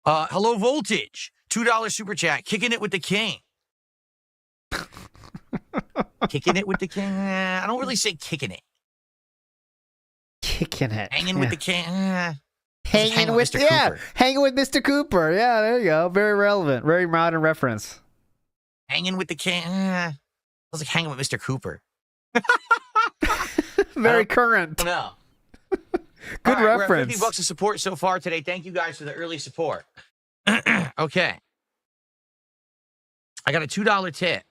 Hello, Voltage. $2 super chat. Kicking it with the king. Kicking it with the king? I don't really say kicking it. Kicking it. Hanging with the king. Hanging with Mr. Cooper. Hanging with Mr. Cooper. Yeah, there you go. Very relevant. Very modern reference. Hanging with the king. I was like hanging with Mr. Cooper. Very current. No. Good reference. We're at $50 of support so far today. Thank you guys for the early support. Okay. I got a $2 tip.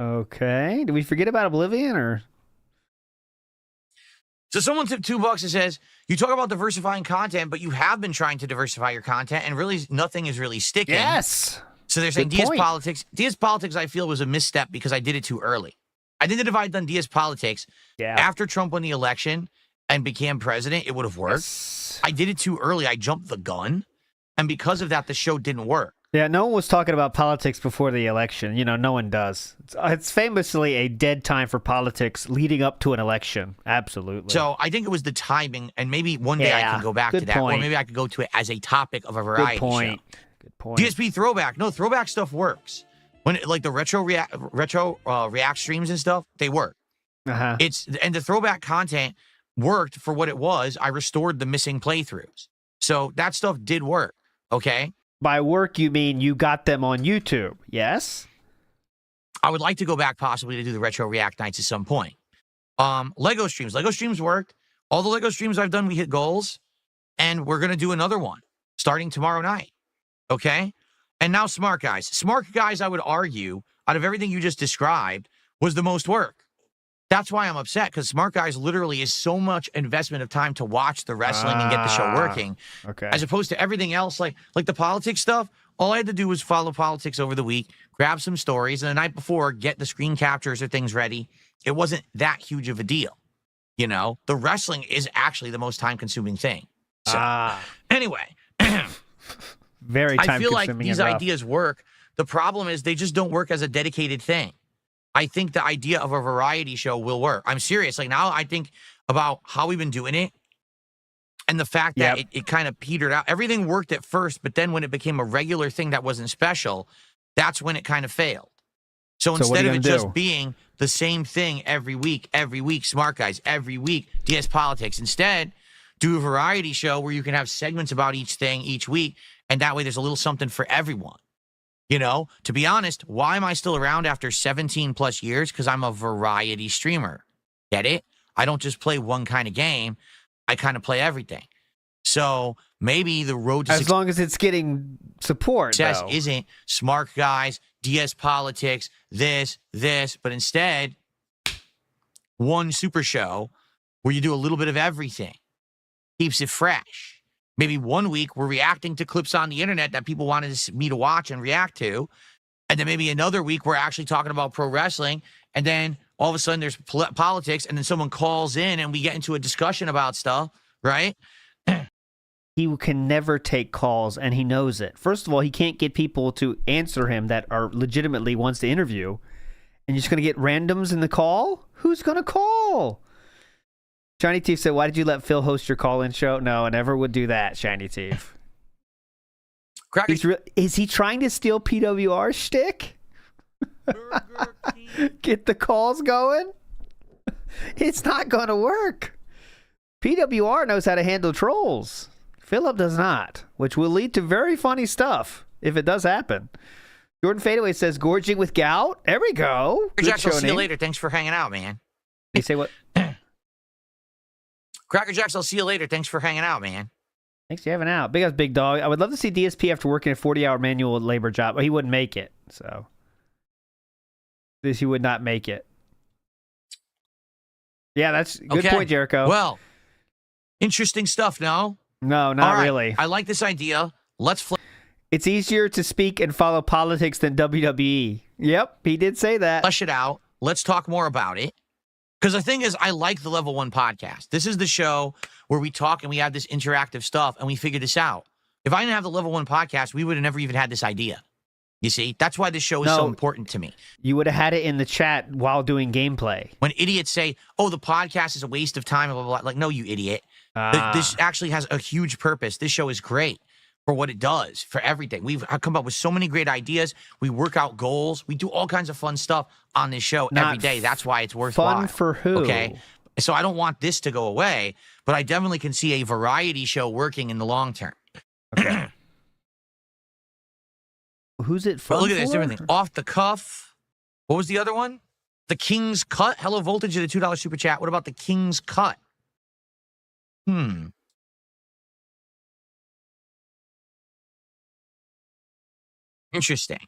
Okay. Did we forget about Oblivion or? So someone tipped $2 and says, you talk about diversifying content, but you have been trying to diversify your content and really nothing is really sticking. Yes. So they're saying DS Politics. DS Politics, I feel, was a misstep because I did it too early. I think that if I'd done DS politics Yeah. after Trump won the election and became president, it would have worked. Yes. I did it too early. I jumped the gun. And because of that, the show didn't work. Yeah, no one was talking about politics before the election. You know, no one does. It's famously a dead time for politics leading up to an election. Absolutely. So I think it was the timing, and maybe one day I can go back to that, or maybe I could go to it as a topic of a variety show. Good point. DSP throwback. No, throwback stuff works. When like the retro react streams and stuff, they work. Uh-huh. And the throwback content worked for what it was. I restored the missing playthroughs, so that stuff did work. Okay. By work, you mean you got them on YouTube, yes? I would like to go back possibly to do the retro react nights at some point. Lego streams. Lego streams worked. All the Lego streams I've done, we hit goals, and we're gonna do another one starting tomorrow night. Okay. And now Smart Guys. Smart Guys, I would argue, out of everything you just described, was the most work. That's why I'm upset, because Smart Guys literally is so much investment of time to watch the wrestling and get the show working. Okay. As opposed to everything else, like the politics stuff, all I had to do was follow politics over the week, grab some stories, and the night before, get the screen captures or things ready. It wasn't that huge of a deal. You know, the wrestling is actually the most time-consuming thing. So, anyway. Very I feel like time-consuming these and rough. ideas work. The problem is they just don't work as a dedicated thing. I think the idea of a variety show will work. I'm serious. Like now I think about how we've been doing it and the fact that it kind of petered out. Everything worked at first, but then when it became a regular thing that wasn't special, that's when it kind of failed. So instead of it just being the same thing every week, Smart Guys, every week, DS Politics, instead do a variety show where you can have segments about each thing each week, and that way there's a little something for everyone. You know, to be honest, why am I still around after 17 plus years? Because I'm a variety streamer. Get it? I don't just play one kind of game. I kind of play everything. So maybe the road to as long as it's getting support, success though. isn't Smart Guys, DS Politics, this, but instead one super show where you do a little bit of everything. Keeps it fresh. Maybe one week we're reacting to clips on the internet that people wanted me to watch and react to. And then maybe another week we're actually talking about pro wrestling. And then all of a sudden there's politics, and then someone calls in and we get into a discussion about stuff, right? He can never take calls, and he knows it. First of all, he can't get people to answer him that are legitimately wants to interview. And you're just going to get randoms in the call? Who's going to call? Shiny Teeth said, why did you let Phil host your call-in show? No, I never would do that, Shiny Teeth. Is he trying to steal PWR's shtick? Get the calls going? It's not going to work. PWR knows how to handle trolls. Philip does not, which will lead to very funny stuff if it does happen. Jordan Fadeaway says, gorging with gout? There we go. Jack, I'll see you later. Thanks for hanging out, man. You say what? Cracker Jacks, I'll see you later. Thanks for hanging out, man. Thanks for having out. Big ass big dog. I would love to see DSP after working a 40-hour manual labor job. But he wouldn't make it. So he would not make it. Yeah, that's a good point, Jericho. Well, interesting stuff, no? No, not really. I like this idea. Let's flip. It's easier to speak and follow politics than WWE. Yep, he did say that. Flesh it out. Let's talk more about it. Because the thing is, I like the Level 1 podcast. This is the show where we talk and we have this interactive stuff and we figure this out. If I didn't have the Level 1 podcast, we would have never even had this idea. You see? That's why this show is so important to me. You would have had it in the chat while doing gameplay. When idiots say, oh, the podcast is a waste of time, blah, blah, blah. Like, no, you idiot. This actually has a huge purpose. This show is great for what it does, for everything. We've come up with so many great ideas. We work out goals. We do all kinds of fun stuff on this show every day. That's why it's worthwhile. Fun for who? Okay? So I don't want this to go away, but I definitely can see a variety show working in the long term. Okay. Who's it fun But look at for? this, everything. Off the cuff. What was the other one? The King's Cut. Hello, Voltage of the $2 super chat. What about the King's Cut? Interesting.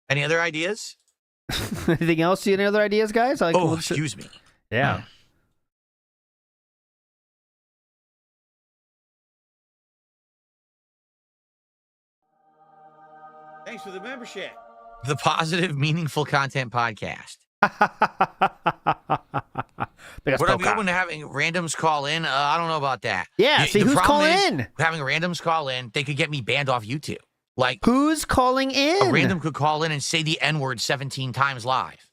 Any other ideas? Anything else? Any other ideas, guys? Excuse me. Yeah. Thanks for the membership. The Positive Meaningful Content Podcast. Would I be open to having randoms call in? I don't know about that. Yeah, see, who's calling in? Having randoms call in, they could get me banned off YouTube. Like, who's calling in? A random could call in and say the N-word 17 times live.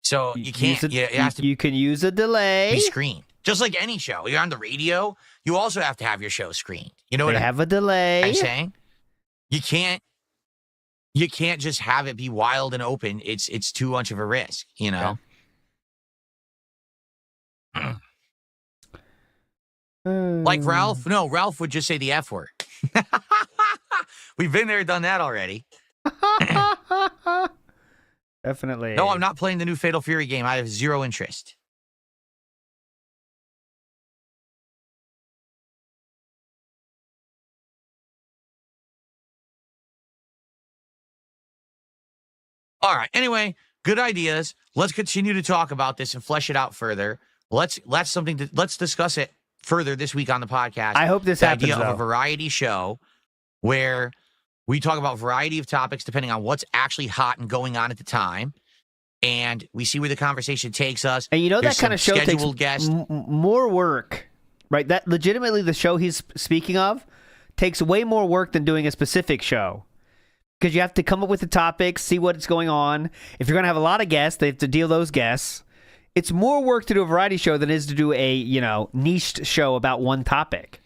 So you can't. You can use a delay. Be screened. Just like any show. You're on the radio, you also have to have your show screened. You know what have a delay. I'm saying? You can't just have it be wild and open. It's too much of a risk, you know? Yeah. Like Ralph? No, Ralph would just say the F word. We've been there, done that already. Definitely. No, I'm not playing the new Fatal Fury game. I have zero interest. All right. Anyway, good ideas. Let's continue to talk about this and flesh it out further. Let's discuss it further this week on the podcast. I hope this happens. The idea of a variety show where we talk about a variety of topics depending on what's actually hot and going on at the time, and we see where the conversation takes us. And you know, that kind of show takes more work, right? That legitimately, the show he's speaking of takes way more work than doing a specific show. Because you have to come up with the topics, see what's going on. If you're going to have a lot of guests, they have to deal those guests. It's more work to do a variety show than it is to do a, niched show about one topic,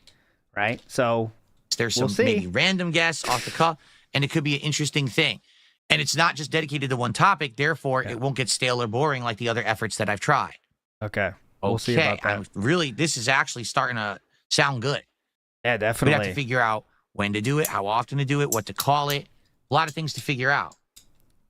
right? So there's some maybe random guests off the cuff, and it could be an interesting thing. And it's not just dedicated to one topic, therefore it won't get stale or boring like the other efforts that I've tried. Okay. We'll see about that. This is actually starting to sound good. Yeah, definitely. We have to figure out when to do it, how often to do it, what to call it. A lot of things to figure out.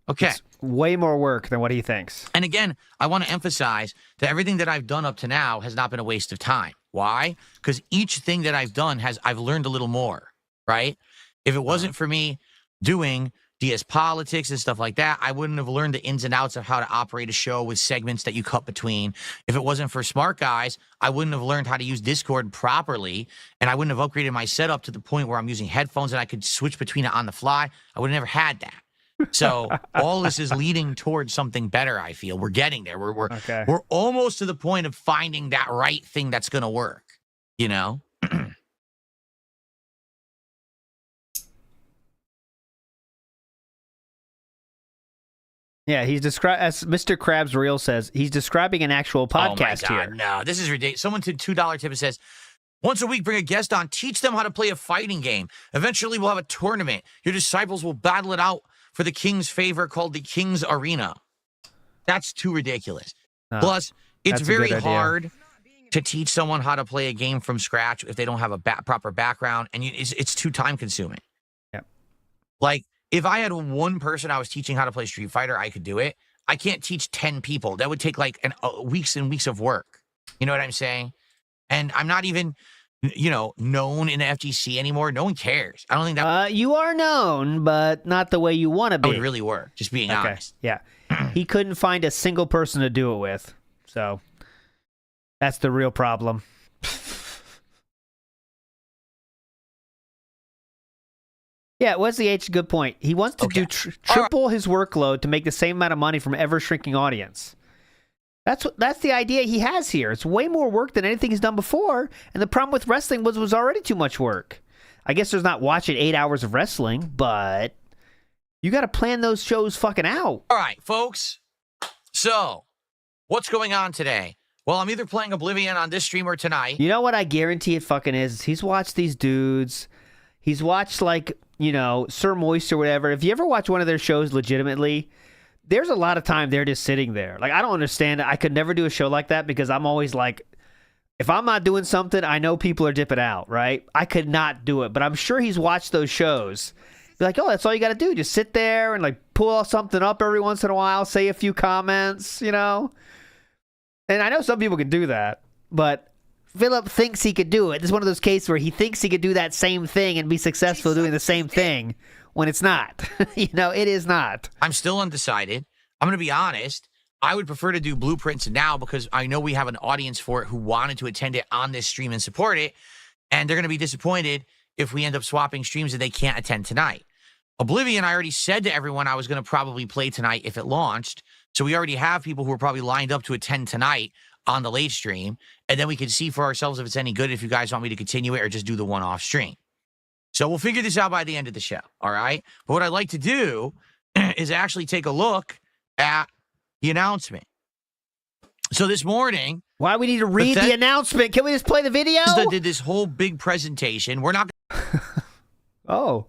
Okay. It's way more work than what he thinks. And again, I want to emphasize that everything that I've done up to now has not been a waste of time. Why? Because each thing that I've done I've learned a little more, right? If it wasn't for me doing DS politics and stuff like that, I wouldn't have learned the ins and outs of how to operate a show with segments that you cut between. If it wasn't for smart guys, I wouldn't have learned how to use Discord properly, and I wouldn't have upgraded my setup to the point where I'm using headphones and I could switch between it on the fly. I would have never had that. So all this is leading towards something better, I feel. We're getting there. We're almost to the point of finding that right thing that's going to work, you know? Yeah, he's describing, as Mr. Krabs Real says, he's describing an actual podcast here. No, this is ridiculous. Someone did $2 tip and says, once a week, bring a guest on, teach them how to play a fighting game. Eventually, we'll have a tournament. Your disciples will battle it out for the king's favor called the King's Arena. That's too ridiculous. No, plus, it's very hard to teach someone how to play a game from scratch if they don't have a proper background, and it's too time consuming. Yeah. Like, if I had one person I was teaching how to play Street Fighter, I could do it. I can't teach 10 people. That would take like weeks and weeks of work. You know what I'm saying? And I'm not even, known in the FGC anymore. No one cares. I don't think that... you are known, but not the way you want to be. That would really work, just being honest. Yeah. He couldn't find a single person to do it with. So that's the real problem. Yeah, Wesley H. Good point. He wants to do triple his workload to make the same amount of money from ever shrinking audience. That's the idea he has here. It's way more work than anything he's done before, and the problem with wrestling was already too much work. I guess there's not watching 8 hours of wrestling, but you got to plan those shows fucking out. All right, folks. So, what's going on today? Well, I'm either playing Oblivion on this stream or tonight. You know what I guarantee it fucking is? He's watched these dudes. He's watched, like, Sir Moist or whatever. If you ever watch one of their shows legitimately, there's a lot of time they're just sitting there. Like, I don't understand it. I could never do a show like that because I'm always like, if I'm not doing something, I know people are dipping out, right? I could not do it, but I'm sure he's watched those shows. Be like, oh, that's all you got to do. Just sit there and, like, pull something up every once in a while, say a few comments, And I know some people can do that, but Philip thinks he could do it. This is one of those cases where he thinks he could do that same thing and be successful doing the same thing when it's not. It is not. I'm still undecided. I'm going to be honest. I would prefer to do Blueprints now because I know we have an audience for it who wanted to attend it on this stream and support it, and they're going to be disappointed if we end up swapping streams and they can't attend tonight. Oblivion, I already said to everyone I was going to probably play tonight if it launched. So we already have people who are probably lined up to attend tonight on the late stream. And then we can see for ourselves if it's any good, if you guys want me to continue it or just do the one-off stream. So we'll figure this out by the end of the show, all right? But what I'd like to do is actually take a look at the announcement. So this morning... Why we need to read the announcement? Can we just play the video? Bethesda did this whole big presentation. We're not... Oh,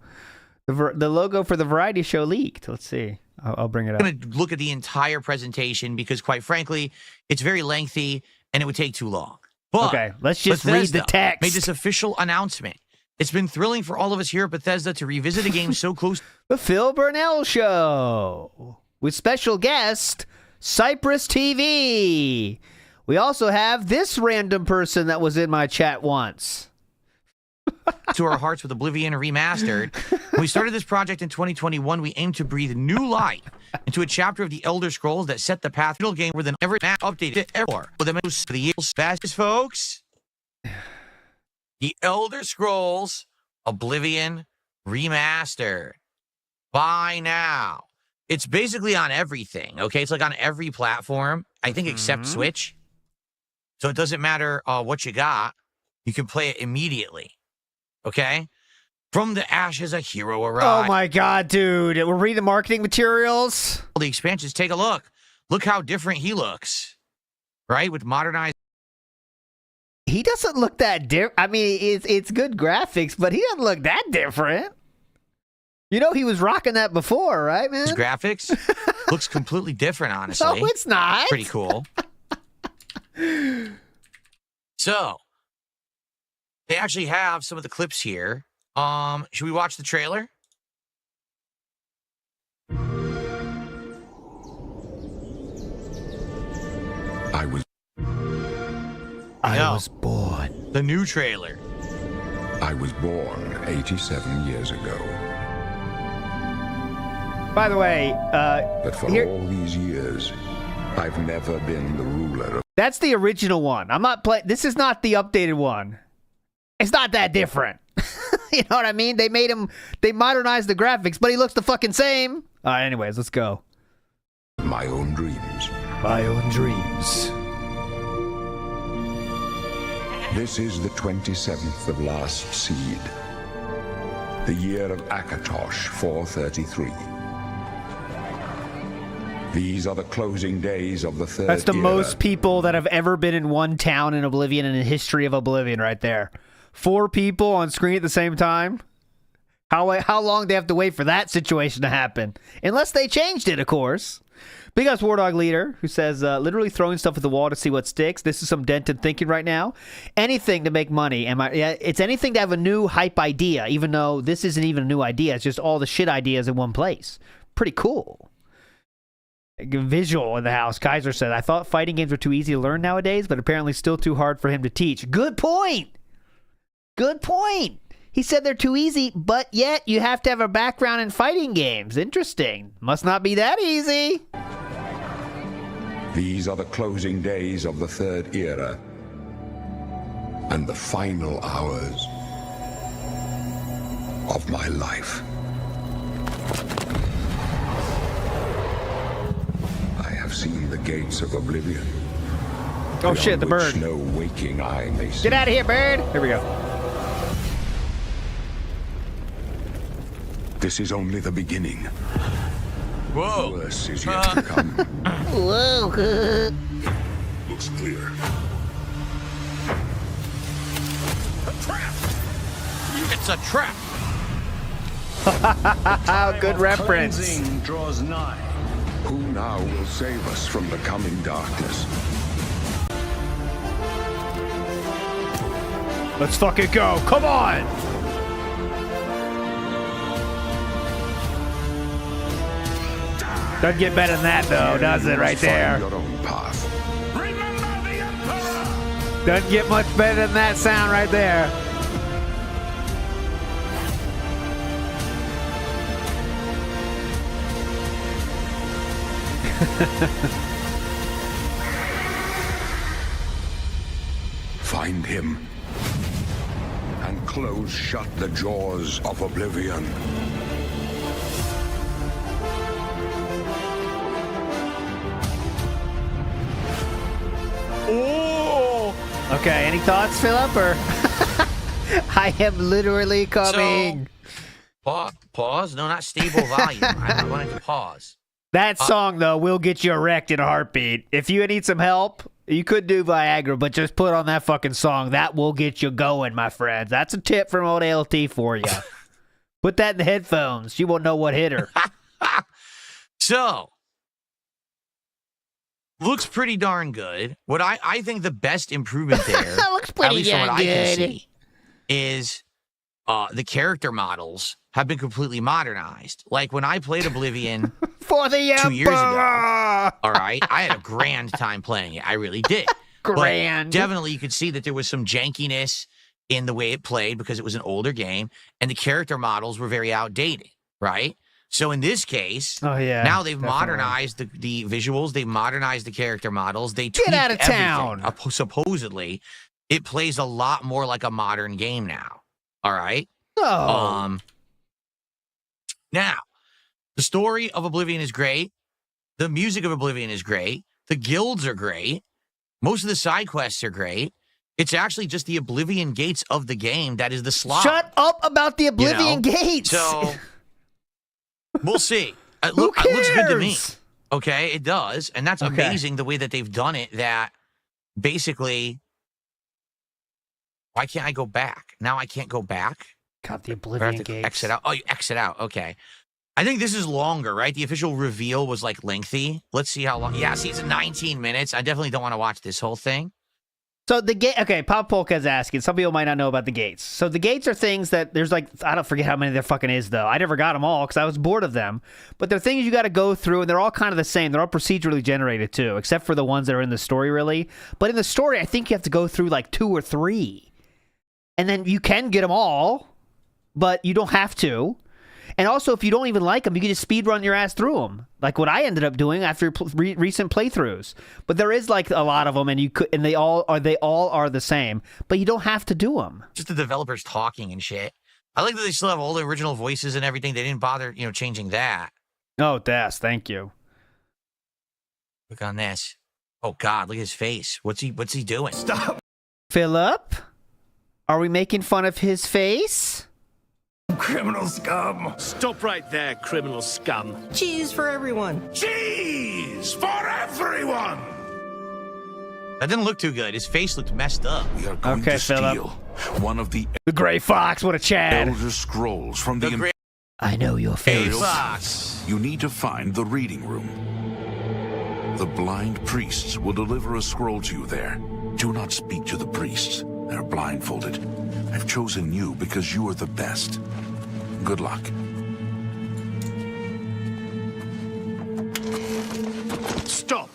the logo for the variety show leaked. Let's see. I'll bring it up. I'm going to look at the entire presentation because, quite frankly, it's very lengthy and it would take too long. But okay, let's just Bethesda read the text. Made this official announcement. It's been thrilling for all of us here at Bethesda to revisit a game so close. The Phil Burnell Show with special guest Cypress TV. We also have this random person that was in my chat once. To our hearts with Oblivion Remastered. When we started this project in 2021, we aimed to breathe new life into a chapter of the Elder Scrolls that set the path to the game where the never updated ever. For the most of the years, fastest folks. The Elder Scrolls Oblivion Remastered. Buy now. It's basically on everything, okay? It's like on every platform, I think, except Switch. So it doesn't matter what you got. You can play it immediately, okay? From the ashes, a hero arrives. Oh, my God, dude. We're reading the marketing materials. The expansions, take a look. Look how different he looks, right? With modernized... He doesn't look that different. I mean, it's good graphics, but he doesn't look that different. You know, he was rocking that before, right, man? His graphics looks completely different, honestly. No, it's not. Pretty cool. So, they actually have some of the clips here. Should we watch the trailer? I was born. The new trailer. I was born 87 years ago. By the way, But for all these years, I've never been the ruler of... That's the original one. I'm not playing. This is not the updated one. It's not that different. You know what I mean? They modernized the graphics, but he looks the fucking same. Anyways, let's go. My own dreams. My own dreams. This is the 27th of last seed. The year of Akatosh 433. These are the closing days of the third That's the era. most people that have ever been in one town in Oblivion in the history of Oblivion right there. 4 people on screen at the same time. How long do they have to wait for that situation to happen? Unless they changed it, of course. Big Us War Dog Leader, who says, literally throwing stuff at the wall to see what sticks. This is some dented thinking right now. Anything to make money. It's anything to have a new hype idea, even though this isn't even a new idea. It's just all the shit ideas in one place. Pretty cool. Visual in the house. Kaiser said, I thought fighting games were too easy to learn nowadays, but apparently still too hard for him to teach. Good point. Good point. He said they're too easy, but yet you have to have a background in fighting games. Interesting. Must not be that easy. These are the closing days of the third era and the final hours of my life. I have seen the gates of Oblivion. Oh shit, the bird. No waking eye may see. Get out of here, bird. Here we go. This is only the beginning. Whoa. Worse is yet to come. Whoa. Looks clear. A trap. It's a trap. Good reference. Draws nigh. Who now will save us from the coming darkness? Let's fucking go. Come on. Doesn't get better than that, though, does it? Right there. Find your own path. Remember the Emperor! Doesn't get much better than that sound right there. Find him and close shut the jaws of Oblivion. Okay, any thoughts, Philip? Or I am literally coming. So, pause? No, not stable volume. I'm going to pause. That song, though, will get you erect in a heartbeat. If you need some help, you could do Viagra, but just put on that fucking song. That will get you going, my friends. That's a tip from old LT for you. Put that in the headphones. You won't know what hit her. So, looks pretty darn good. What I think the best improvement there, looks pretty at least from what darn I can good. see, is the character models have been completely modernized. Like when I played Oblivion for the 2 years ago, all right, I had a grand time playing it. I really did. Grand. But definitely, you could see that there was some jankiness in the way it played because it was an older game, and the character models were very outdated, right? So in this case, now they've modernized the visuals, they've modernized the character models, they tweaked out of town. everything. Supposedly, it plays a lot more like a modern game now. All right. Oh. Now, the story of Oblivion is great. The music of Oblivion is great. The guilds are great. Most of the side quests are great. It's actually just the Oblivion gates of the game that is the slog. Shut up about the Oblivion gates. So, we'll see. It Who cares? It looks good to me. Okay, it does. And that's amazing the way that they've done it, that basically, why can't I go back? Now I can't go back? Got the Oblivion gates. Exit out. Oh, you exit out. Okay. I think this is longer, right? The official reveal was like lengthy. Let's see how long. Yeah, see, it's 19 minutes. I definitely don't want to watch this whole thing. So the gate, okay, Pop Polka's asking. Some people might not know about the gates. So the gates are things that there's like, I don't forget how many there fucking is though. I never got them all because I was bored of them. But they're things you got to go through, and they're all kind of the same. They're all procedurally generated too, except for the ones that are in the story, really. But in the story, I think you have to go through like 2 or 3, and then you can get them all, but you don't have to. And also, if you don't even like them, you can just speed run your ass through them, like what I ended up doing after recent playthroughs. But there is like a lot of them, and they all are the same. But you don't have to do them. Just the developers talking and shit. I like that they still have all the original voices and everything. They didn't bother, changing that. Oh, Das, thank you. Look on this. Oh God, look at his face. What's he doing? Stop. Philip, are we making fun of his face? Criminal scum. Stop right there, criminal scum. Cheese for everyone. Cheese for everyone. That didn't look too good. His face looked messed up. We are going to steal one of the Gray Fox. What a Chad. Elder Scrolls from the I know your face. Fox. You need to find the reading room. The blind priests will deliver a scroll to you there. Do not speak to the priests. They're blindfolded. I've chosen you because you are the best. Good luck. Stop!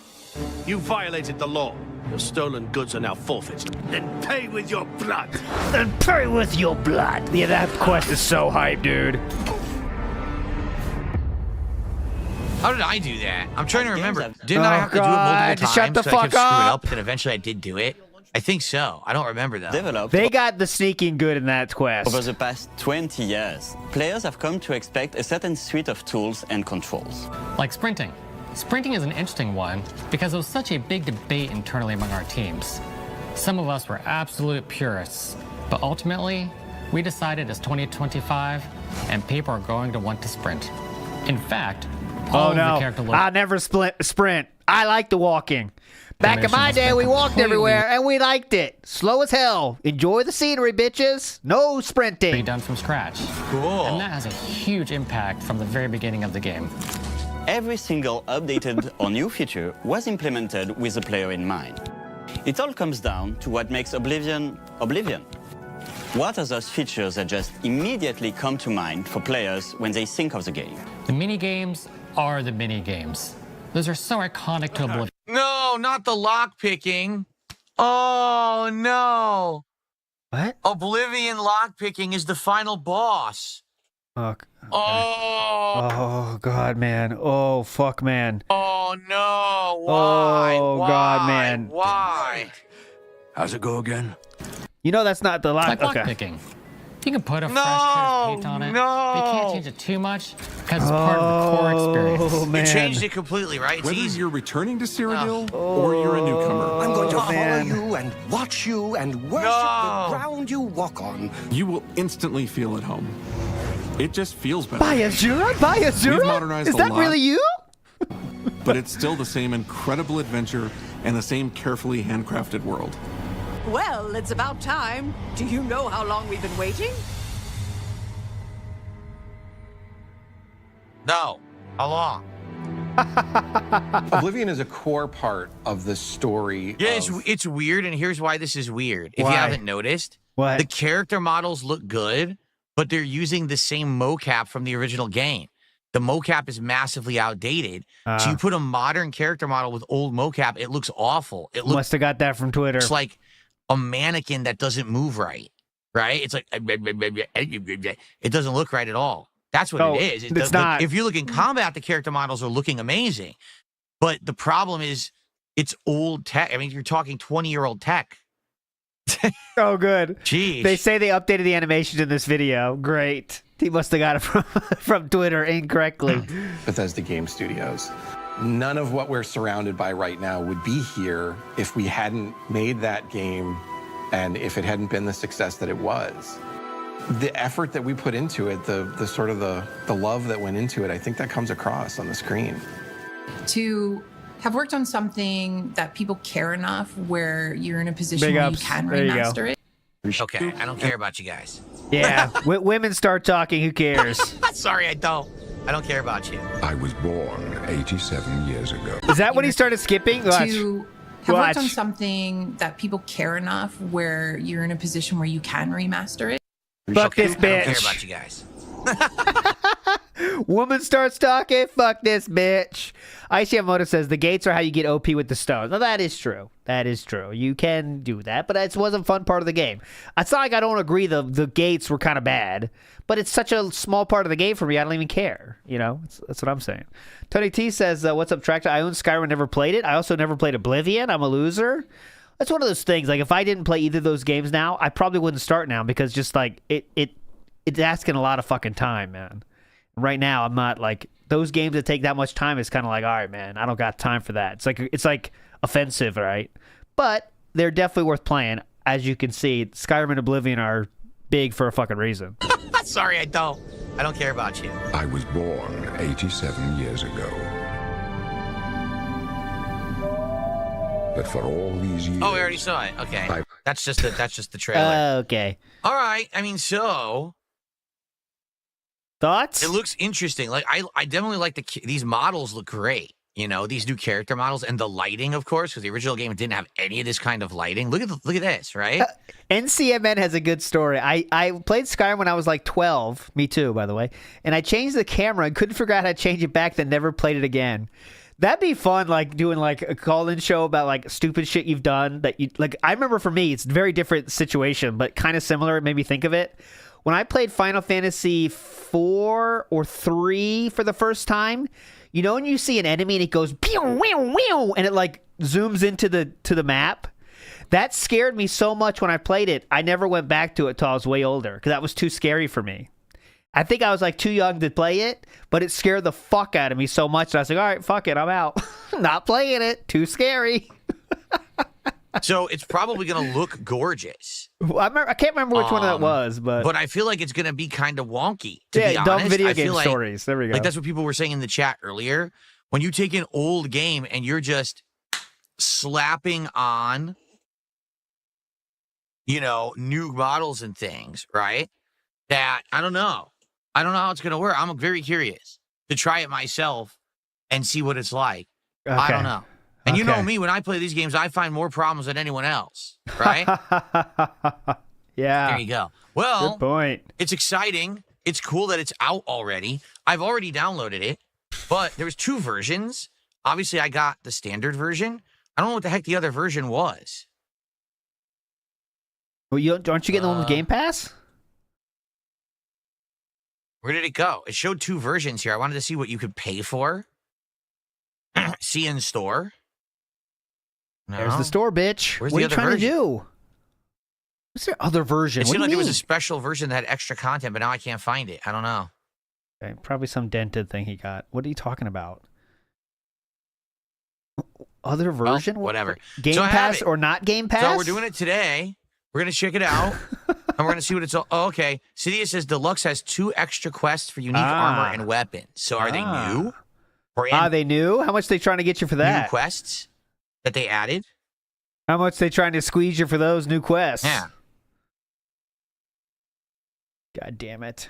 You violated the law. Your stolen goods are now forfeit. Then pay with your blood. Then pay with your blood. Yeah, that quest is so hype, dude. How did I do that? I'm trying to remember. Didn't I have to do it multiple times? Shut the so fuck I kept screwing up. up, but then eventually I did do it. I think so. I don't remember though. They got the sneaking good in that quest. Over the past 20 years, players have come to expect a certain suite of tools and controls. Like sprinting. Sprinting is an interesting one because there was such a big debate internally among our teams. Some of us were absolute purists, but ultimately, we decided it's 2025 and people are going to want to sprint. In fact, all of the character I never sprint. I like the walking. Back in my day, we walked everywhere, and we liked it. Slow as hell. Enjoy the scenery, bitches. No sprinting. Done from scratch. Cool. And that has a huge impact from the very beginning of the game. Every single updated or new feature was implemented with the player in mind. It all comes down to what makes Oblivion, Oblivion. What are those features that just immediately come to mind for players when they think of the game? The mini-games are the mini-games. Those are so iconic to Oblivion. No, not the lock picking. Oh no. What? Oblivion lock picking is the final boss. Fuck. Okay. Oh. God, man. Oh, fuck, man. Oh no. Why? Oh, God, man. Why? How's it go again? You know that's not the lock. Like lock Okay. picking. You can put a fresh coat of paint on it, but you can't change it too much because it's part of the core experience. Oh, man. You changed it completely, right? It's Whether easy. you're returning to Cyrodiil or you're a newcomer, I'm going to follow man. you and watch you and worship the ground you walk on. you will instantly feel at home. It just feels better. By Azura? We've modernized Is a that lot. really you? But it's still the same incredible adventure and the same carefully handcrafted world. Well, it's about time. Do you know how long we've been waiting? No. How long? Oblivion is a core part of the story. Yeah, it's weird, and here's why this is weird. If Why? you haven't noticed, What? the character models look good, but they're using the same mocap from the original game. The mocap is massively outdated. So you put a modern character model with old mocap, it looks awful. It looks Must have got that from Twitter. like a mannequin that doesn't move right. It's like it doesn't look right at all. That's what it is. It's not. If you look in combat, the character models are looking amazing. But the problem is it's old tech. I mean, you're talking 20-year-old tech. Oh, good. Jeez. They say they updated the animations in this video. Great. He must have got it from Twitter incorrectly. Bethesda Game Studios. None of what we're surrounded by right now would be here if we hadn't made that game and if it hadn't been the success that it was. The effort that we put into it, the sort of the love that went into it, I think that comes across on the screen. To have worked on something that people care enough where you're in a position Big where ups. you can There you go. remaster it. Okay, I don't care about you guys. Yeah, women start talking, who cares? Sorry, I don't care about you. I was born 87 years ago. Is that when he started skipping? Watch. To have worked on Watch. something that people care enough where you're in a position where you can remaster it. Fuck this I don't care bitch. about you guys. Woman starts talking, fuck this bitch. Aishiyamoto says the gates are how you get OP with the stones. Now that is true. That is true. You can do that, but it wasn't a fun part of the game. It's not like I don't agree the gates were kind of bad, but it's such a small part of the game for me, I don't even care. You know, that's what I'm saying. Tony T says, what's up, Tractor? I own Skyrim, never played it. I also never played Oblivion. I'm a loser. That's one of those things. Like, if I didn't play either of those games now, I probably wouldn't start now because just like it's asking a lot of fucking time, man. Right now, I'm not like those games that take that much time. It's kind of like, all right, man, I don't got time for that. It's like offensive, right? But they're definitely worth playing. As you can see, Skyrim and Oblivion are big for a fucking reason. Sorry, I don't care about you. I was born 87 years ago. But for all these years... Oh, we already saw it. Okay. That's just the trailer. Okay. All right. I mean, so... Thoughts? It looks interesting. Like, I definitely like these models look great. You know, these new character models and the lighting, of course, because the original game didn't have any of this kind of lighting. Look at this, right? NCMN has a good story. I played Skyrim when I was like 12. Me too, by the way. And I changed the camera and couldn't figure out how to change it back, then never played it again. That'd be fun, like doing like a call-in show about like stupid shit you've done that you like. I remember for me, it's a very different situation, but kind of similar. It made me think of it. When I played Final Fantasy 4 or 3 for the first time, you know when you see an enemy and it goes pew, meow, meow, and it like zooms into the map? That scared me so much when I played it. I never went back to it till I was way older because that was too scary for me. I think I was like too young to play it, but it scared the fuck out of me so much that I was like, all right, fuck it, I'm out. Not playing it. Too scary. So it's probably going to look gorgeous. I can't remember which one that was, but I feel like it's going to be kind of wonky, to be dumb honest. video I game feel like, stories. There we go. Like that's what people were saying in the chat earlier. When you take an old game and you're just slapping on, you know, new models and things, right? That, I don't know how it's going to work. I'm very curious to try it myself and see what it's like. Okay. I don't know. And you know me, when I play these games, I find more problems than anyone else, right? Yeah. There you go. Well, good point. It's exciting. It's cool that it's out already. I've already downloaded it, but there was 2 versions. Obviously, I got the standard version. I don't know what the heck the other version was. Well, aren't you getting the one with Game Pass? Where did it go? It showed 2 versions here. I wanted to see what you could pay for. See in store. No. There's the store, bitch. Where's what the are you other trying version? to do? What's their other version? It What seemed do like you there was mean? a special version that had extra content, but now I can't find it. I don't know. Okay, probably some dented thing he got. What are you talking about? Other version? Well, whatever. Game So I have Pass it. or not Game Pass? So we're doing it today. We're going to check it out. And we're going to see what it's all... Oh, okay. Cydia says Deluxe has 2 extra quests for unique armor and weapons. So are they new? Are they new? How much they trying to get you for that? New quests that they added? How much they trying to squeeze you for those new quests? Yeah. God damn it.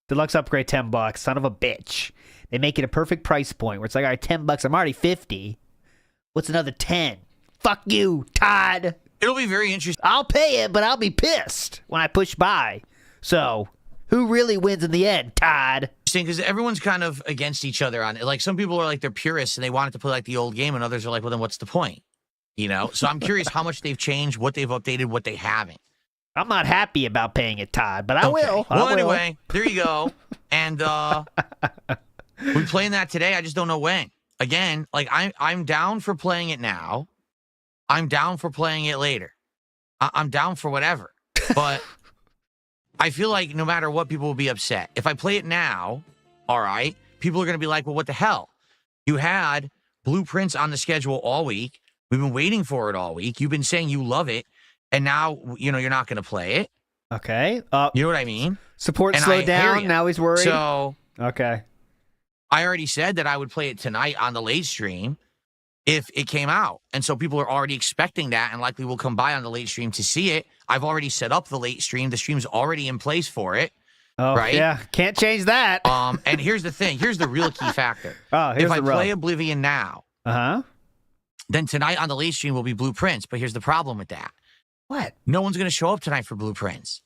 Deluxe upgrade $10. Son of a bitch. They make it a perfect price point where it's like, all right, $10. I'm already 50. What's another 10? Fuck you, Todd. It'll be very interesting. I'll pay it, but I'll be pissed when I push buy. So, who really wins in the end, Todd? Because everyone's kind of against each other on it. Like, some people are like, they're purists and they want it to play like the old game, and others are like, well, then what's the point? You know? So I'm curious how much they've changed, what they've updated, what they haven't. I'm not happy about paying it, Todd, but I Okay. will. Well, I will. anyway, there you go. And we're playing that today. I just don't know when. Again, like I'm down for playing it now. I'm down for playing it later. I'm down for whatever. But I feel like no matter what, people will be upset. If I play it now, all right, people are going to be like, well, what the hell? You had Blueprints on the schedule all week. We've been waiting for it all week. You've been saying you love it. And now, you know, you're not going to play it. Okay. You know what I mean? Support And slowed I hear down. ya. Now he's worried. So, okay. I already said that I would play it tonight on the late stream if it came out. And so people are already expecting that and likely will come by on the late stream to see it. I've already set up the late stream. The stream's already in place for it. Oh, right? yeah. Can't change that. And here's the thing. Here's the real key factor. Here's if I the rub. play Oblivion now, then tonight on the late stream will be Blueprints. But here's the problem with that. What? No one's going to show up tonight for Blueprints.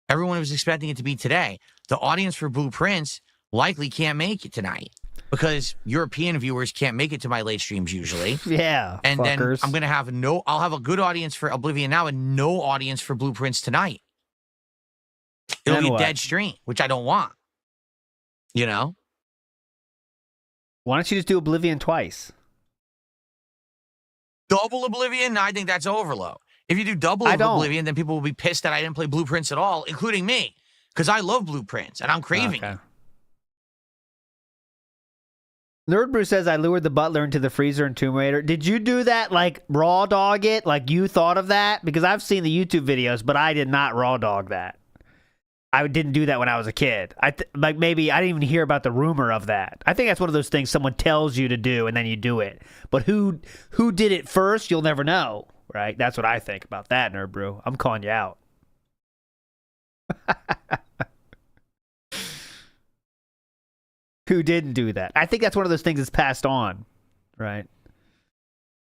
Everyone was expecting it to be today. The audience for Blueprints likely can't make it tonight because European viewers can't make it to my late streams usually. Yeah. And fuckers. then I'm going to have I'll have a good audience for Oblivion now and no audience for Blueprints tonight. It'll Then be a what? dead stream, which I don't want. You know? Why don't you just do Oblivion twice? Double Oblivion? No, I think that's overload. If you do double of Oblivion, then people will be pissed that I didn't play Blueprints at all, including me, because I love Blueprints and I'm craving it. Nerd Brew says I lured the butler into the freezer in Tomb Raider. Did you do that, like raw dog it? Like you thought of that? Because I've seen the YouTube videos, but I did not raw dog that. I didn't do that when I was a kid. Like maybe I didn't even hear about the rumor of that. I think that's one of those things someone tells you to do and then you do it. But who did it first? You'll never know, right? That's what I think about that, Nerd Brew. I'm calling you out. Who didn't do that? I think that's one of those things that's passed on, right?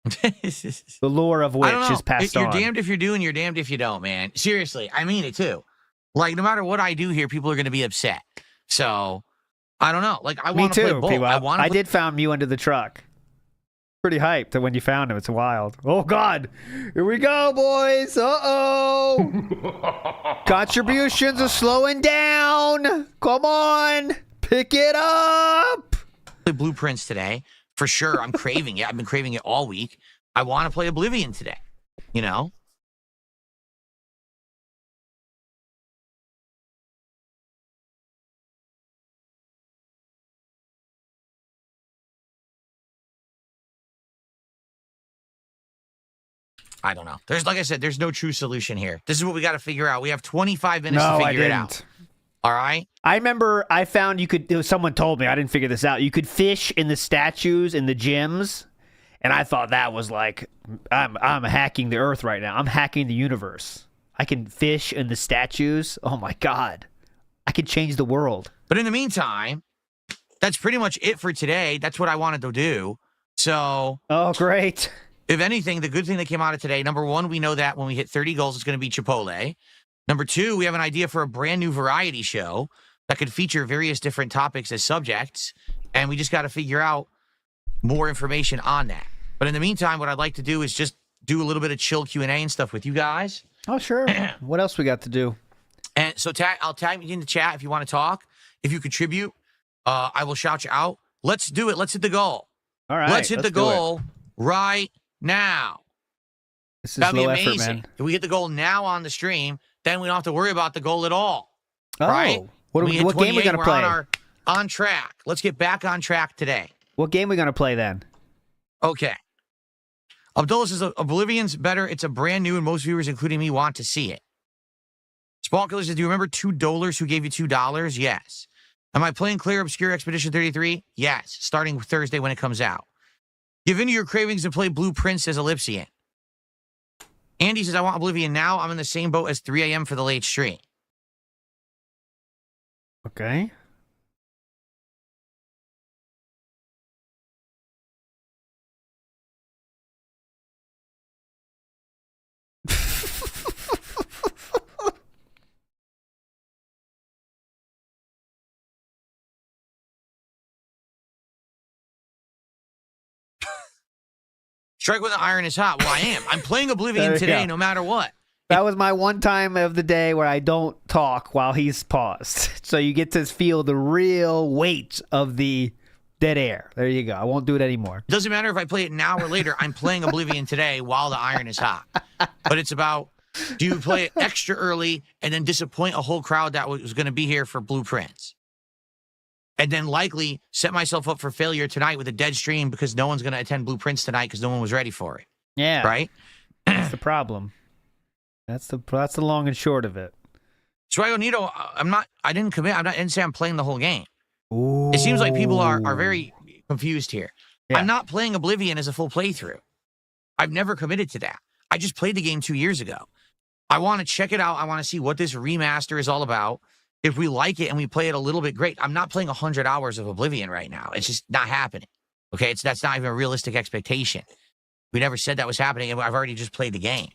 The lore of which is passed You're on. damned if you're doing, you're damned if you don't, man. Seriously, I mean it too. Like, no matter what I do here, people are going to be upset. So, I don't know. Like, I Me want to play too, both. P-Wop. I did found Mew under the truck. Pretty hyped that when you found him. It's wild. Oh, God. Here we go, boys. Uh-oh. Contributions are slowing down. Come on. Pick it up. Play Blueprints today. For sure, I'm craving it. I've been craving it all week. I want to play Oblivion today. You know? I don't know. There's, like I said, there's no true solution here. This is what we got to figure out. We have 25 minutes to figure it out. All right? I remember I found someone told me, I didn't figure this out. You could fish in the statues in the gyms. And I thought that was like, I'm hacking the earth right now. I'm hacking the universe. I can fish in the statues. Oh my God. I could change the world. But in the meantime, that's pretty much it for today. That's what I wanted to do. So. Oh, great. If anything, the good thing that came out of today, number one, we know that when we hit 30 goals, it's going to be Chipotle. Number two, we have an idea for a brand new variety show that could feature various different topics as subjects. And we just got to figure out more information on that. But in the meantime, what I'd like to do is just do a little bit of chill Q&A and stuff with you guys. Oh, sure. What else we got to do? And so I'll tag you in the chat if you want to talk. If you contribute, I will shout you out. Let's do it. Let's hit the goal. All right. Let's hit the goal right now. This is That'd be low amazing. effort, man. If we hit the goal now on the stream, then we don't have to worry about the goal at all. Oh, right? what When we hit game we 28, gonna we're play? on our on track. Let's get back on track today. What game are we going to play then? Okay. Abdullah says Oblivion's better. It's a brand new and most viewers, including me, want to see it. Spawn Killer says, do you remember $2 who gave you $2? Yes. Am I playing Clear Obscure Expedition 33? Yes. Starting Thursday when it comes out. Give in to your cravings and play Blue Prince as Ellipsian. Andy says, I want Oblivion now. I'm in the same boat as 3 a.m. for the late stream. Okay. Strike when the iron is hot. Well, I am. I'm playing Oblivion today no matter what. That was my one time of the day where I don't talk while he's paused. So you get to feel the real weight of the dead air. There you go. I won't do it anymore. Doesn't matter if I play it now or later. I'm playing Oblivion today while the iron is hot. But it's about, do you play it extra early and then disappoint a whole crowd that was going to be here for Blueprints? And then likely set myself up for failure tonight with a dead stream because no one's going to attend Blueprints tonight because no one was ready for it. Yeah. Right? That's the problem. That's the long and short of it. So Nito, I didn't commit. I didn't say I'm playing the whole game. Ooh. It seems like people are very confused here. Yeah. I'm not playing Oblivion as a full playthrough. I've never committed to that. I just played the game 2 years ago. I want to check it out. I want to see what this remaster is all about. If we like it and we play it a little bit, great. I'm not playing 100 hours of Oblivion right now. It's just not happening. Okay, that's not even a realistic expectation. We never said that was happening, and I've already just played the game.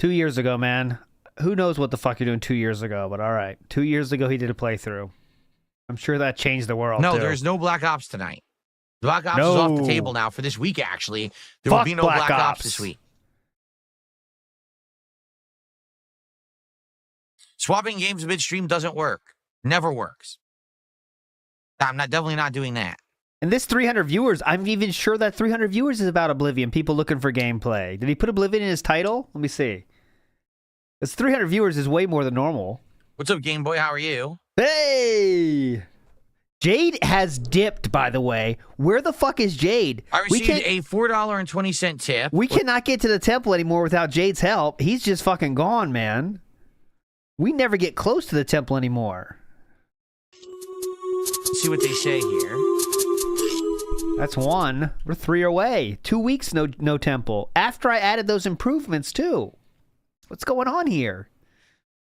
2 years ago, man. Who knows what the fuck you're doing 2 years ago, but all right. 2 years ago, he did a playthrough. I'm sure that changed the world, No, too. there's no Black Ops tonight. Black Ops is off the table now for this week, actually. There will be no Black Ops this week. Swapping games midstream doesn't work. Never works. I'm definitely not doing that. And this 300 viewers, I'm even sure that 300 viewers is about Oblivion. People looking for gameplay. Did he put Oblivion in his title? Let me see. It's 300 viewers is way more than normal. What's up, Game Boy? How are you? Hey! Jade has dipped, by the way. Where the fuck is Jade? I received a $4.20 tip. We cannot get to the temple anymore without Jade's help. He's just fucking gone, man. We never get close to the temple anymore. Let's see what they say here. That's one. We're 3 away. 2 weeks, no temple. After I added those improvements, too. What's going on here?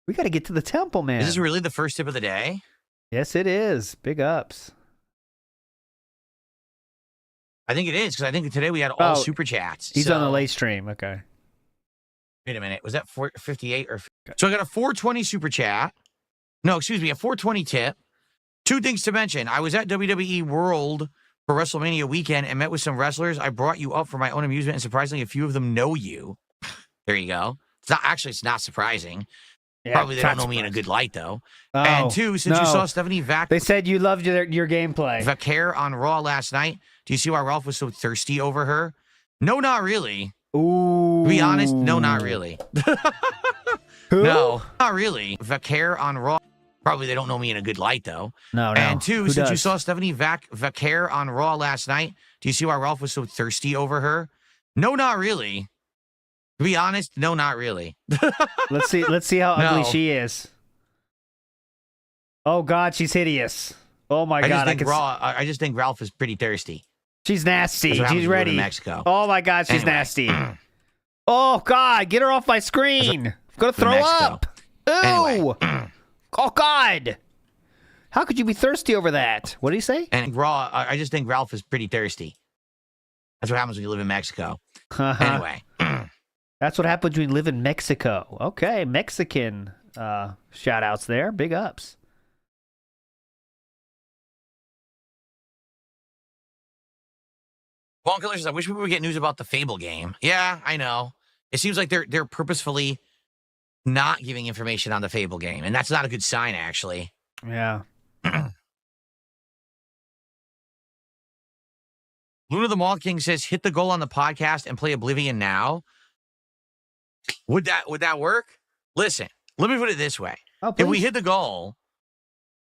We got to get to the temple, man. Is this really the first tip of the day? Yes, it is. Big ups. I think it is, because I think today we had all super chats. He's on the late stream. Okay. Wait a minute. Was that 458 or... So I got a 420 super chat. No, excuse me, a 420 tip. Two things to mention. I was at WWE World for WrestleMania weekend and met with some wrestlers. I brought you up for my own amusement, and surprisingly, a few of them know you. There you go. It's not surprising. Yeah, probably they don't know me in a good light, though. Oh, and two, since you saw Stephanie they said you loved your gameplay. Vaquer on Raw last night. Do you see why Ralph was so thirsty over her? No, not really. Ooh. To be honest, no, not really. Who? No, not really. Vaquer on Raw. Probably they don't know me in a good light, though. No. And two, since you saw Stephanie Vaquer on Raw last night, do you see why Ralph was so thirsty over her? No, not really. To be honest, no, not really. Let's see how ugly she is. Oh God, she's hideous. Oh my God, I just think Ralph is pretty thirsty. She's nasty. She's ready. In Mexico. Oh my God, she's nasty. Oh God, get her off my screen. I'm gonna throw up. Ooh. Anyway. Oh God. How could you be thirsty over that? What did he say? And Raw, I just think Ralph is pretty thirsty. That's what happens when you live in Mexico. Anyway. That's what happens when you live in Mexico. Okay, Mexican shout outs there. Big ups. Bone Killers, I wish we would get news about the Fable game. Yeah, I know. It seems like they're purposefully not giving information on the Fable game, and that's not a good sign, actually. Yeah. Luna the Mall King says, hit the goal on the podcast and play Oblivion now. Would that work? Listen, let me put it this way. If we hit the goal,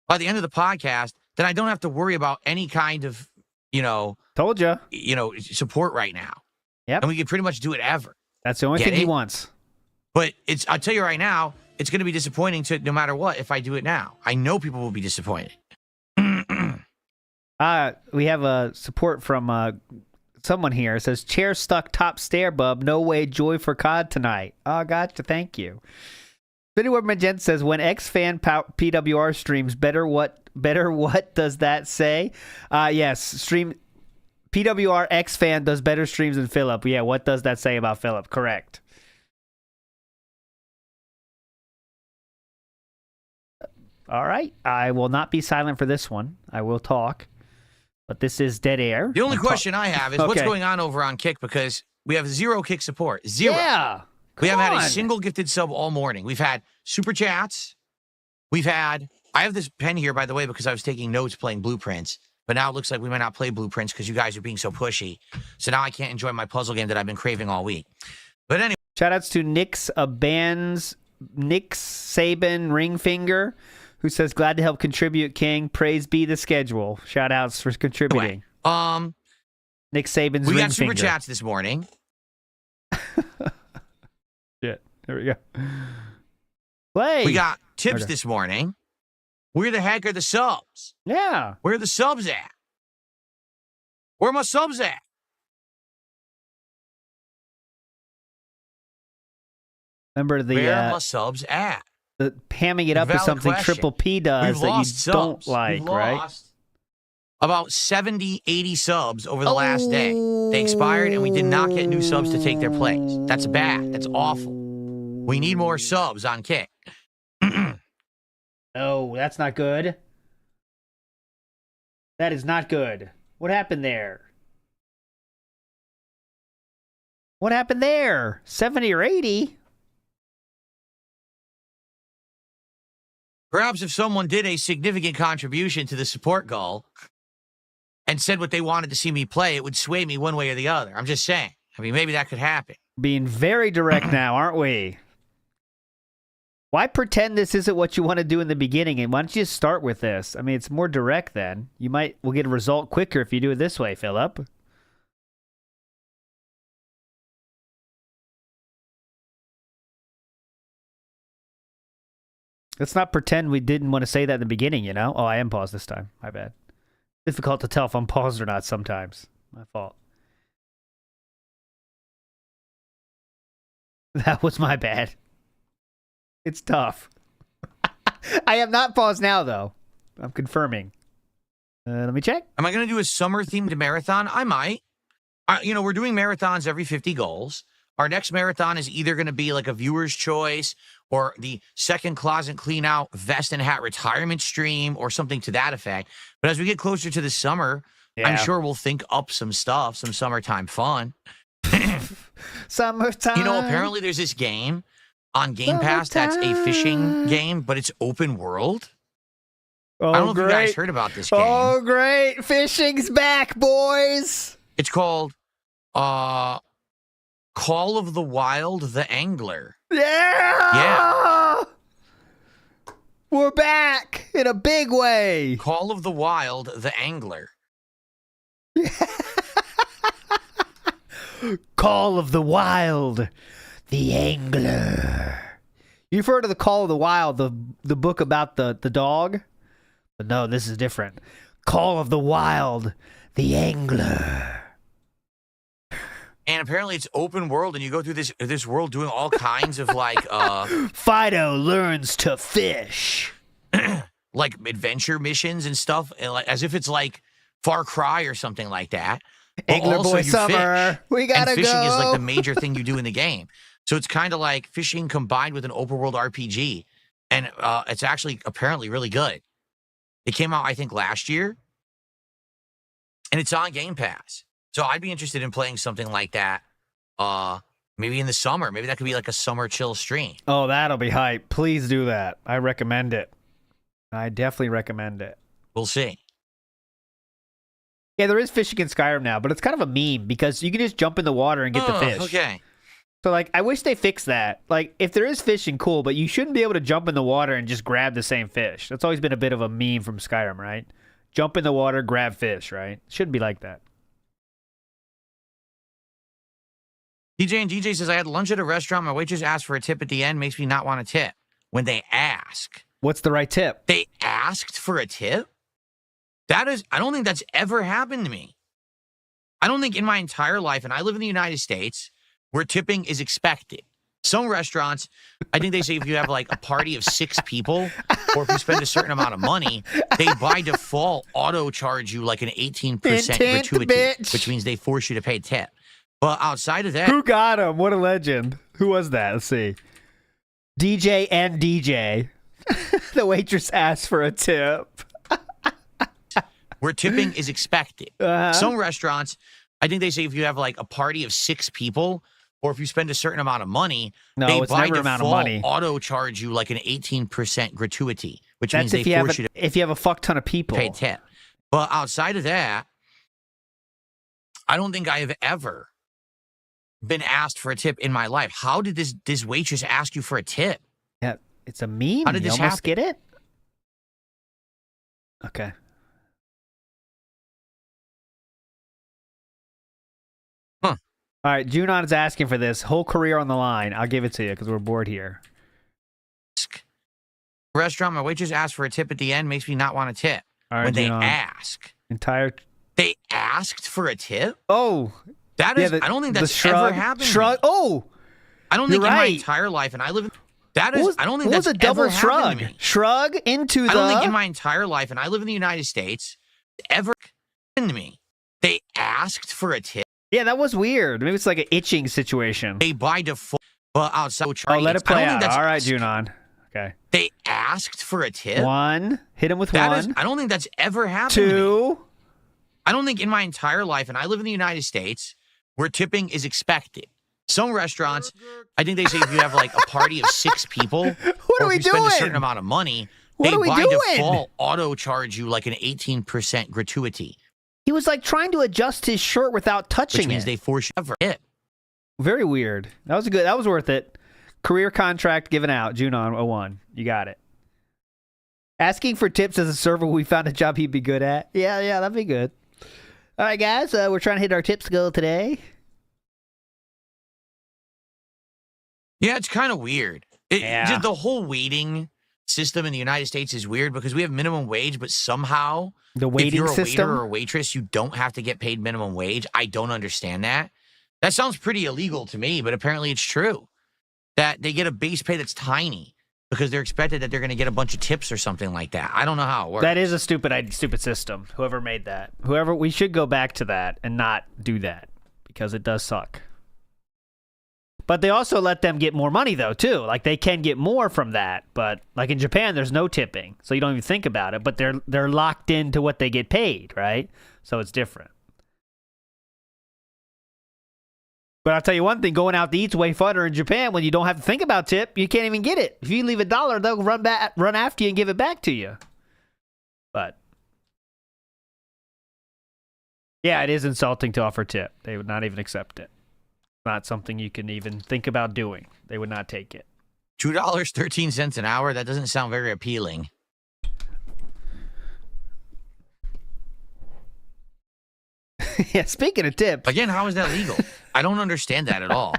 by the end of the podcast, then I don't have to worry about any kind of, told you, support right now. Yep. And we can pretty much do it ever. That's the only thing he wants. But I'll tell you right now, it's going to be disappointing no matter what if I do it now. I know people will be disappointed. We have a support from someone here. It says, chair stuck top stair, bub. No way joy for COD tonight. Oh, gotcha. Thank you. Anywhere Magent says, when X-Fan PWR streams, better what does that say? Yes, stream PWR X-Fan does better streams than Philip. Yeah, what does that say about Philip? Correct. All right. I will not be silent for this one. I will talk. But this is dead air. The only question I have is what's going on over on Kick, because we have 0 Kick support. 0. Yeah. We haven't had a single gifted sub all morning. We've had super chats. I have this pen here, by the way, because I was taking notes playing Blueprints. But now it looks like we might not play Blueprints because you guys are being so pushy. So now I can't enjoy my puzzle game that I've been craving all week. But anyway. Shoutouts to Nick Saban Ringfinger, who says, glad to help contribute, King. Praise be the schedule. Shoutouts for contributing. Nick Saban's We ring got super finger. chats this morning. Shit. There we go. Play. We got tips this morning. Where the heck are the subs? Yeah. Where are the subs at? Where are my subs at? Remember the Where are my subs at? The hamming it up is something question. Triple P does We've that you lost don't subs. like, We've right? lost about 70, 80 subs over the last day. They expired, and we did not get new subs to take their place. That's bad. That's awful. We need more subs on Kick. Oh, that's not good. That is not good. What happened there? What happened there? 70 or 80? Perhaps if someone did a significant contribution to the support goal and said what they wanted to see me play, it would sway me one way or the other. I'm just saying. I mean, maybe that could happen. Being very direct now, aren't we? Why pretend this isn't what you want to do in the beginning? And why don't you just start with this? I mean, it's more direct then. We'll get a result quicker if you do it this way, Philip. Let's not pretend we didn't want to say that in the beginning, you know? Oh, I am paused this time. My bad. Difficult to tell if I'm paused or not sometimes. My fault. That was my bad. It's tough. I am not paused now, though. I'm confirming. Let me check. Am I going to do a summer-themed marathon? I might. We're doing marathons every 50 goals. Our next marathon is either going to be like a viewer's choice or the second closet clean out vest and hat retirement stream or something to that effect. But as we get closer to the summer, I'm sure we'll think up some stuff, some summertime fun. Summertime. Apparently there's this game on Game Pass that's a fishing game, but it's open world. Oh, I don't know great. if you guys heard about this game. Oh, great. Fishing's back, boys. It's called Call of the Wild, the Angler. Yeah! We're back in a big way. Call of the Wild, the Angler. Call of the Wild, the Angler. You've heard of the Call of the Wild, the book about the dog? But no, this is different. Call of the Wild, the Angler. And apparently it's open world, and you go through this world doing all kinds of like Fido learns to fish. like adventure missions and stuff, and like as if it's like Far Cry or something like that. Angler also Boy you Summer. Fish, We gotta and fishing go. is like the major thing you do in the game. So it's kind of like fishing combined with an open world RPG, and it's actually apparently really good. It came out I think last year, and it's on Game Pass. So I'd be interested in playing something like that. Maybe in the summer. Maybe that could be like a summer chill stream. Oh, that'll be hype. Please do that. I recommend it. I definitely recommend it. We'll see. Yeah, there is fishing in Skyrim now, but it's kind of a meme because you can just jump in the water and get the fish. Okay. So, like, I wish they fixed that. Like, if there is fishing, cool, but you shouldn't be able to jump in the water and just grab the same fish. That's always been a bit of a meme from Skyrim, right? Jump in the water, grab fish, right? Shouldn't be like that. DJ and DJ says, I had lunch at a restaurant. My waitress asked for a tip at the end. Makes me not want a tip. When they ask. What's the right tip? They asked for a tip? That is, I don't think that's ever happened to me. I don't think in my entire life, and I live in the United States, where tipping is expected. Some restaurants, I think they say if you have like a party of 6 people, or if you spend a certain amount of money, they by default auto charge you like an 18% gratuity, bitch. which means they force you to pay a tip. But outside of that, Who got him? What a legend. Who was that? Let's see. DJ and DJ. The waitress asked for a tip. where tipping is expected. Some restaurants, I think they say if you have like a party of 6 people, or if you spend a certain amount of money, they it's by never default amount of money. auto charge you like an 18% gratuity, which That's means they force you to if you have a fuck ton of people. pay a tip. But outside of that, I don't think I have ever been asked for a tip in my life. How did this waitress ask you for a tip? Yeah, it's a meme. How did you this almost happen? get it? Okay. Huh. All right, Junon is asking for this. Whole career on the line. I'll give it to you because we're bored here. Restaurant, my waitress asked for a tip at the end, makes me not want a tip. All right, when they Junon. ask. They asked for a tip? Oh. That is, I don't think that's ever happened. Shrug. Oh. I don't think You're in my right. entire life, and I live in, that is, I don't think What was that's a double ever shrug? happened to me. Shrug into the. I don't think in my entire life, and I live in the United States, ever happened to me. They asked for a tip. Yeah, that was weird. Maybe it's like an itching situation. They by default, but outside. Oh, let it play I don't out. think that's, All right, Junon. Okay. They asked for a tip. 1. Hit him with That 1. is, I don't think that's ever happened to me. 2. I don't think in my entire life, and I live in the United States, where tipping is expected. Some restaurants, I think they say if you have like a party of 6 people, What or are we if you spend a doing? certain amount of money, What they are we by doing? default auto charge you like an 18% gratuity, He was like trying to adjust his shirt without touching which means it. they force you to tip. Very weird. That was good. That was worth it. Career contract given out. Junon 01. You got it. Asking for tips as a server, we found a job he'd be good at. Yeah, that'd be good. All right, guys. We're trying to hit our tips goal today. Yeah, it's kind of weird. Yeah. Just the whole waiting system in the United States is weird because we have minimum wage, but somehow The waiting if you're a system? waiter or a waitress, you don't have to get paid minimum wage. I don't understand that. That sounds pretty illegal to me, but apparently it's true. That they get a base pay that's tiny because they're expected that they're going to get a bunch of tips or something like that. I don't know how it works. That is a stupid system. Whoever made that. We should go back to that and not do that because it does suck. But they also let them get more money, though, too. Like, they can get more from that. But, like, in Japan, there's no tipping. So you don't even think about it. But they're locked into what they get paid, right? So it's different. But I'll tell you one thing. Going out to eat's way funner in Japan when you don't have to think about tip. You can't even get it. If you leave $1, they'll run after you and give it back to you. But, yeah, it is insulting to offer tip. They would not even accept it. Not something you can even think about doing. They would not take it. $2.13 an hour? That doesn't sound very appealing. Yeah, speaking of tips. Again, how is that legal? I don't understand that at all.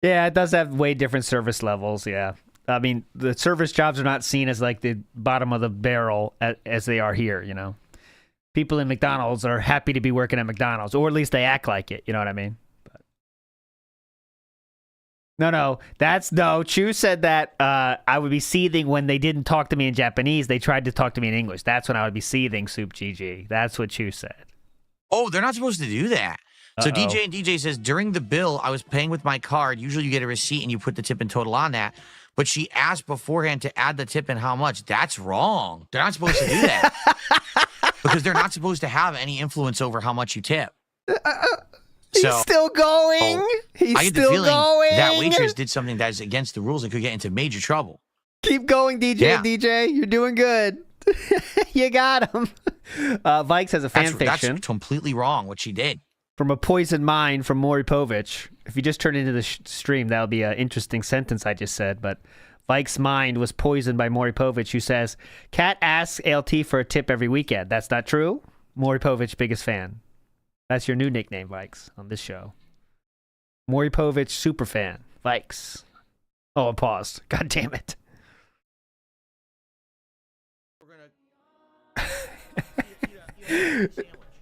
Yeah, it does have way different service levels, yeah. I mean, the service jobs are not seen as like the bottom of the barrel as they are here, you know. People in McDonald's are happy to be working at McDonald's, or at least they act like it. You know what I mean? But no. Chu said that I would be seething when they didn't talk to me in Japanese. They tried to talk to me in English. That's when I would be seething, Soup GG. That's what Chu said. Oh, they're not supposed to do that. So Uh-oh. DJ and DJ says, during the bill, I was paying with my card. Usually you get a receipt and you put the tip in total on that. But she asked beforehand to add the tip and how much. That's wrong. They're not supposed to do that. Because they're not supposed to have any influence over how much you tip. He's still going. He's I get the still feeling going. that waitress did something that is against the rules and could get into major trouble. Keep going, DJ. Yeah. DJ, you're doing good. You got him. Vikes has a fan fiction. That's completely wrong what she did. From a poisoned mind from Maury Povich. If you just turn into the stream, that would be an interesting sentence I just said. But Vike's mind was poisoned by Maury Povich, who says, Cat asks ALT for a tip every weekend. That's not true. Maury Povich, biggest fan. That's your new nickname, Vikes, on this show. Maury Povich, super fan. Vikes. Oh, I paused. God damn it.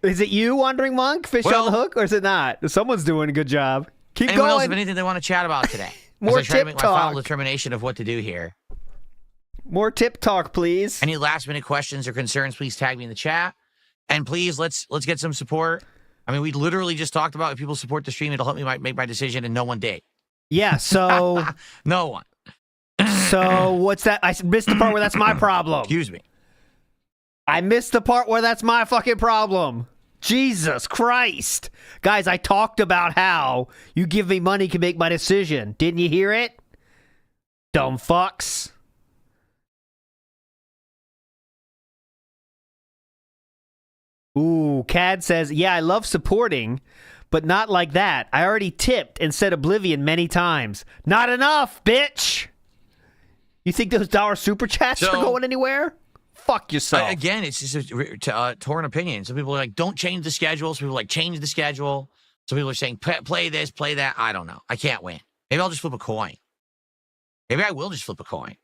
Is it you, Wandering Monk, Fish on the Hook, or is it not? Someone's doing a good job. Keep anyone going. else have anything they want to chat about today? More As I try to tip make my final talk. determination of what to do here. More tip talk, please. Any last minute questions or concerns, please tag me in the chat. And please, let's get some support. I mean, we literally just talked about if people support the stream, it'll help me make my decision, and no one did. Yeah, so... No one. So, what's that? I missed the part where that's my problem. Excuse me. I missed the part where that's my fucking problem. Jesus Christ. Guys, I talked about how you give me money can make my decision. Didn't you hear it? Dumb fucks. Ooh, Cad says, yeah, I love supporting, but not like that. I already tipped and said Oblivion many times. Not enough, bitch. You think those dollar super chats are going anywhere? Fuck yourself. Again, it's just a torn opinion. Some people are like, don't change the schedule. Some people are like, change the schedule. Some people are saying, play this, play that. I don't know. I can't win. Maybe I'll just flip a coin. Maybe I will just flip a coin.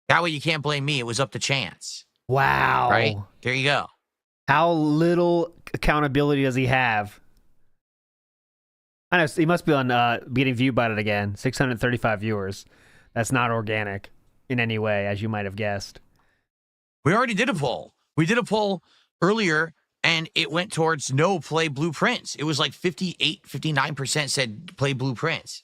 That way you can't blame me. It was up to chance. Wow. Right? There you go. How little accountability does he have? I know, he must be on getting viewed by it again. 635 viewers. That's not organic in any way, as you might have guessed. We already did a poll. We did a poll earlier, and it went towards no, play Blueprints. It was like 58, 59% said play Blueprints.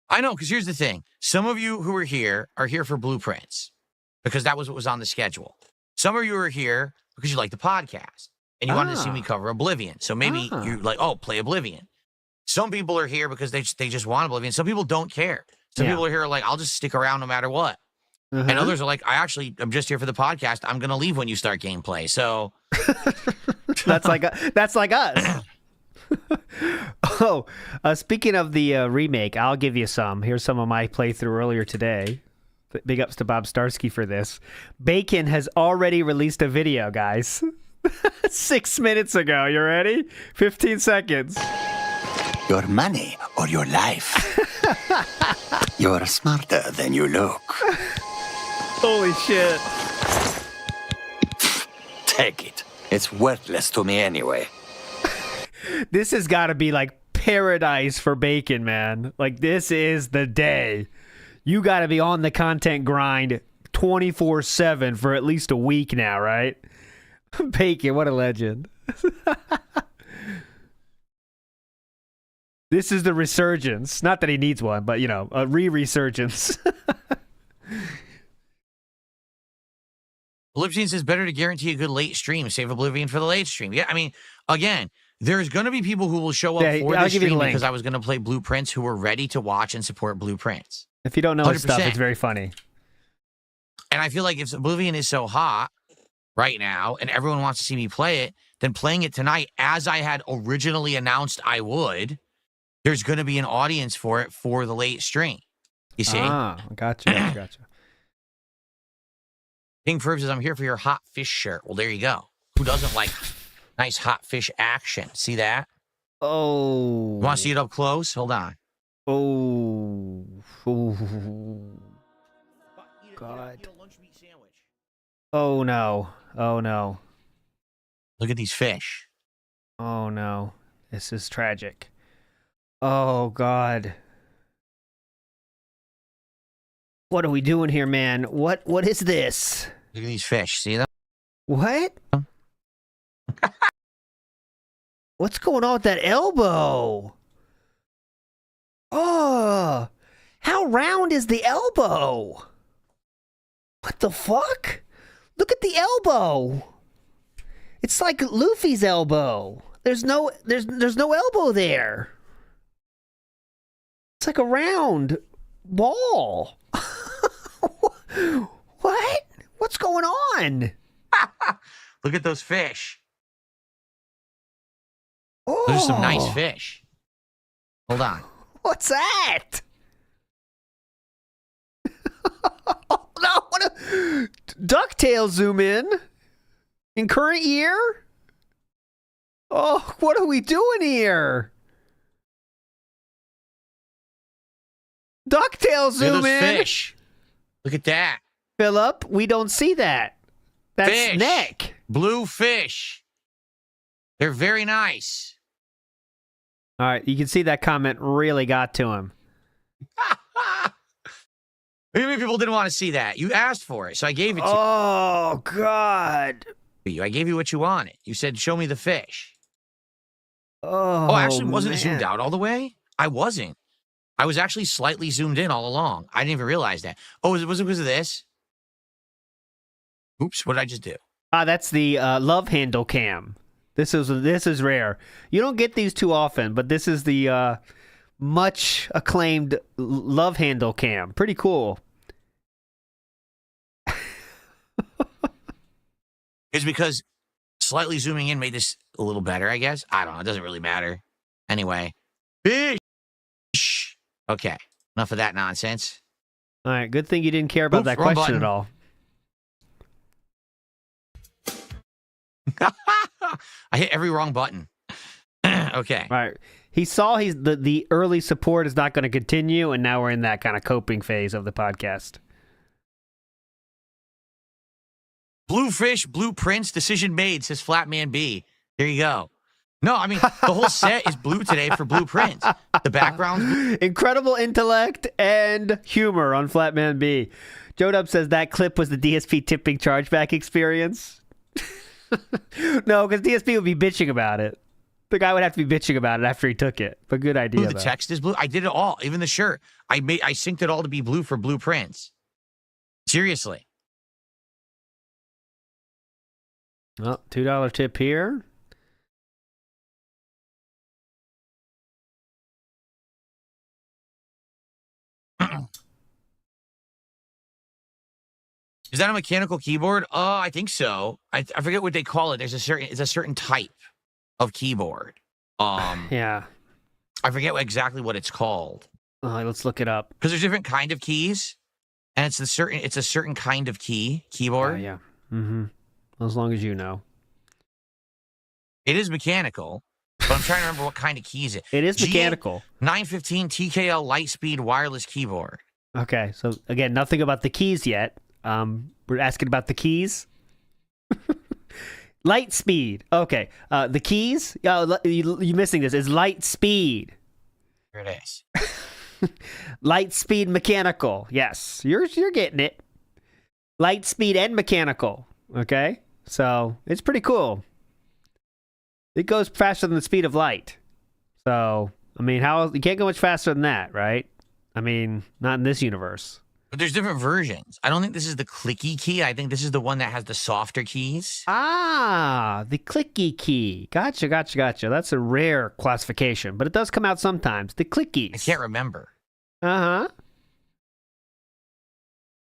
I know, because here's the thing. Some of you who are here for Blueprints, because that was what was on the schedule. Some of you are here because you like the podcast, and you wanted to see me cover Oblivion. So maybe you're like, oh, play Oblivion. Some people are here because they just want Oblivion. Some people don't care. Some people are here like, I'll just stick around no matter what. And others are like, I'm just here for the podcast. I'm going to leave when you start gameplay. So that's like us. Speaking of the remake, I'll give you some. Here's some of my playthrough earlier today. Big ups to Bob Starsky for this. Bacon has already released a video, guys. 6 minutes ago. You ready? 15 seconds. Your money or your life. You're smarter than you look. Holy shit. Take it. It's worthless to me anyway. This has got to be like paradise for Bacon, man. Like, this is the day. You got to be on the content grind 24/7 for at least a week now, right? Bacon, what a legend. This is the resurgence. Not that he needs one, but, you know, a re-resurgence. Lipstein says, better to guarantee a good late stream. Save Oblivion for the late stream. Yeah, I mean, again, there's going to be people who will show up for this stream because I was going to play Blueprints who were ready to watch and support Blueprints. If you don't know his stuff, it's very funny. And I feel like if Oblivion is so hot right now and everyone wants to see me play it, then playing it tonight, as I had originally announced I would, there's going to be an audience for it for the late stream. You see? Ah, gotcha. King Ferb says, I'm here for your hot fish shirt. Well, there you go. Who doesn't like nice hot fish action? See that? Oh. You want to see it up close? Hold on. Oh. God. Oh, no. Oh, no. Look at these fish. Oh, no. This is tragic. Oh, God. What are we doing here, man? What is this? Look at these fish. See them? What? What's going on with that elbow? Oh, how round is the elbow? What the fuck? Look at the elbow. It's like Luffy's elbow. There's no elbow there. It's like a round ball. What? What's going on? Look at those fish. Those are some nice fish. Hold on. What's that? No, what a DuckTales zoom in current year. Oh, what are we doing here? DuckTales zoom in. Fish. Look at that. Philip, we don't see that. That's fish. neck. Blue fish. They're very nice. All right, you can see that comment really got to him. Maybe people didn't want to see that. You asked for it, so I gave it to you. Oh, God. I gave you what you wanted. You said, show me the fish. Oh, actually, wasn't it zoomed man. out all the way? I wasn't. I was actually slightly zoomed in all along. I didn't even realize that. Oh, was it because of this? Oops, what did I just do? That's the love handle cam. This is rare. You don't get these too often, but this is the much acclaimed love handle cam. Pretty cool. It's because slightly zooming in made this a little better, I guess. I don't know. It doesn't really matter. Anyway. Fish. Okay. Enough of that nonsense. All right. Good thing you didn't care about that wrong question button. at all. I hit every wrong button. Okay. All right. He saw the early support is not going to continue, and now we're in that kind of coping phase of the podcast. Blue fish, blueprints, decision made, says Flatman B. There you go. No, I mean, the whole set is blue today for blueprints. The background. Incredible intellect and humor on Flatman B. Jodub says that clip was the DSP tipping chargeback experience. No, because DSP would be bitching about it. The guy would have to be bitching about it after he took it. But good idea. Blue, the text is blue. I did it all, even the shirt. I synced it all to be blue for blueprints. Seriously. Well, $2 tip here. Is that a mechanical keyboard? I think so. I forget what they call it. It's a certain type of keyboard. Yeah. I forget exactly what it's called. Let's look it up. Because there's different kind of keys, and it's a certain kind of keyboard. Yeah. Mm-hmm. As long as you know. It is mechanical, but I'm trying to remember what kind of keys it. It is mechanical. 915 TKL Lightspeed wireless keyboard. Okay, so again, nothing about the keys yet. We're asking about the keys. Light speed. Okay, the keys. You're missing this. Is light speed. Here it is. Light speed mechanical. Yes, you're getting it. Light speed and mechanical. Okay, so it's pretty cool. It goes faster than the speed of light. So I mean, you can't go much faster than that, right? I mean, not in this universe. But there's different versions. I don't think this is the clicky key. I think this is the one that has the softer keys. Ah, the clicky key. Gotcha. That's a rare classification, but it does come out sometimes. The clickies. I can't remember. Uh-huh.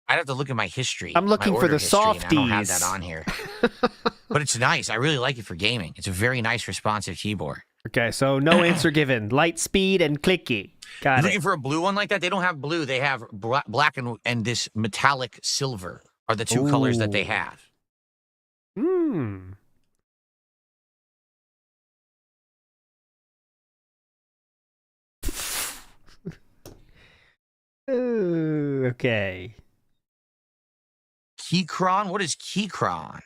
I'd have to look at my history. I'm looking for the softies. I don't have that on here. But it's nice. I really like it for gaming. It's a very nice responsive keyboard. Okay, so no answer given. Light speed and clicky. Got it. Looking for a blue one like that? They don't have blue. They have black and this metallic silver are the two colors that they have. Okay. Keychron? What is Keychron?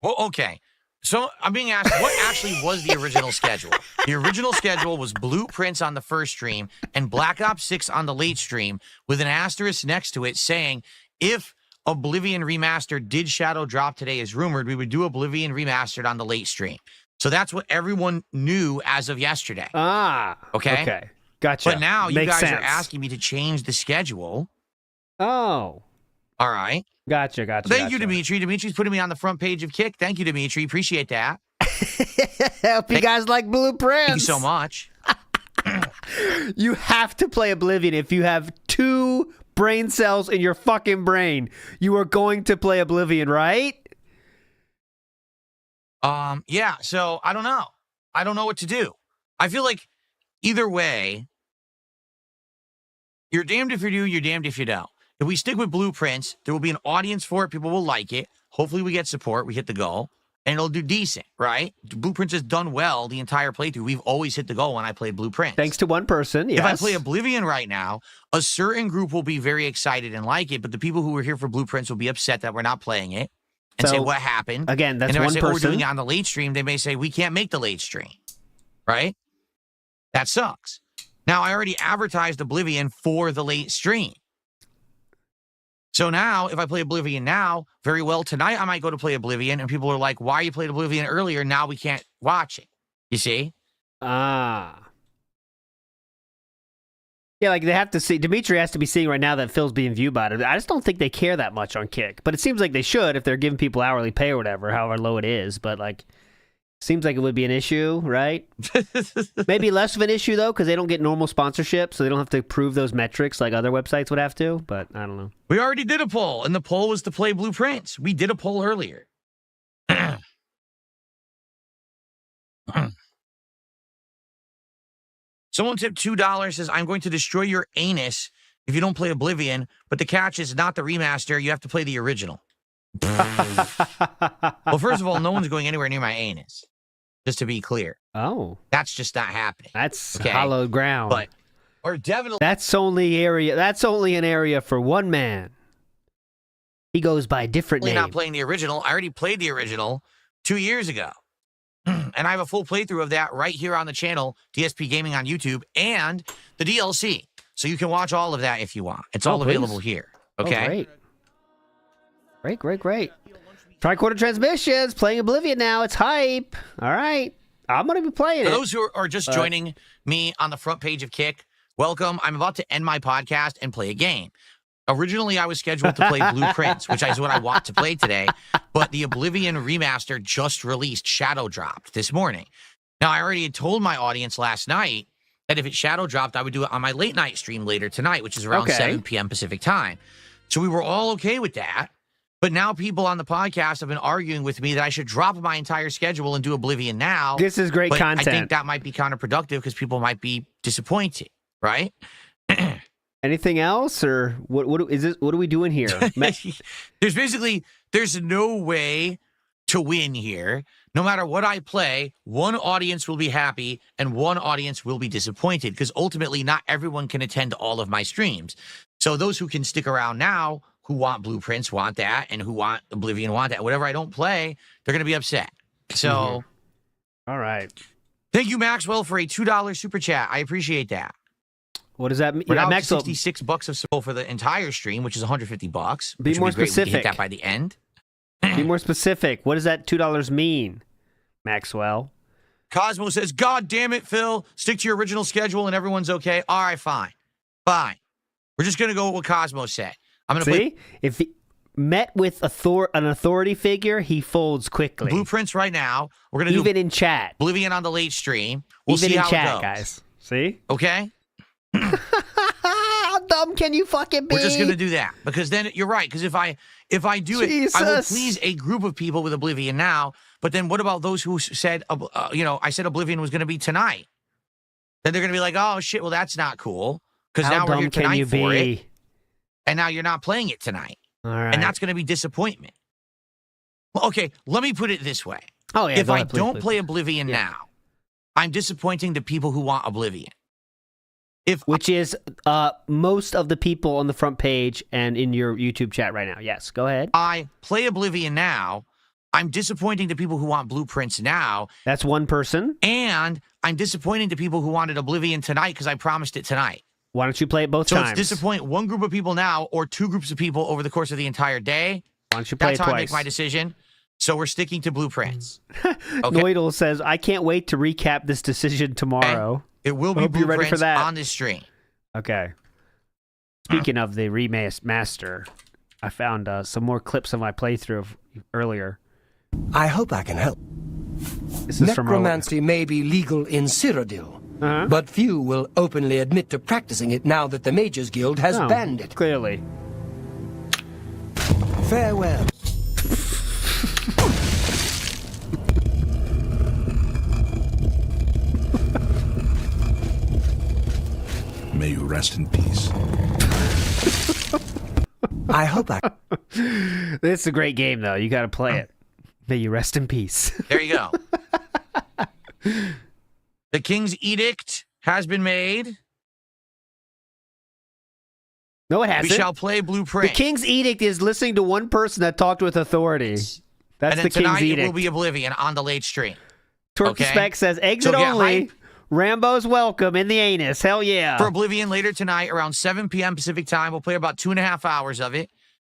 Well, okay. So I'm being asked, what actually was the original schedule? The original schedule was Blueprints on the first stream and Black Ops 6 on the late stream with an asterisk next to it saying, if Oblivion Remastered did shadow drop today as rumored, we would do Oblivion Remastered on the late stream. So that's what everyone knew as of yesterday. Okay. Gotcha. But now you Makes guys sense. are asking me to change the schedule. Oh. All right. Gotcha. Thank you, Dimitri. Dimitri's putting me on the front page of Kick. Thank you, Dimitri. Appreciate that. Hope you guys like Blueprints. Thank you so much. You have to play Oblivion if you have 2 brain cells in your fucking brain. You are going to play Oblivion, right? Yeah, so I don't know. I don't know what to do. I feel like either way, you're damned if you do, you're damned if you don't. If we stick with Blueprints, there will be an audience for it. People will like it. Hopefully we get support. We hit the goal. And it'll do decent, right? Blueprints has done well the entire playthrough. We've always hit the goal when I played Blueprints. Thanks to one person, yes. If I play Oblivion right now, a certain group will be very excited and like it, but the people who were here for Blueprints will be upset that we're not playing it and say, what happened? Again, that's and one I say, person. we're doing it on the late stream. They may say, we can't make the late stream, right? That sucks. Now, I already advertised Oblivion for the late stream. So now, if I play Oblivion now, very well, tonight I might go to play Oblivion, and people are like, why you played Oblivion earlier? Now we can't watch it. You see? Yeah, like they have to see. Dimitri has to be seeing right now that Phil's being viewed by it. I just don't think they care that much on Kick. But it seems like they should if they're giving people hourly pay or whatever, however low it is. But, like, seems like it would be an issue, right? Maybe less of an issue, though, because they don't get normal sponsorship, so they don't have to prove those metrics like other websites would have to, but I don't know. We already did a poll, and the poll was to play Blueprints. We did a poll earlier. Someone tipped $2, says, I'm going to destroy your anus if you don't play Oblivion, but the catch is not the remaster. You have to play the original. Well, first of all, no one's going anywhere near my anus. Just to be clear. Oh. That's just not happening. That's hallowed ground. But or definitely that's only an area for one man. He goes by a different name. Not playing the original. I already played the original 2 years ago. And I have a full playthrough of that right here on the channel, DSP Gaming on YouTube, and the DLC. So you can watch all of that if you want. It's all available here. Okay? Oh, great. Tricorder Transmissions, playing Oblivion now. It's hype. All right. I'm going to be playing it. For those who are just joining me on the front page of Kick, welcome. I'm about to end my podcast and play a game. Originally, I was scheduled to play Blueprints, which is what I want to play today, but the Oblivion remaster just released, shadow dropped this morning. Now, I already had told my audience last night that if it shadow dropped, I would do it on my late night stream later tonight, which is around 7 p.m. Pacific time. So we were all okay with that. But now people on the podcast have been arguing with me that I should drop my entire schedule and do Oblivion now. This is great content. I think that might be counterproductive because people might be disappointed, right? Anything else, or what is this? What are we doing here? There's no way to win here. No matter what I play, one audience will be happy and one audience will be disappointed because ultimately not everyone can attend all of my streams. So those who can stick around now, who want Blueprints, want that, and who want Oblivion, want that. Whatever I don't play, they're going to be upset. So, all right. Thank you, Maxwell, for a $2 super chat. I appreciate that. What does that mean? We're now Maxwell, $66 of support for the entire stream, which is $150. Be more specific. We hit that by the end. Be more specific. What does that $2 mean, Maxwell? Cosmo says, God damn it, Phil. Stick to your original schedule and everyone's okay. All right, fine. We're just going to go with what Cosmo said. I'm going to see if he met with an authority figure, he folds quickly. Blueprints right now. We're going to do even in chat. Oblivion on the late stream. We'll even see in how chat, it goes. Guys. See? Okay. How dumb can you fucking be? We're just going to do that because then you're right. Because if I do it, I will please a group of people with Oblivion now. But then what about those who said, I said Oblivion was going to be tonight? Then they're going to be like, oh shit, well that's not cool because now we're here tonight for it. And now you're not playing it tonight. All right. And that's going to be disappointment. Well, okay, let me put it this way. Oh, yeah. If I don't play Oblivion now, I'm disappointing the people who want Oblivion. Which is most of the people on the front page and in your YouTube chat right now. Yes, go ahead. I play Oblivion now. I'm disappointing the people who want Blueprints now. That's one person. And I'm disappointing the people who wanted Oblivion tonight because I promised it tonight. Why don't you play it both times? So it's disappoint one group of people now or two groups of people over the course of the entire day. Why don't you play it twice? That's how I make my decision. So we're sticking to Blueprints. Okay. Noidal says, I can't wait to recap this decision tomorrow. Okay. It will be Blueprints ready for that. on this stream. Okay. Speaking of the remaster, I found some more clips of my playthrough earlier. I hope I can help. This is Necromancy may be legal in Cyrodiil, But few will openly admit to practicing it now that the Mages Guild has banned it. Clearly. Farewell. May you rest in peace. I hope I... It's a great game, though. You got to play it. May you rest in peace. There you go. The King's Edict has been made. No, it hasn't. We shall play Blueprint. The King's Edict is listening to one person that talked with authority. That's and then the King's tonight Edict. it will be Oblivion on the late stream. Turkey Spec says, exit So get only. hype. Rambo's welcome in the anus. Hell yeah. For Oblivion later tonight around 7 p.m. Pacific time. We'll play about 2.5 hours of it.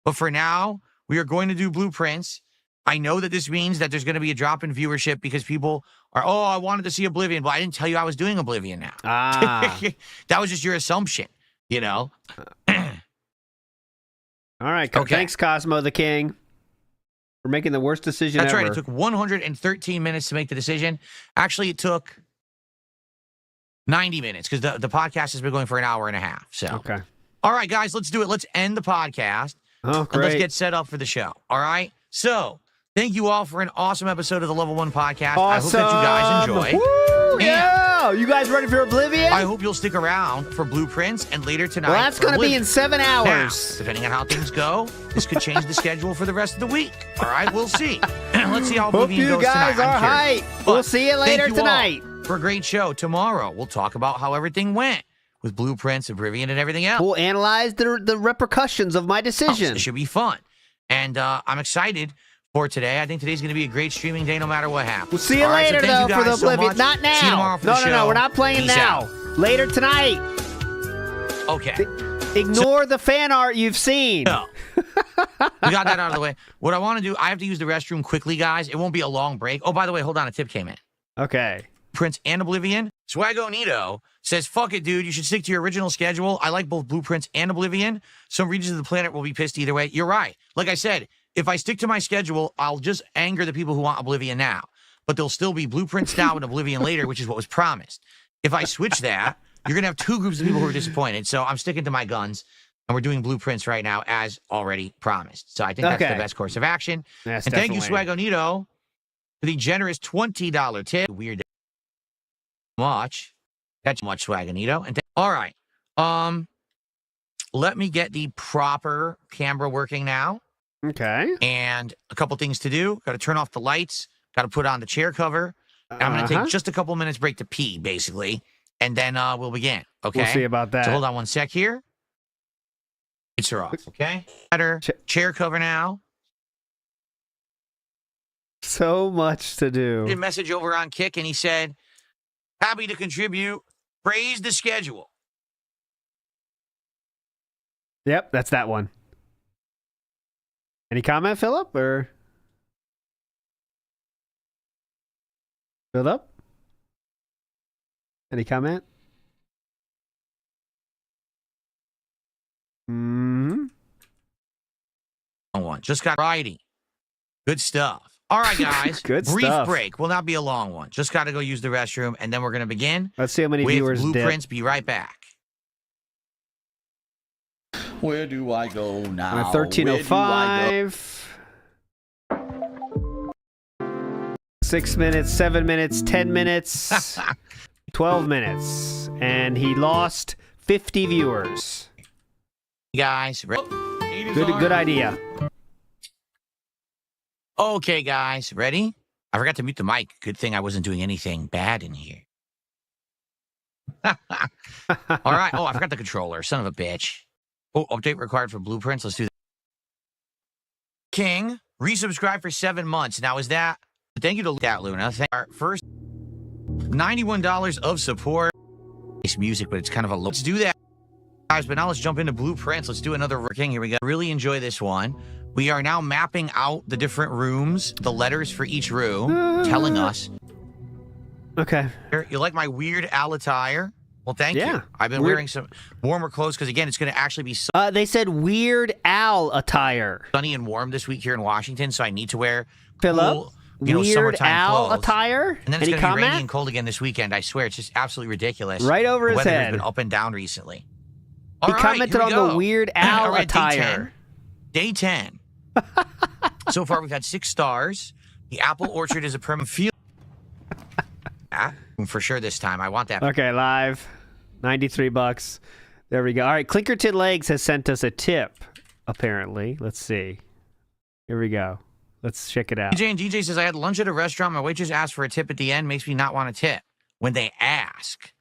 But for now, we are going to do Blueprints. I know that this means that there's going to be a drop in viewership because people are, oh, I wanted to see Oblivion. Well, I didn't tell you I was doing Oblivion now. Ah. That was just your assumption, you know? All right. Okay. Thanks, Cosmo the King, for making the worst decision That's ever. right. It took 113 minutes to make the decision. Actually, it took 90 minutes because the podcast has been going for an hour and a half. So, okay. All right, guys, let's do it. Let's end the podcast. Oh, great. And let's get set up for the show. All right. So, thank you all for an awesome episode of the Level 1 podcast. Awesome. I hope that you guys enjoy. Woo, yeah. You guys ready for Oblivion? I hope you'll stick around for Blueprints and later tonight. Well, that's going to be in 7 hours. Now, depending on how things go, this could change the schedule for the rest of the week. All right, we'll see. Let's see how Hope Oblivion you goes guys tonight. are hype. We'll see you later thank you tonight. all for a great show. Tomorrow, we'll talk about how everything went with Blueprints, Oblivion, and everything else. We'll analyze the repercussions of my decision. It should be fun. And I'm excited for today. I think today's going to be a great streaming day no matter what happens. We'll see you All right, later, so thank though, you for the guys so Oblivion. much. Not now. See you tomorrow for the show. No, we're not playing Peace now. out. Later tonight. Okay. Ignore the fan art you've seen. No. We got that out of the way. What I want to do, I have to use the restroom quickly, guys. It won't be a long break. Oh, by the way, hold on. A tip came in. Okay. Prince and Oblivion. Swagonito says, fuck it, dude. You should stick to your original schedule. I like both Blueprints and Oblivion. Some regions of the planet will be pissed either way. You're right. Like I said, if I stick to my schedule, I'll just anger the people who want Oblivion now. But there'll still be Blueprints now and Oblivion later, which is what was promised. If I switch that, you're going to have two groups of people who are disappointed. So I'm sticking to my guns, and we're doing Blueprints right now as already promised. So I think that's the best course of action. Yes, and thank you, definitely. Swagonito, for the generous $20 tip. Weird. Much. That's much, Swagonito. And all right. Let me get the proper camera working now. Okay. And a couple things to do. Got to turn off the lights. Got to put on the chair cover. I'm going to take just a couple minutes break to pee, basically. And then we'll begin. Okay. We'll see about that. So hold on one sec here. Lights are off. Okay. Better. Chair cover now. So much to do. A message over on Kick, and he said, happy to contribute. Praise the schedule. Yep, that's that one. Any comment, Philip? Or Philip? Any comment? One. Just got righty. Good stuff. All right, guys. Good Brief stuff. break. Will not be a long one. Just got to go use the restroom, and then we're going to begin. Let's see how many with viewers did. Blueprints. Be right back. Where do I go now? 13:05. 6 minutes, 7 minutes, 10 minutes, 12 minutes, and he lost 50 viewers. Guys, good idea. Okay, guys, ready? I forgot to mute the mic. Good thing I wasn't doing anything bad in here. All right. Oh, I forgot the controller. Son of a bitch. Oh, update required for Blueprints. Let's do that. King, resubscribe for 7 months. Now, is that... Thank you to that, Luna. Thank our first $91 of support. Nice music, but it's kind of a low. Let's do that, guys. But now let's jump into Blueprints. Let's do another King. Here we go. Really enjoy this one. We are now mapping out the different rooms, the letters for each room, telling us. Okay. You like my Weird Al attire? Well, thank you. I've been wearing some warmer clothes because, again, it's going to actually be they said Weird Al attire. Sunny and warm this week here in Washington, so I need to wear Philip? cool Weird summertime Al clothes. attire? And then it's Any going to be rainy comment? and cold again this weekend. I swear, it's just absolutely ridiculous. Right over the his weather head. has been up and down recently. He commented on the Weird Al All right, attire. Day 10. So far, we've had 6 stars. The apple orchard is a permanent field. For sure this time. I want that. Okay, live. $93. There we go. All right, Clinkerton Legs has sent us a tip, apparently. Let's see. Here we go. Let's check it out. DJ and DJ says, I had lunch at a restaurant. My waitress asked for a tip at the end. Makes me not want a tip. When they ask.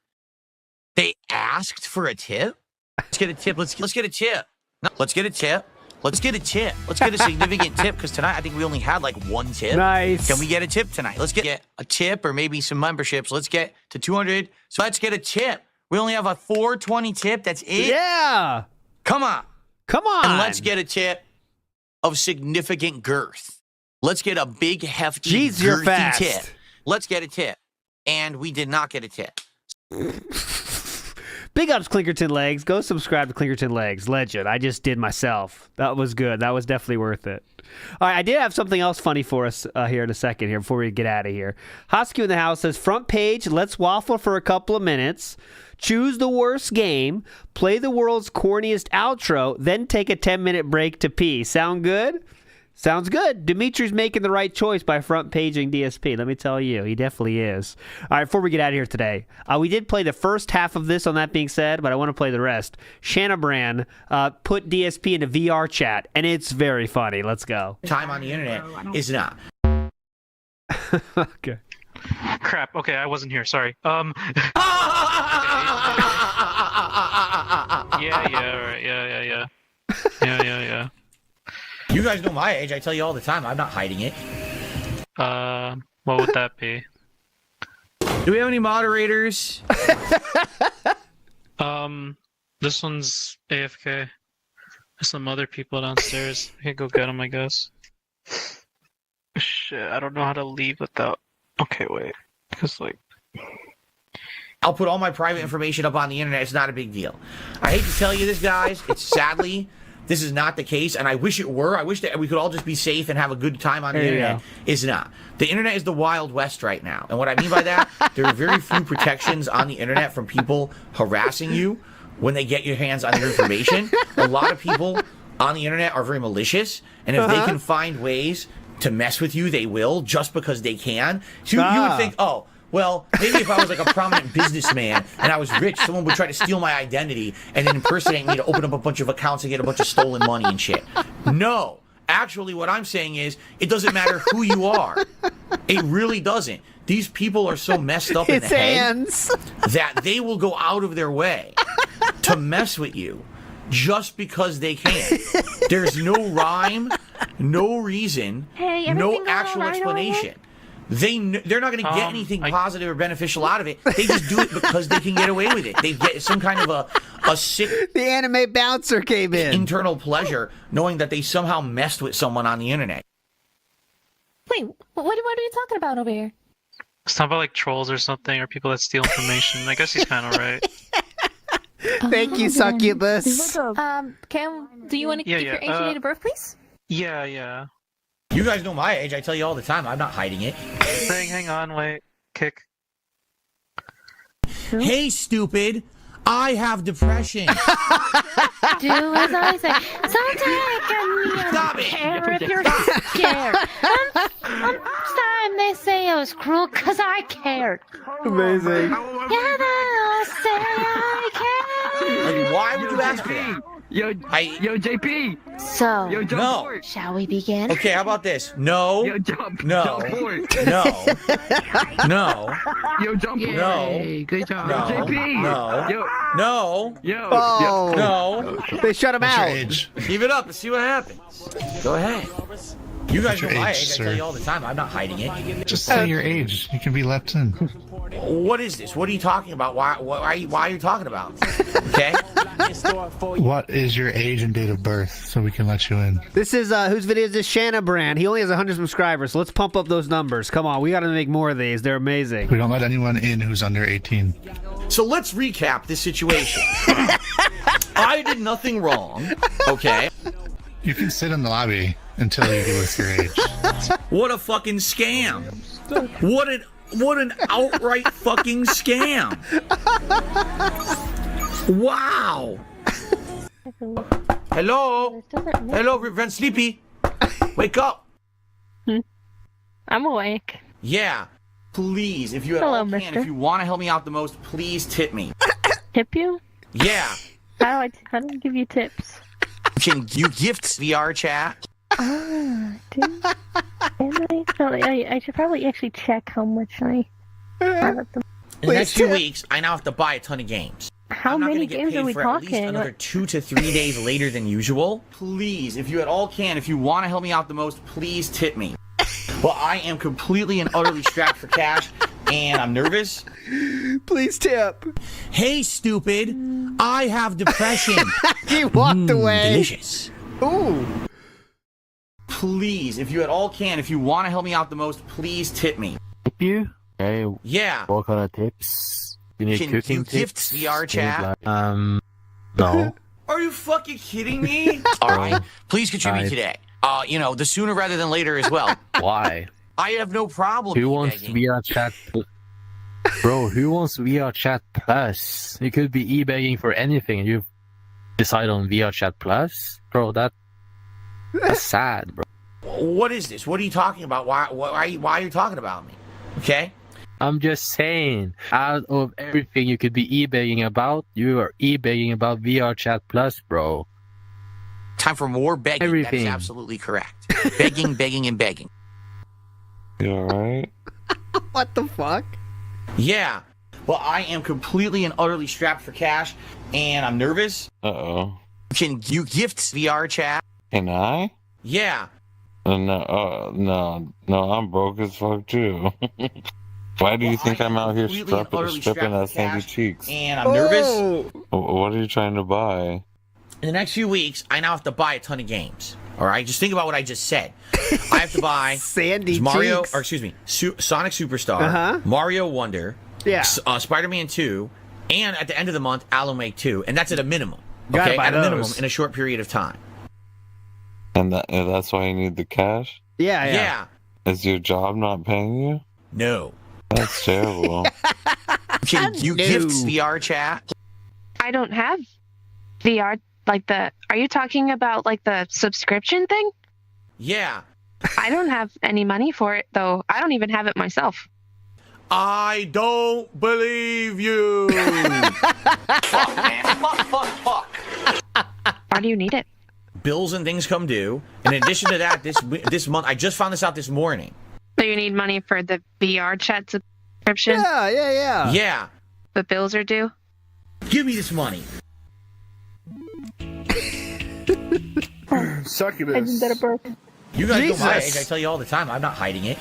They asked for a tip? Let's get a tip. Let's get a tip. No, let's get a tip. Let's get a tip. Let's get a significant tip, because tonight I think we only had like 1 tip. Nice. Can we get a tip tonight? Let's get a tip or maybe some memberships. Let's get to 200. So let's get a tip. We only have a 420 tip. That's it? Yeah. Come on. Come on. And let's get a tip of significant girth. Let's get a big, hefty, Jeez, you're girthy fast. tip. Let's get a tip. And we did not get a tip. Big ups, Clinkerton Legs. Go subscribe to Clinkerton Legs. Legend. I just did myself. That was good. That was definitely worth it. All right, I did have something else funny for us here in a second here before we get out of here. Hosky in the house says, front page, let's waffle for a couple of minutes. Choose the worst game. Play the world's corniest outro. Then take a 10-minute break to pee. Sound good? Sounds good. Dimitri's making the right choice by front paging DSP. Let me tell you, he definitely is. All right, before we get out of here today, we did play the first half of this on that being said, but I want to play the rest. Shanabran put DSP into VR chat, and it's very funny. Let's go. Time on the internet is not. Okay. Crap. Okay, I wasn't here. Sorry. Yeah, right. Yeah. You guys know my age. I tell you all the time. I'm not hiding it. What would that be? Do we have any moderators? This one's AFK. There's some other people downstairs. I can go get them, I guess. Shit, I don't know how to leave without... Okay, wait. Because, like... I'll put all my private information up on the internet. It's not a big deal. I hate to tell you this, guys. It's sadly... This is not the case, and I wish it were. I wish that we could all just be safe and have a good time on the internet. It's not. The internet is the Wild West right now. And what I mean by that, there are very few protections on the internet from people harassing you when they get your hands on your information. A lot of people on the internet are very malicious, and if they can find ways to mess with you, they will, just because they can. So you would think, oh, well, maybe if I was like a prominent businessman and I was rich, someone would try to steal my identity and then impersonate me to open up a bunch of accounts and get a bunch of stolen money and shit. No. Actually, what I'm saying is, it doesn't matter who you are. It really doesn't. These people are so messed up in the head that they will go out of their way to mess with you just because they can. There's no rhyme, no reason, no actual explanation. They're not going to get anything positive or beneficial out of it. They just do it because they can get away with it. They get some kind of a sick... The anime bouncer came in. ...internal pleasure knowing that they somehow messed with someone on the internet. Wait, what are you talking about over here? It's not about like trolls or something, or people that steal information. I guess he's kind of right. Thank you, Succubus. Do you want to give your age and date of birth, please? Yeah. You guys know my age. I tell you all the time. I'm not hiding it. Hang on, wait. Kick. Hey, stupid. I have depression. Do as I say. Sometimes I don't care if you're scared. Sometimes they say I was cruel because I cared. Amazing. Yeah, they'll say I cared. Like, why would you ask for that? Yo, JP. So, No. Shall we begin? Okay, how about this? No. Yo, jump. No. Jump forward. No. No. Yo, jump. No. Yay, good job. No. JP. No. Yo. No. Yo. Oh. No. They shut him out. Keep it up and see what happens. Go ahead. You guys know my age. I tell you all the time. I'm not hiding it. Just say your age. You can be left in. What is this? What are you talking about? Why are you talking about? Okay. What is your age and date of birth so we can let you in? This is, whose video is this? Shanabran. He only has 100 subscribers, so let's pump up those numbers. Come on, we got to make more of these. They're amazing. We don't let anyone in who's under 18. So let's recap this situation. I did nothing wrong, okay? You can sit in the lobby. until you give us your age. What a fucking scam! What an outright fucking scam! Wow! Hello? Hello, Ren Sleepy. Wake up. I'm awake. Yeah. Please, if you at Hello, all can, mister. if you want to help me out the most, please tip me. Tip you? Yeah. How do I give you tips? Can you gift VR chat? I should probably actually check how much I have at the. In the next few weeks, I now have to buy a ton of games. How I'm not many gonna get games paid are we for at least talking? another 2 to 3 days later than usual. Please, if you at all can, if you want to help me out the most, please tip me. Well, I am completely and utterly strapped for cash, and I'm nervous. Please tip. Hey, stupid. I have depression. He walked away. Delicious. Ooh. Please, if you at all can, if you want to help me out the most, please tip me. Tip you? Hey, Yeah. what kind of tips? You need Can cooking you gift tips? VR You need, chat? No. Are you fucking kidding me? All right. Please contribute I- today. The sooner rather than later as well. Why? I have no problem. Who wants begging. VR chat? Bro, who wants VR chat plus? You could be e-begging for anything and you decide on VR chat plus? Bro, that's sad, bro. What is this? What are you talking about? Why are you talking about me? Okay? I'm just saying, out of everything you could be e-begging about, you are e-begging about VR chat plus, bro. Time for more begging. That Everything. is absolutely correct. Begging, begging, and begging. You alright? What the fuck? Yeah. Well, I am completely and utterly strapped for cash, and I'm nervous. Uh-oh. Can you gift VR chat? Can I? Yeah. No, I'm broke as fuck too. Why do you think I'm out here completely and utterly stripping strapped at for cash, Sandy Cheeks? And I'm nervous. What are you trying to buy? In the next few weeks, I now have to buy a ton of games. All right? Just think about what I just said. I have to buy Sandy Mario, Cheeks. or excuse me, Sonic Superstar, Uh-huh. Mario Wonder, Yeah. Spider-Man 2, and at the end of the month, Alan Wake 2. And that's at a minimum. Gotta Okay? buy At a minimum those. in a short period of time. And that's why you need the cash? Yeah. Yeah. Is your job not paying you? No. That's terrible. Can you gift VR chat? I don't have VR. Are you talking about like the subscription thing? Yeah. I don't have any money for it though. I don't even have it myself. I don't believe you. Fuck, man. Fuck. Why do you need it? Bills and things come due. In addition to that, this month, I just found this out this morning. So you need money for the VR chat subscription? Yeah. Yeah. But bills are due? Give me this money. Succubus. You guys Jesus. know my age. I tell you all the time. I'm not hiding it.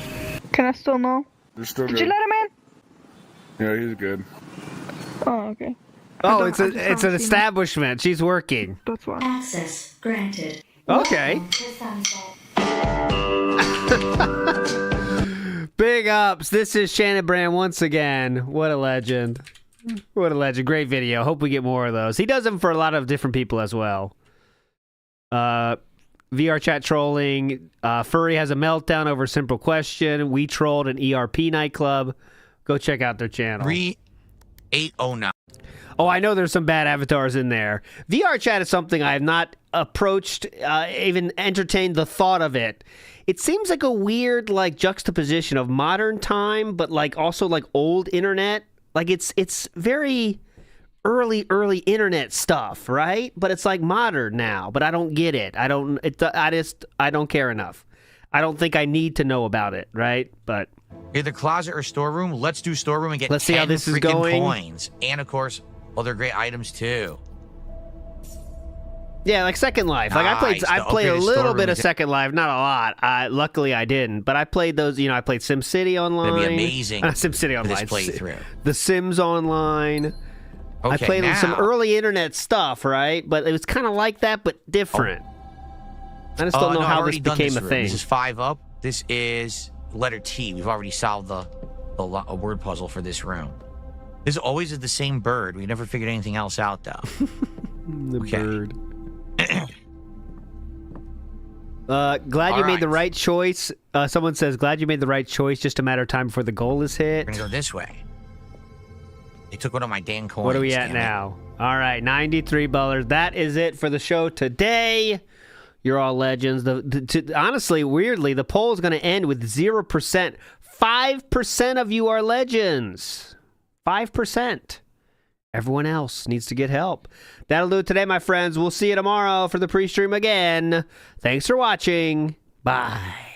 Can I still know? You're still Did you let him in? Yeah, he's good. Oh, okay. Oh, it's an establishment. She's working. That's why. Access granted. Okay. Big ups. This is shanabran once again. What a legend. What a legend. Great video. Hope we get more of those. He does them for a lot of different people as well. VR chat trolling. Furry has a meltdown over a simple question. We trolled an ERP nightclub. Go check out their channel. 3809. Oh, I know there's some bad avatars in there. VR chat is something I have not approached, even entertained the thought of it. It seems like a weird, like, juxtaposition of modern time, but like also like old internet. Like it's very early internet stuff, right? But it's like modern now. But I don't get it. I don't care enough. I don't think I need to know about it, right? But Either closet or storeroom. Let's do storeroom and get Let's see 10 how this is freaking going. coins. And of course, other great items too. yeah, like Second Life. Like Nice. I The played a upgraded little storeroom bit of is- Second Life, not a lot. Luckily I didn't, but I played those. I played SimCity online. It'd be amazing. SimCity for this online. playthrough. The Sims online. I Okay, played some now- early internet stuff, right? But it was kind of like that, but different. I just don't know no, I've how already this done became this a room. thing. This is 5 up. This is letter T. We've already solved a word puzzle for this room. This always is the same bird. We never figured anything else out, though. The bird. Glad you made the right choice. Someone says, glad you made the right choice. Just a matter of time before the goal is hit. We're going to go this way. They took one of my dang coins. What are we at now? All right, $93. That is it for the show today. You're all legends. Honestly, weirdly, the poll is going to end with 0%. 5% of you are legends. 5%. Everyone else needs to get help. That'll do it today, my friends. We'll see you tomorrow for the pre-stream again. Thanks for watching. Bye.